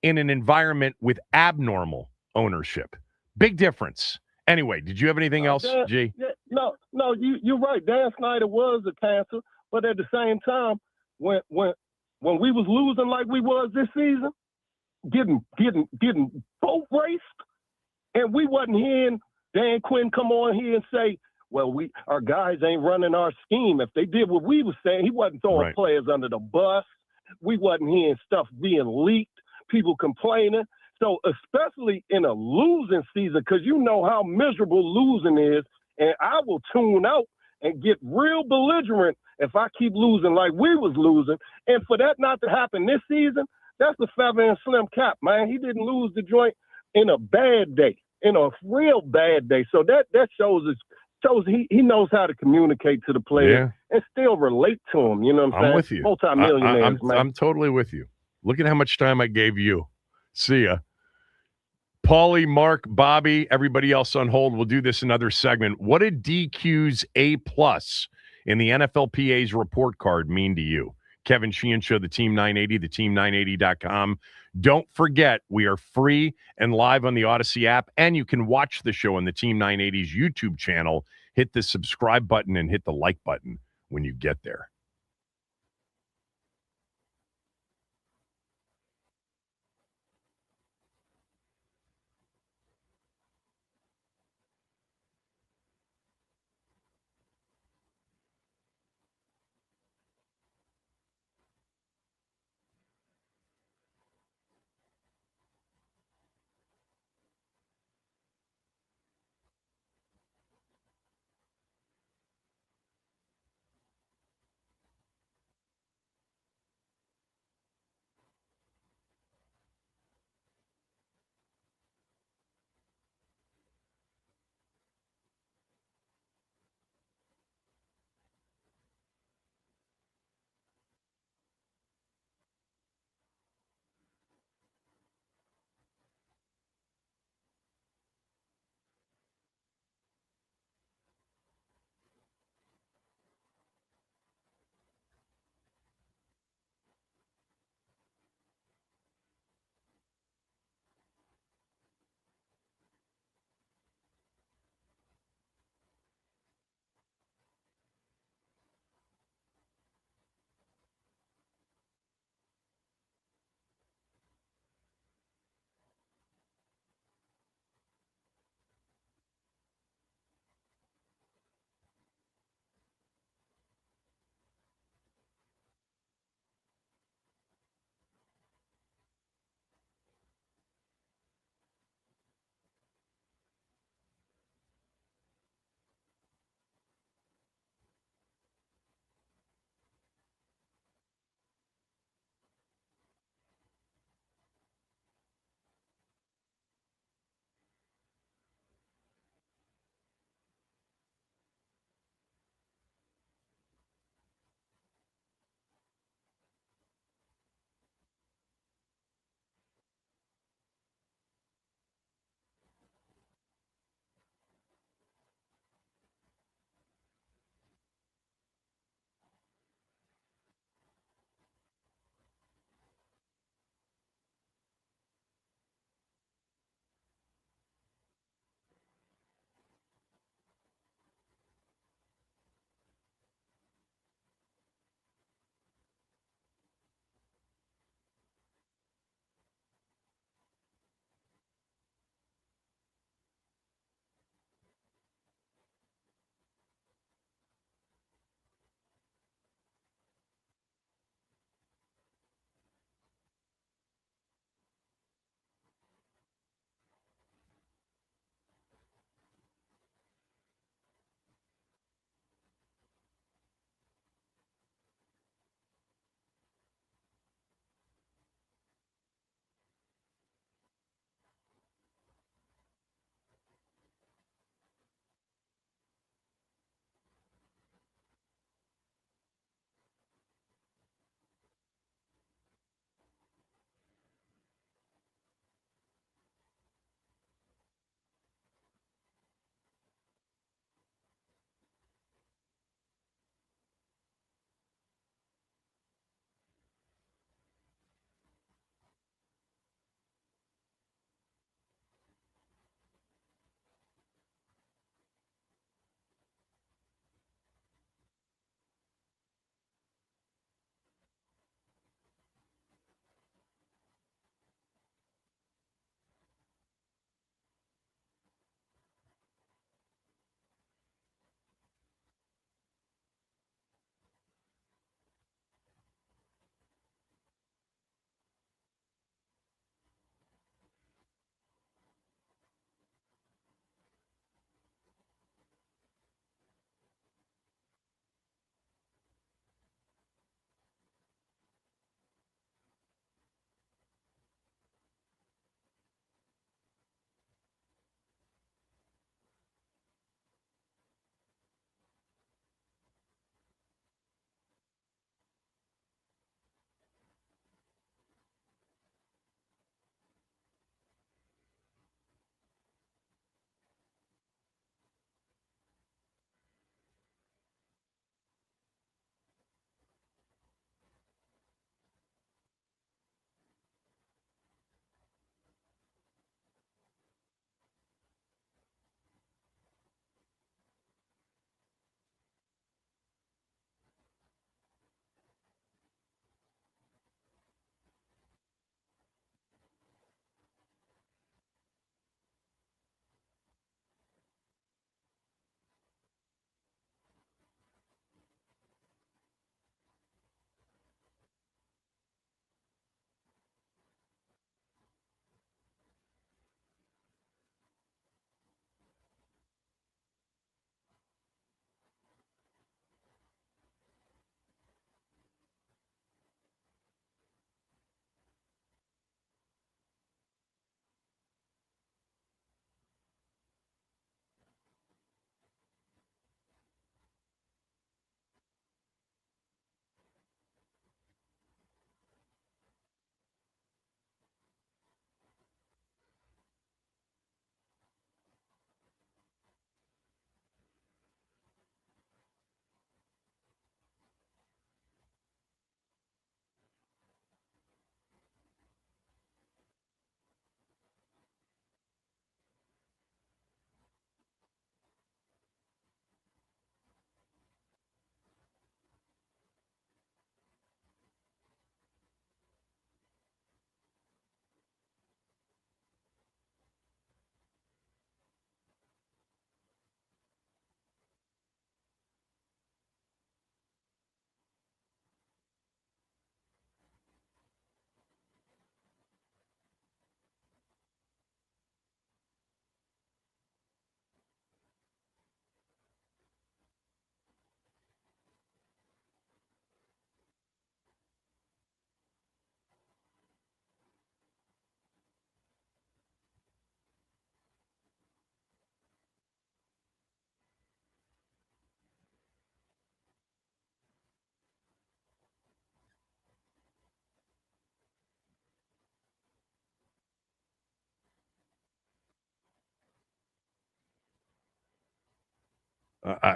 in an environment with abnormal ownership. Big difference. Anyway, did you have anything else, G? No, you're right. Dan Snyder was a cancer, but at the same time, when we was losing like we was this season, getting boat raced, and we wasn't hearing Dan Quinn come on here and say, well, our guys ain't running our scheme. If they did what we was saying, he wasn't throwing players under the bus. We wasn't hearing stuff being leaked, people complaining. So especially in a losing season, because you know how miserable losing is, and I will tune out and get real belligerent if I keep losing like we was losing. And for that not to happen this season, that's a feather and slim cap, man. He didn't lose the joint in a bad day, in a real bad day. So that shows us shows he knows how to communicate to the player and still relate to him. You know what I'm saying? I'm with you. Multi-millionaires, man. I'm totally with you. Look at how much time I gave you. See ya. Paulie, Mark, Bobby, everybody else on hold. We'll do this another segment. What did DQ's A+ in the NFLPA's report card mean to you? Kevin Sheehan Show, the Team 980, theteam980.com. Don't forget, we are free and live on the Odyssey app, and you can watch the show on the Team 980's YouTube channel. Hit the subscribe button and hit the like button when you get there.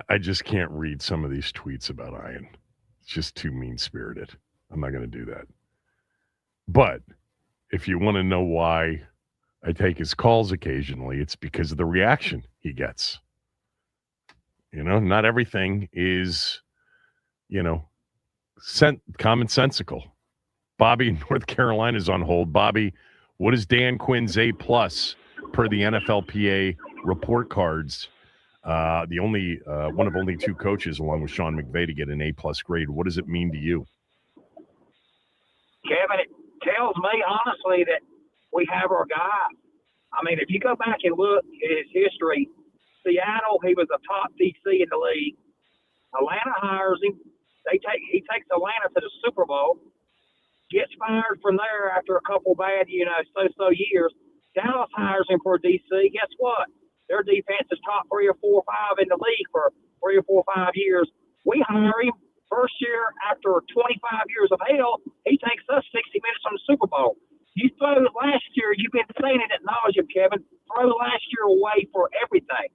I just can't read some of these tweets about Ian. It's just too mean-spirited. I'm not going to do that. But if you want to know why I take his calls occasionally, it's because of the reaction he gets. Not everything is, commonsensical. Bobby in North Carolina is on hold. Bobby, what is Dan Quinn's A+ per the NFLPA report cards? The only one of only two coaches, along with Sean McVay, to get an A+ grade. What does it mean to you? Kevin, it tells me honestly that we have our guy. I mean, if you go back and look at his history, Seattle, he was a top DC in the league. Atlanta hires him. He takes Atlanta to the Super Bowl. Gets fired from there after a couple bad, so-so years. Dallas hires him for DC. Guess what? Their defense is top 3 or 4 or 5 in the league for 3 or 4 or 5 years. We hire him. First year, after 25 years of hell, he takes us 60 minutes on the Super Bowl. You throw last year, you've been saying it ad nauseum, Kevin, throw last year away for everything.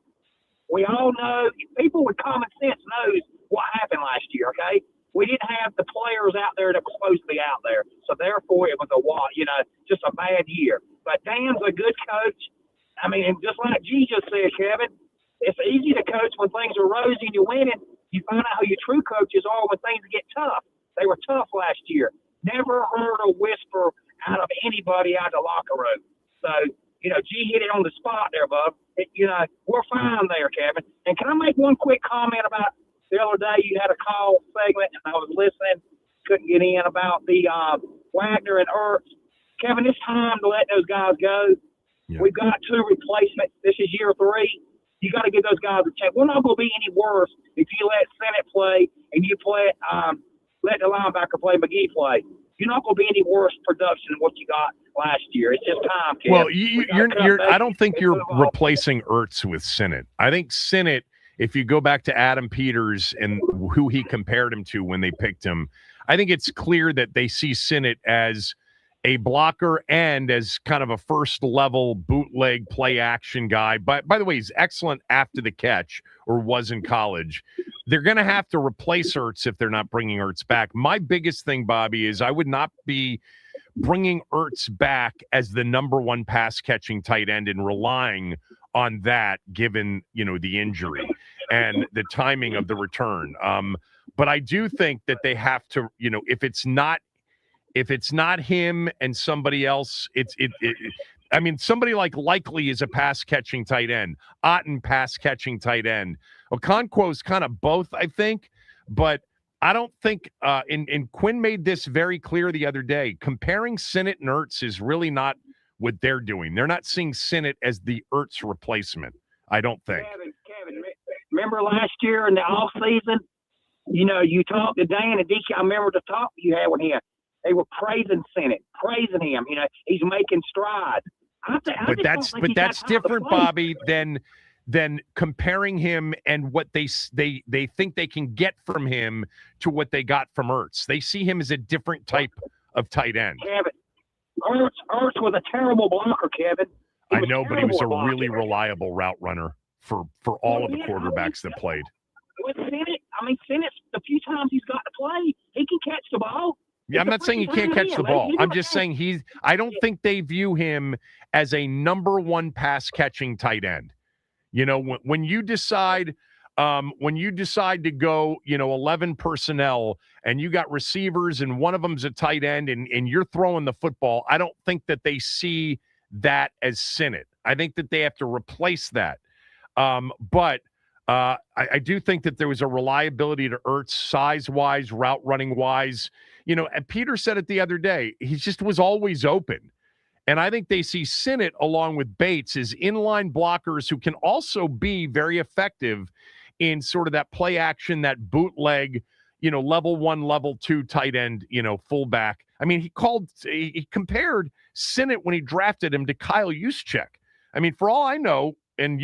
We all know, people with common sense knows what happened last year, okay? We didn't have the players out there that were supposed to be out there. So, therefore, it was just a bad year. But Dan's a good coach. I mean, just like G just said, Kevin, it's easy to coach when things are rosy and you're winning. You find out who your true coaches are when things get tough. They were tough last year. Never heard a whisper out of anybody out of the locker room. So, G hit it on the spot there, bub. We're fine there, Kevin. And can I make one quick comment about the other day you had a call segment and I was listening, couldn't get in about the Wagner and Ertz. Kevin, it's time to let those guys go. Yeah. We've got 2 replacements. This is year 3. You got to give those guys a chance. We're not going to be any worse if you let Sennett play and you let the linebacker play, McGee play. You're not going to be any worse production than what you got last year. It's just time, Kevin. Well, I don't think you're replacing Ertz with Sennett. I think Sennett, if you go back to Adam Peters and who he compared him to when they picked him, I think it's clear that they see Sennett as a blocker and as kind of a first-level bootleg play-action guy. By the way, he's excellent after the catch, or was in college. They're going to have to replace Ertz if they're not bringing Ertz back. My biggest thing, Bobby, is I would not be bringing Ertz back as the number 1 pass-catching tight end and relying on that given, the injury and the timing of the return. But I do think that they have to, if it's not him and somebody else, somebody like Likely is a pass-catching tight end. Otten, pass-catching tight end. Okonkwo's kind of both, I think. But I don't think, and Quinn made this very clear the other day, comparing Sennett and Ertz is really not what they're doing. They're not seeing Sennett as the Ertz replacement, I don't think. Kevin, remember last year in the offseason, you talked to Dan and DK. I remember the talk you had with him. They were praising Sennett, praising him. He's making strides. But that's different, Bobby, than comparing him and what they think they can get from him to what they got from Ertz. They see him as a different type of tight end. Kevin, Ertz was a terrible blocker, Kevin. I know, but he was a really reliable route runner for all of the quarterbacks that played. With Sennett, Sennett, the few times he's got to play, he can catch the ball. Yeah, I'm not saying he can't catch the ball. I'm just saying I don't think they view him as a number 1 pass catching tight end. When you decide to go, 11 personnel and you got receivers and one of them's a tight end and you're throwing the football, I don't think that they see that as Sennett. I think that they have to replace that. But I do think that there was a reliability to Ertz size-wise, route running-wise. And Peter said it the other day. He just was always open. And I think they see Sennett along with Bates as inline blockers who can also be very effective in sort of that play action, that bootleg, level 1, level 2 tight end, fullback. He compared Sennett when he drafted him to Kyle Juszczyk. For all I know, and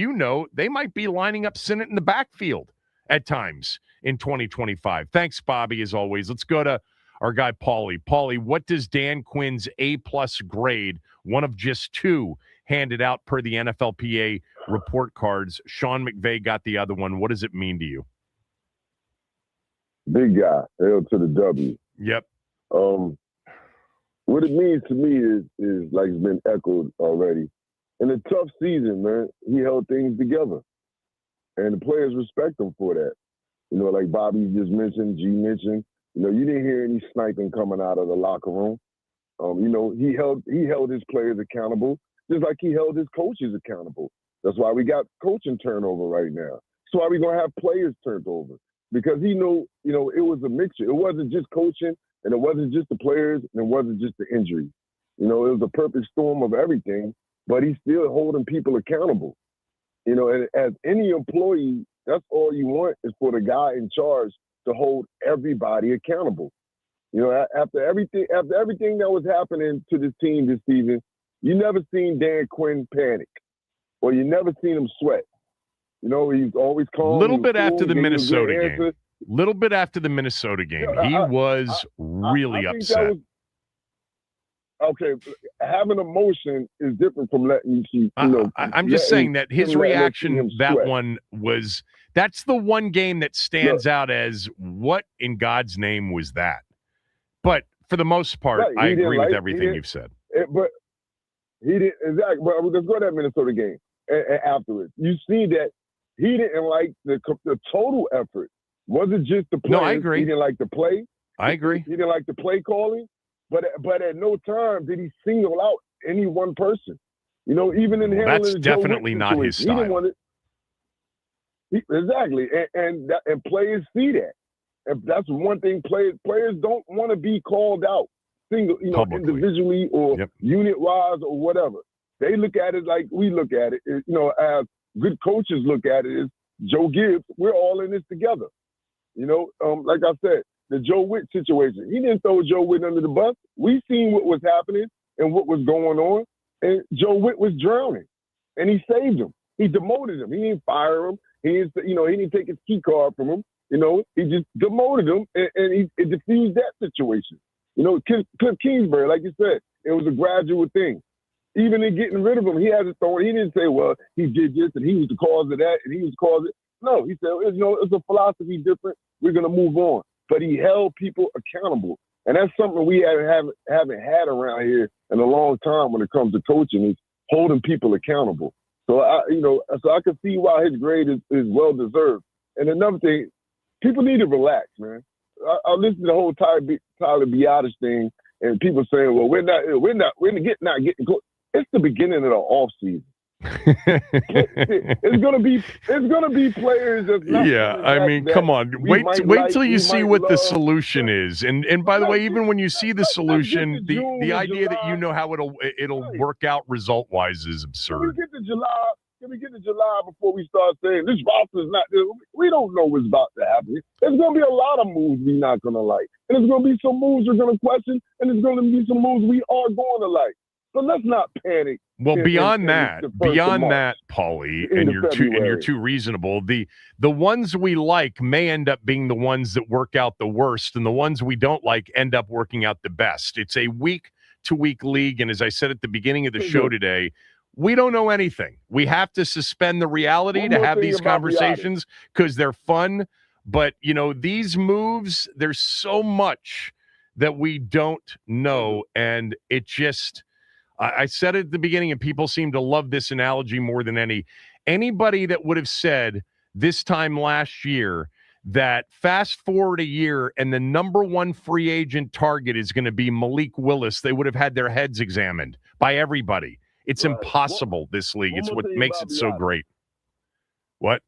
they might be lining up Sennett in the backfield at times in 2025. Thanks, Bobby, as always. Let's go to our guy, Paulie. Paulie, what does Dan Quinn's A+ grade, one of just 2, handed out per the NFLPA report cards. Sean McVay got the other one. What does it mean to you? Big guy, L to the W. Yep. What it means to me is like it's been echoed already. In a tough season, man, he held things together. And the players respect him for that. You know, like Bobby just mentioned, G mentioned, you know, you didn't hear any sniping coming out of the locker room. You know, he held his players accountable, just like he held his coaches accountable. That's why we got coaching turnover right now. That's why we're going to have players turned over. Because he knew, you know, it was a mixture. It wasn't just coaching, and it wasn't just the players, and it wasn't just the injuries. You know, it was a perfect storm of everything, but he's still holding people accountable. You know, and as any employee, that's all you want is for the guy in charge to hold everybody accountable. You know, after everything that was happening to this team this season, you never seen Dan Quinn panic, or you never seen him sweat. You know, he's always calm. Little bit after the Minnesota game. Little bit after the Minnesota game, he was really upset. Okay, having emotion is different from letting you know. I'm just saying that his reaction, that one was. That's the one game that stands out as what in God's name was that? But for the most part, I agree with everything you've said. But he didn't exactly. But let's go to that Minnesota game afterwards. You see that he didn't like the total effort. Wasn't just the play. No, I agree. He didn't like the play. I agree. He didn't like the play calling. But at no time did he single out any one person. You know, even in handling that's definitely not his style. He didn't want it. Exactly, and players see that. And that's one thing. Players don't want to be called out, individually or unit wise or whatever. They look at it like we look at it. You know, as good coaches look at it, is Joe Gibbs. We're all in this together. You know, like I said, the Joe Witt situation. He didn't throw Joe Witt under the bus. We seen what was happening and what was going on, and Joe Witt was drowning, and he saved him. He demoted him. He didn't fire him. He didn't take his key card from him. You know, he just demoted him, and he diffused that situation. You know, Cliff Kingsbury, like you said, it was a gradual thing. Even in getting rid of him, he hasn't thrown. He didn't say, "Well, he did this and he was the cause of that and he was the cause of it." No, he said, "You know, it's a philosophy different. We're gonna move on." But he held people accountable, and that's something we haven't had around here in a long time when it comes to coaching, is holding people accountable. So I can see why his grade is well deserved. And another thing, people need to relax, man. I listened to the whole Tyler Biadasz thing, and people saying, "Well, we're not getting close." It's the beginning of the offseason. It's gonna be players that's not. Yeah, I mean, come on. Wait till you see what the solution is. And by the way, even when you see the solution, the idea that you know how it'll work out result wise is absurd. Can we get to July before we start saying this roster is not? We don't know what's about to happen. There's gonna be a lot of moves we're not gonna like, and there's gonna be some moves we're gonna question, and there's gonna be some moves we are going to like. So let's not panic. Well, beyond that, Paulie, and you're too reasonable. The ones we like may end up being the ones that work out the worst, and the ones we don't like end up working out the best. It's a week-to-week league, and as I said at the beginning of the show today, we don't know anything. We have to suspend the reality to have these conversations because they're fun. But, you know, these moves, there's so much that we don't know, and it just – I said it at the beginning, and people seem to love this analogy more than anybody that would have said this time last year that fast forward a year and the number one free agent target is going to be Malik Willis, they would have had their heads examined by everybody. It's impossible, this league. It's what makes it so great. What?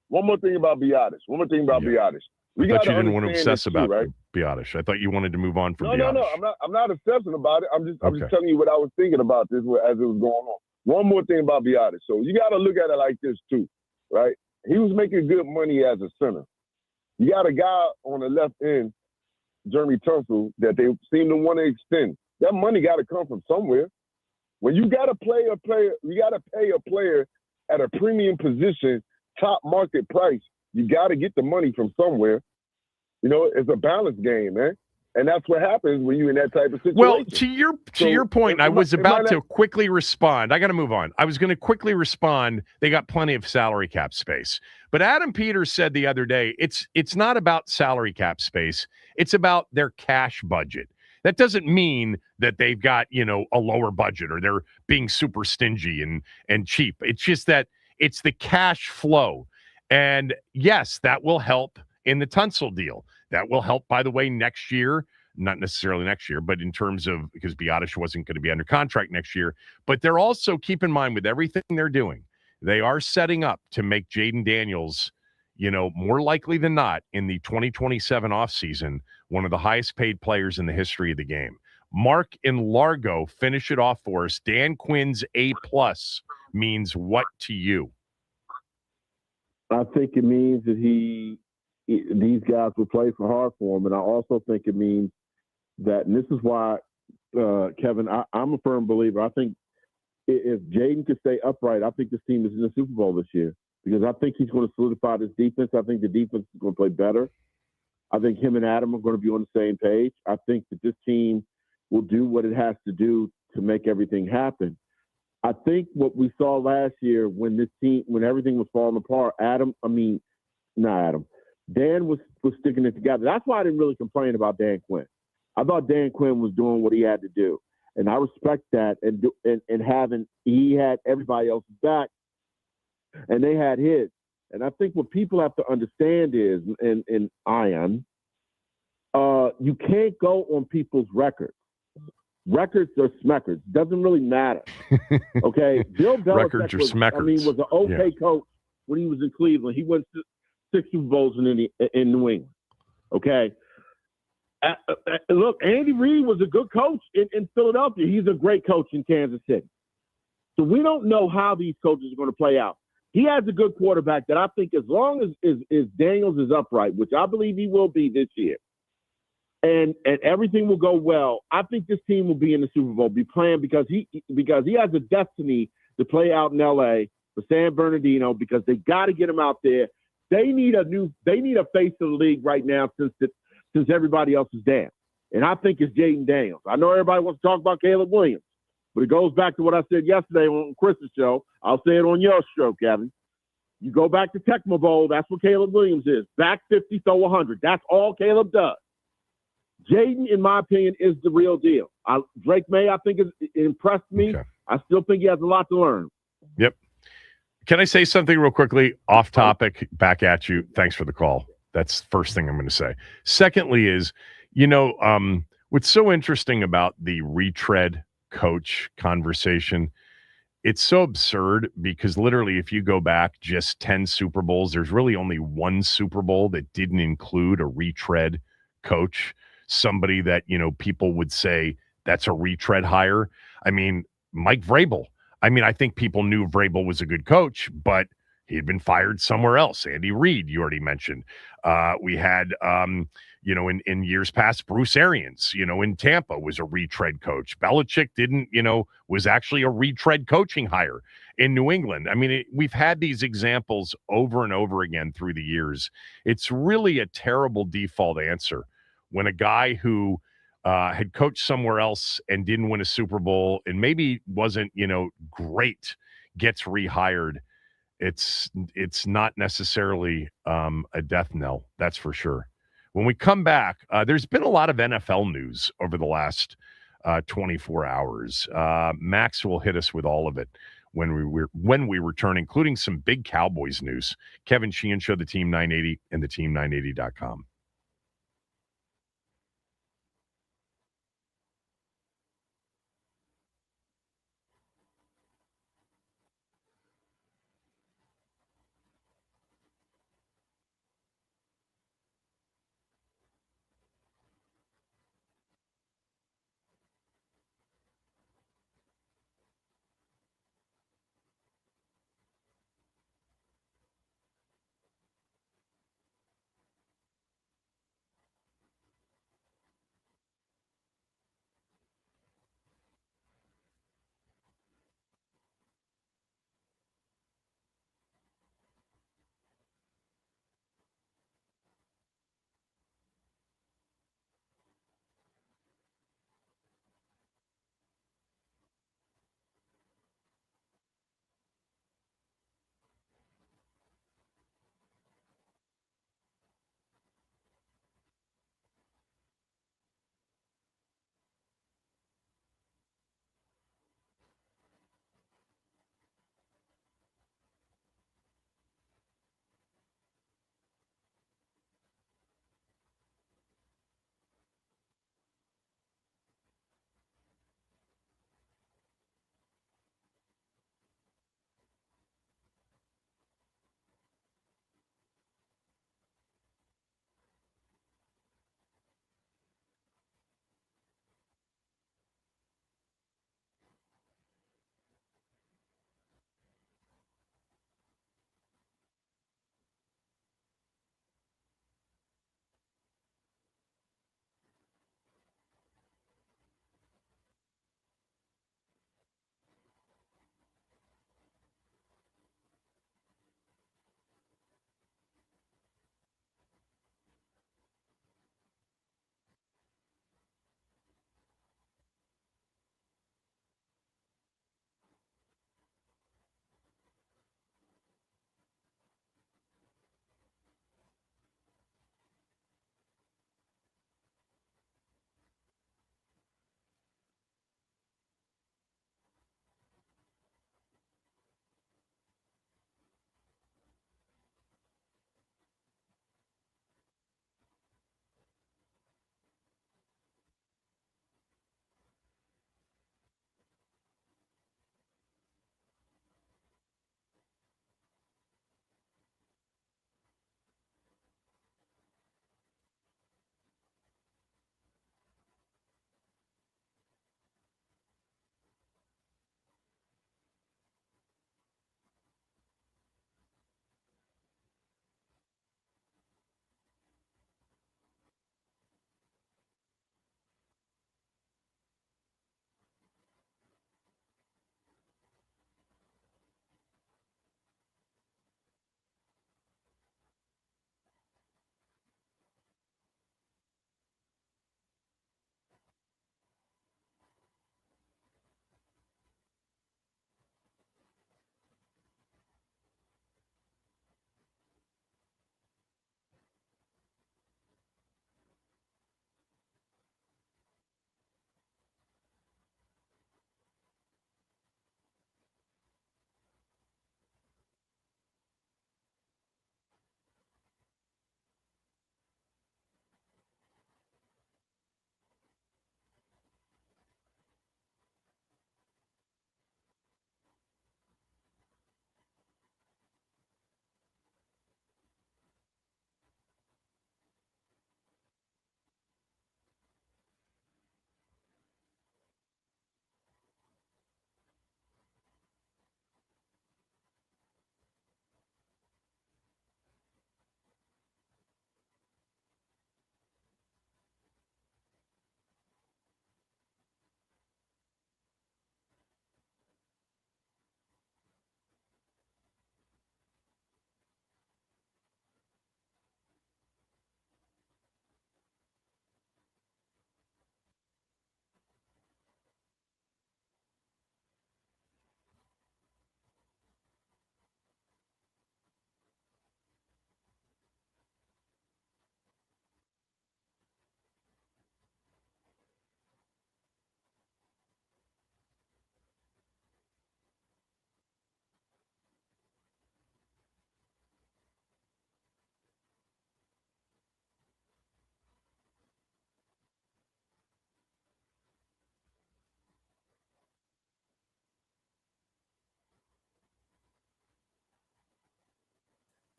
One more thing about Biadasz. Biadasz. I thought you didn't want to obsess about Biadasz. I thought you wanted to move on from Biadasz. No. I'm not obsessing about it. I'm just telling you what I was thinking about this as it was going on. One more thing about Biadasz. So you got to look at it like this too, right? He was making good money as a center. You got a guy on the left end, Jeremy Tunsil, that they seem to want to extend. That money got to come from somewhere. When you got to pay a player at a premium position, top market price, you got to get the money from somewhere. You know, it's a balance game, man. And that's what happens when you're in that type of situation. Well, to your point, I was about to quickly respond. I got to move on. I was going to quickly respond. They got plenty of salary cap space. But Adam Peters said the other day, it's not about salary cap space. It's about their cash budget. That doesn't mean that they've got, a lower budget or they're being super stingy and cheap. It's just that it's the cash flow. And yes, that will help in the Tunsil deal. That will help, by the way, next year. Not necessarily next year, but in terms of, because Biadasz wasn't going to be under contract next year. But they're also, keep in mind with everything they're doing, they are setting up to make Jaden Daniels, more likely than not in the 2027 offseason, one of the highest paid players in the history of the game. Mark in Largo, finish it off for us. Dan Quinn's A+ means what to you? I think it means that these guys will play for hard for him. And I also think it means that, and this is why, Kevin, I'm a firm believer. I think if Jaden can stay upright, I think this team is in the Super Bowl this year because I think he's going to solidify this defense. I think the defense is going to play better. I think him and Adam are going to be on the same page. I think that this team will do what it has to do to make everything happen. I think what we saw last year when everything was falling apart, Dan was sticking it together. That's why I didn't really complain about Dan Quinn. I thought Dan Quinn was doing what he had to do, and I respect that. He had everybody else's back, and they had his. And I think what people have to understand is, in Ion, you can't go on people's records. Records are smeckers. Doesn't really matter. Okay, Bill Belichick was an okay coach when he was in Cleveland. He went to 6 Super Bowls in New England. Okay. Look, Andy Reid was a good coach in Philadelphia. He's a great coach in Kansas City. So we don't know how these coaches are going to play out. He has a good quarterback that I think as long as Daniels is upright, which I believe he will be this year, and everything will go well, I think this team will be in the Super Bowl, be playing because he has a destiny to play out in L.A. for San Bernardino because they got to get him out there. They need a face of the league right now since everybody else is down. And I think it's Jaden Daniels. I know everybody wants to talk about Caleb Williams, but it goes back to what I said yesterday on Chris's show. I'll say it on your show, Kevin. You go back to Tecmo Bowl, that's what Caleb Williams is. Back 50, throw 100. That's all Caleb does. Jaden, in my opinion, is the real deal. Drake May, I think, impressed me. Okay. I still think he has a lot to learn. Yep. Can I say something real quickly? Off topic, back at you. Thanks for the call. That's the first thing I'm going to say. Secondly is, what's so interesting about the retread coach conversation, it's so absurd because literally if you go back just 10 Super Bowls, there's really only one Super Bowl that didn't include a retread coach, somebody that, people would say that's a retread hire. I mean, Mike Vrabel. I think people knew Vrabel was a good coach, but he had been fired somewhere else. Andy Reid, you already mentioned. We had, in years past, Bruce Arians, in Tampa was a retread coach. Belichick was actually a retread coaching hire in New England. We've had these examples over and over again through the years. It's really a terrible default answer when a guy who had coached somewhere else and didn't win a Super Bowl and maybe wasn't, great, gets rehired. It's not necessarily a death knell, that's for sure. When we come back, there's been a lot of NFL news over the last 24 hours. Max will hit us with all of it when we return, including some big Cowboys news. Kevin Sheehan Show, the Team 980 and theteam980.com.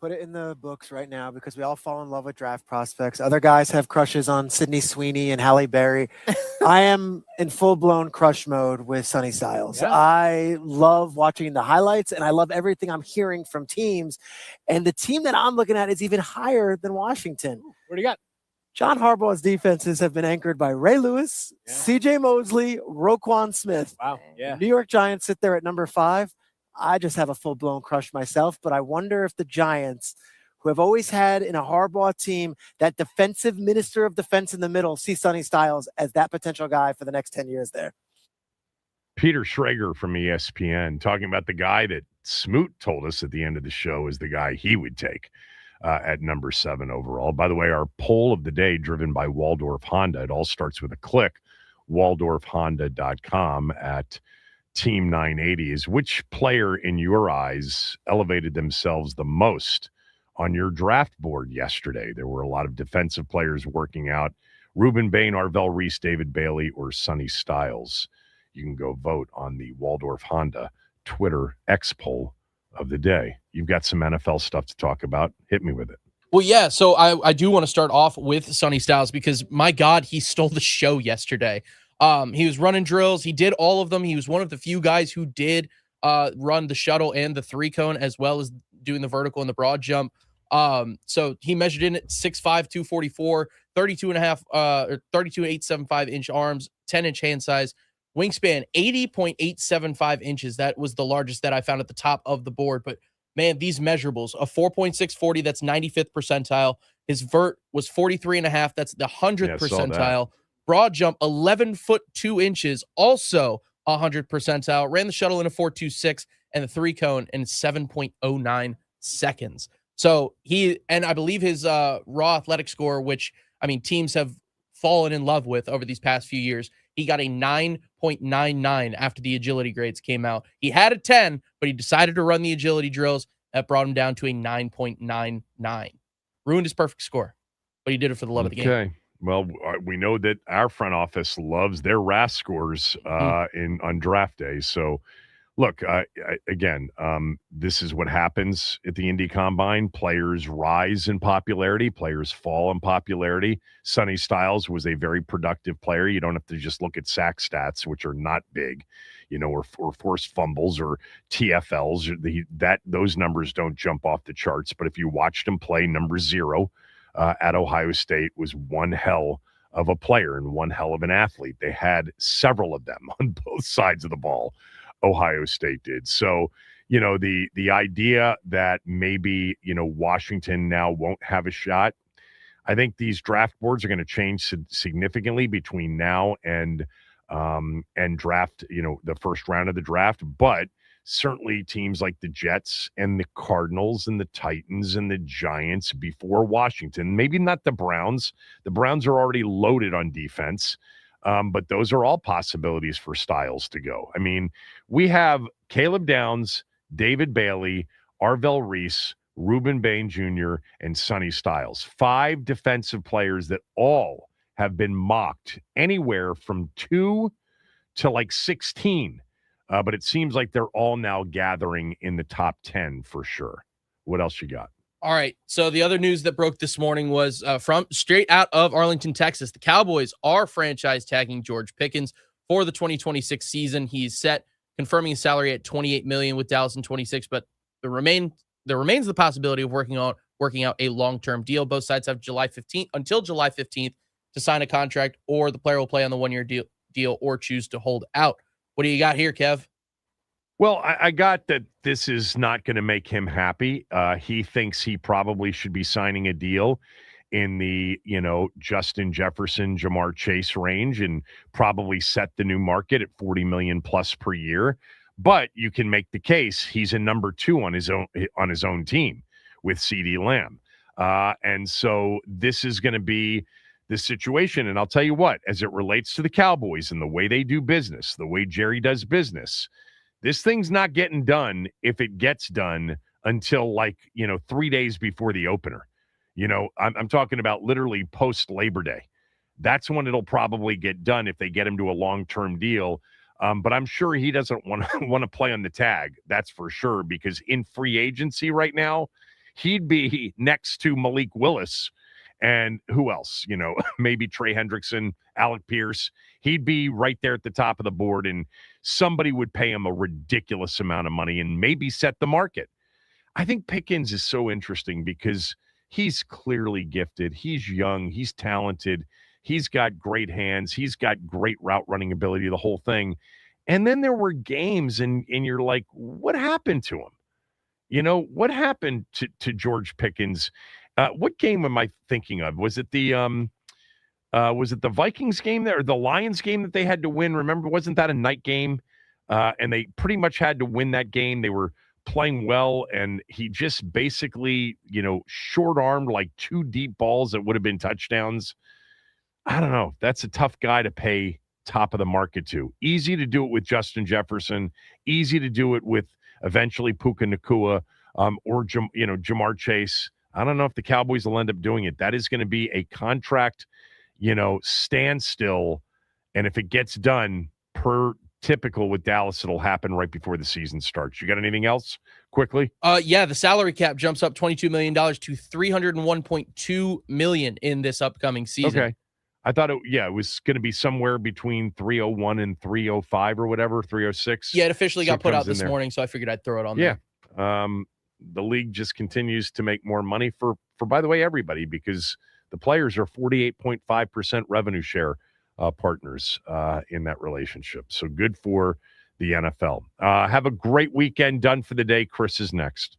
Put it in the books right now because we all fall in love with draft prospects. Other guys have crushes on Sydney Sweeney and Halle Berry. I am in full-blown crush mode with Sonny Styles. Yeah. I love watching the highlights, and I love everything I'm hearing from teams. And the team that I'm looking at is even higher than Washington. What do you got? John Harbaugh's defenses have been anchored by Ray Lewis, C.J. Mosley, Roquan Smith. Wow, yeah. New York Giants sit there at number 5. I just have a full-blown crush myself, but I wonder if the Giants, who have always had in a Harbaugh team that defensive minister of defense in the middle, see Sonny Styles as that potential guy for the next 10 years there. Peter Schrager from ESPN talking about the guy that Smoot told us at the end of the show is the guy he would take at number 7 overall. By the way, our poll of the day driven by Waldorf Honda. It all starts with a click, waldorfhonda.com at Team 980 is which player in your eyes elevated themselves the most on your draft board yesterday? There were a lot of defensive players working out. Ruben Bain, Arvell Reese, David Bailey, or Sonny Styles. You can go vote on the Waldorf Honda Twitter X poll of the day. You've got some NFL stuff to talk about. Hit me with it. Well, yeah, so I do want to start off with Sonny Styles because, my God, he stole the show yesterday. He was running drills. He did all of them. He was one of the few guys who did run the shuttle and the 3-cone as well as doing the vertical and the broad jump. So he measured in at 6'5", 244, 32.875 inch arms, 10-inch hand size, wingspan 80.875 inches. That was the largest that I found at the top of the board. But man, these measurables, a 4.640, that's 95th percentile. His vert was 43.5. That's the 100th percentile. Broad jump, 11 foot 2 inches, also 100 percentile. Ran the shuttle in a 4.26 and the 3-cone in 7.09 seconds. So and I believe his raw athletic score, which, I mean, teams have fallen in love with over these past few years, he got a 9.99 after the agility grades came out. He had a 10, but he decided to run the agility drills. That brought him down to a 9.99. Ruined his perfect score, but he did it for the love of the game. Okay. Well, we know that our front office loves their RAS scores on draft day. So, look, again, this is what happens at the Indy Combine. Players rise in popularity. Players fall in popularity. Sonny Styles was a very productive player. You don't have to just look at sack stats, which are not big, or forced fumbles or TFLs. Those numbers don't jump off the charts. But if you watched him play, number 0 at Ohio State was one hell of a player and one hell of an athlete. They had several of them on both sides of the ball. Ohio State did. So, the idea that maybe, Washington now won't have a shot, I think these draft boards are going to change significantly between now and draft, the first round of the draft. But certainly teams like the Jets and the Cardinals and the Titans and the Giants before Washington, maybe not the Browns. The Browns are already loaded on defense. But those are all possibilities for Styles to go. I mean, we have Caleb Downs, David Bailey, Arvell Reese, Ruben Bain Jr., and Sonny Styles. 5 defensive players that all have been mocked anywhere from 2 to like 16. But it seems like they're all now gathering in the top 10 for sure. What else you got? All right, so the other news that broke this morning was from straight out of Arlington, Texas. The Cowboys are franchise tagging George Pickens for the 2026 season. He's set, confirming his salary at $28 million with Dallas in 26, but there remains the possibility of working out a long-term deal. Both sides have until July 15th to sign a contract, or the player will play on the one-year deal or choose to hold out. What do you got here, Kev? Well, I got that this is not going to make him happy. He thinks he probably should be signing a deal in the, Justin Jefferson, Jamar Chase range and probably set the new market at $40 million plus per year. But you can make the case he's a number 2 on his own team with CeeDee Lamb. And so this is going to be the situation. And I'll tell you what, as it relates to the Cowboys and the way they do business, the way Jerry does business, this thing's not getting done if it gets done until 3 days before the opener. I'm talking about literally post Labor Day. That's when it'll probably get done if they get him to a long-term deal. But I'm sure he doesn't want to play on the tag. That's for sure, because in free agency right now, he'd be next to Malik Willis and who else? Maybe Trey Hendrickson, Alec Pierce. He'd be right there at the top of the board, and somebody would pay him a ridiculous amount of money and maybe set the market. I think Pickens is so interesting because he's clearly gifted. He's young. He's talented. He's got great hands. He's got great route running ability, the whole thing. And then there were games, and you're like, what happened to him? What happened to George Pickens? What game am I thinking of? Was it the Vikings game there, or the Lions game that they had to win? Remember, wasn't that a night game? And they pretty much had to win that game. They were playing well, and he just basically, short-armed like 2 deep balls that would have been touchdowns. I don't know. That's a tough guy to pay top of the market to. Easy to do it with Justin Jefferson. Easy to do it with eventually Puka Nacua or Jamar Chase. I don't know if the Cowboys will end up doing it. That is going to be a contract, standstill. And if it gets done per typical with Dallas, it'll happen right before the season starts. You got anything else quickly? Yeah, the salary cap jumps up $22 million to $301.2 million in this upcoming season. Okay. I thought it was going to be somewhere between 301 and 305 or whatever, 306. Yeah, it officially got put out this morning, so I figured I'd throw it on there. Yeah. The league just continues to make more money for, by the way, everybody, because the players are 48.5% revenue share partners in that relationship. So good for the NFL. Have a great weekend. Done for the day. Chris is next.